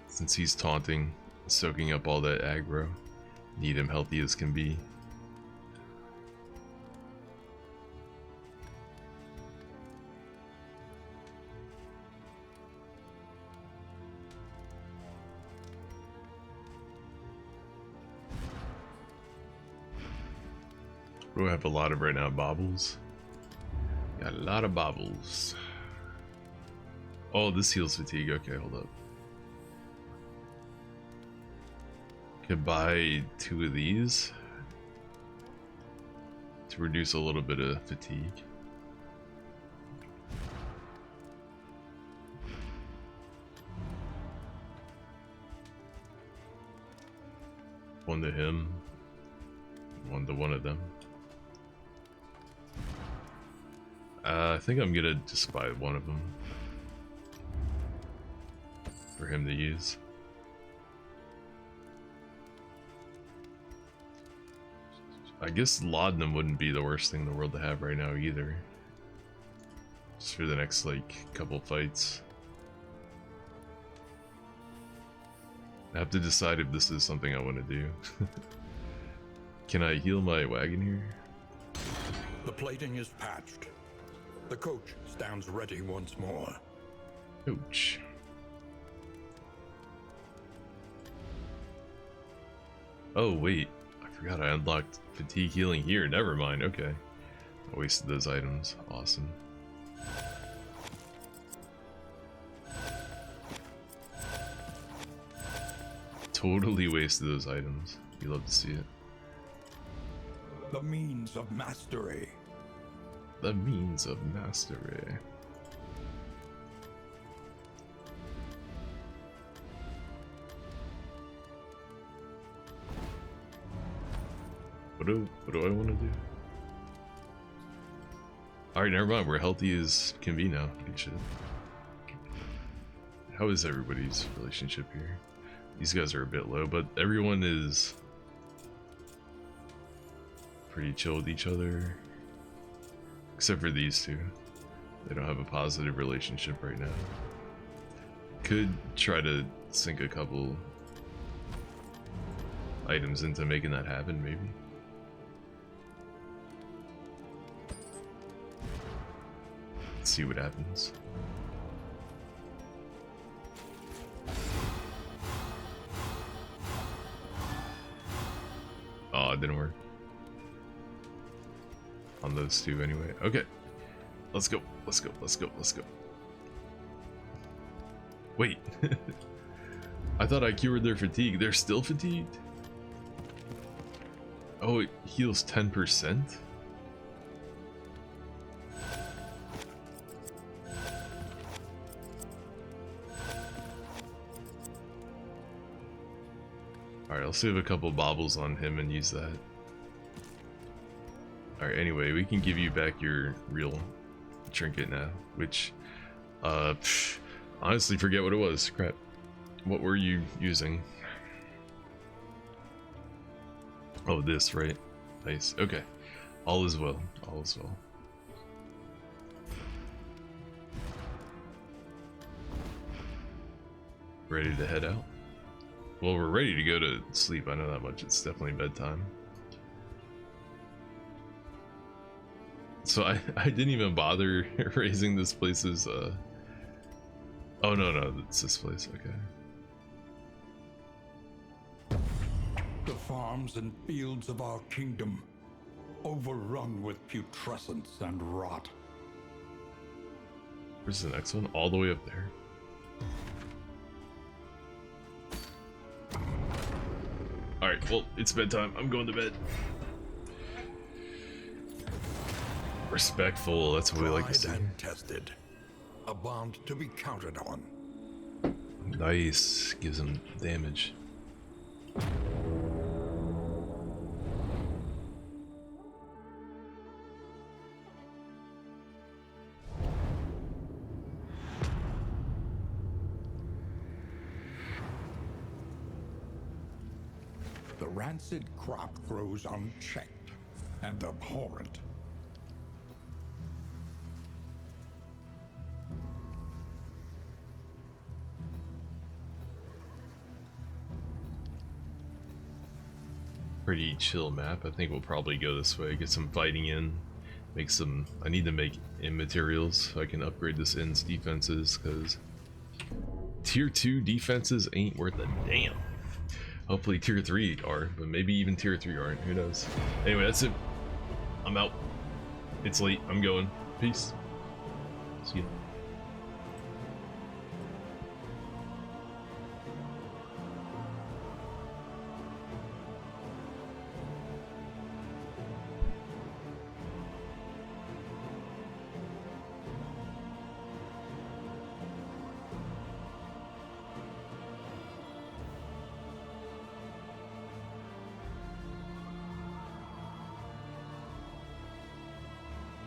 Since he's taunting, soaking up all that aggro. Need him healthy as can be. What do I have a lot of right now? Baubles? Got a lot of baubles. Oh, this heals fatigue. Okay, hold up. Could buy 2 of these to reduce a little bit of fatigue. One to him, one to one of them. I think I'm gonna just buy one of them for him to use. I guess laudanum wouldn't be the worst thing in the world to have right now either. Just for the next like couple fights. I have to decide if this is something I want to do. Can I heal my wagon here? The plating is patched. The coach stands ready once more. Ouch. Oh wait, I forgot I unlocked fatigue healing here. Never mind, okay. I wasted those items. Awesome. Totally wasted those items. You love to see it. The means of mastery. The means of mastery. What do I want to do? Alright, never mind. We're healthy as can be now. Good shit. How is everybody's relationship here? These guys are a bit low, but everyone is pretty chill with each other. Except for these two. They don't have a positive relationship right now. Could try to sink a couple items into making that happen, maybe. Let's see what happens. Oh, it didn't work. On those two anyway. Okay. Let's go. Let's go. Let's go. Let's go. Wait. I thought I cured their fatigue. They're still fatigued? Oh, it heals 10%? Alright, I'll save a couple baubles on him and use that. Alright, anyway, we can give you back your real trinket now, which, honestly forget what it was. Crap. What were you using? Oh, this, right? Nice. Okay. All is well. All is well. Ready to head out? Well, we're ready to go to sleep. I know that much. It's definitely bedtime. So I didn't even bother raising this place's, oh, no, it's this place. Okay. The farms and fields of our kingdom, overrun with putrescence and rot. Where's the next one? All the way up there. Alright, well, it's bedtime. I'm going to bed. Respectful, that's what we like to see. Tried and tested. A bond to be counted on. Nice. Gives him damage. The rancid crop grows unchecked and abhorrent. Pretty chill map. I think we'll probably go this way, get some fighting in, make some. I need to make materials so I can upgrade this inn's defenses, because tier 2 defenses ain't worth a damn. Hopefully tier 3 are, but maybe even tier 3 aren't, who knows. Anyway, that's it. I'm out. It's late. I'm going. Peace. See ya.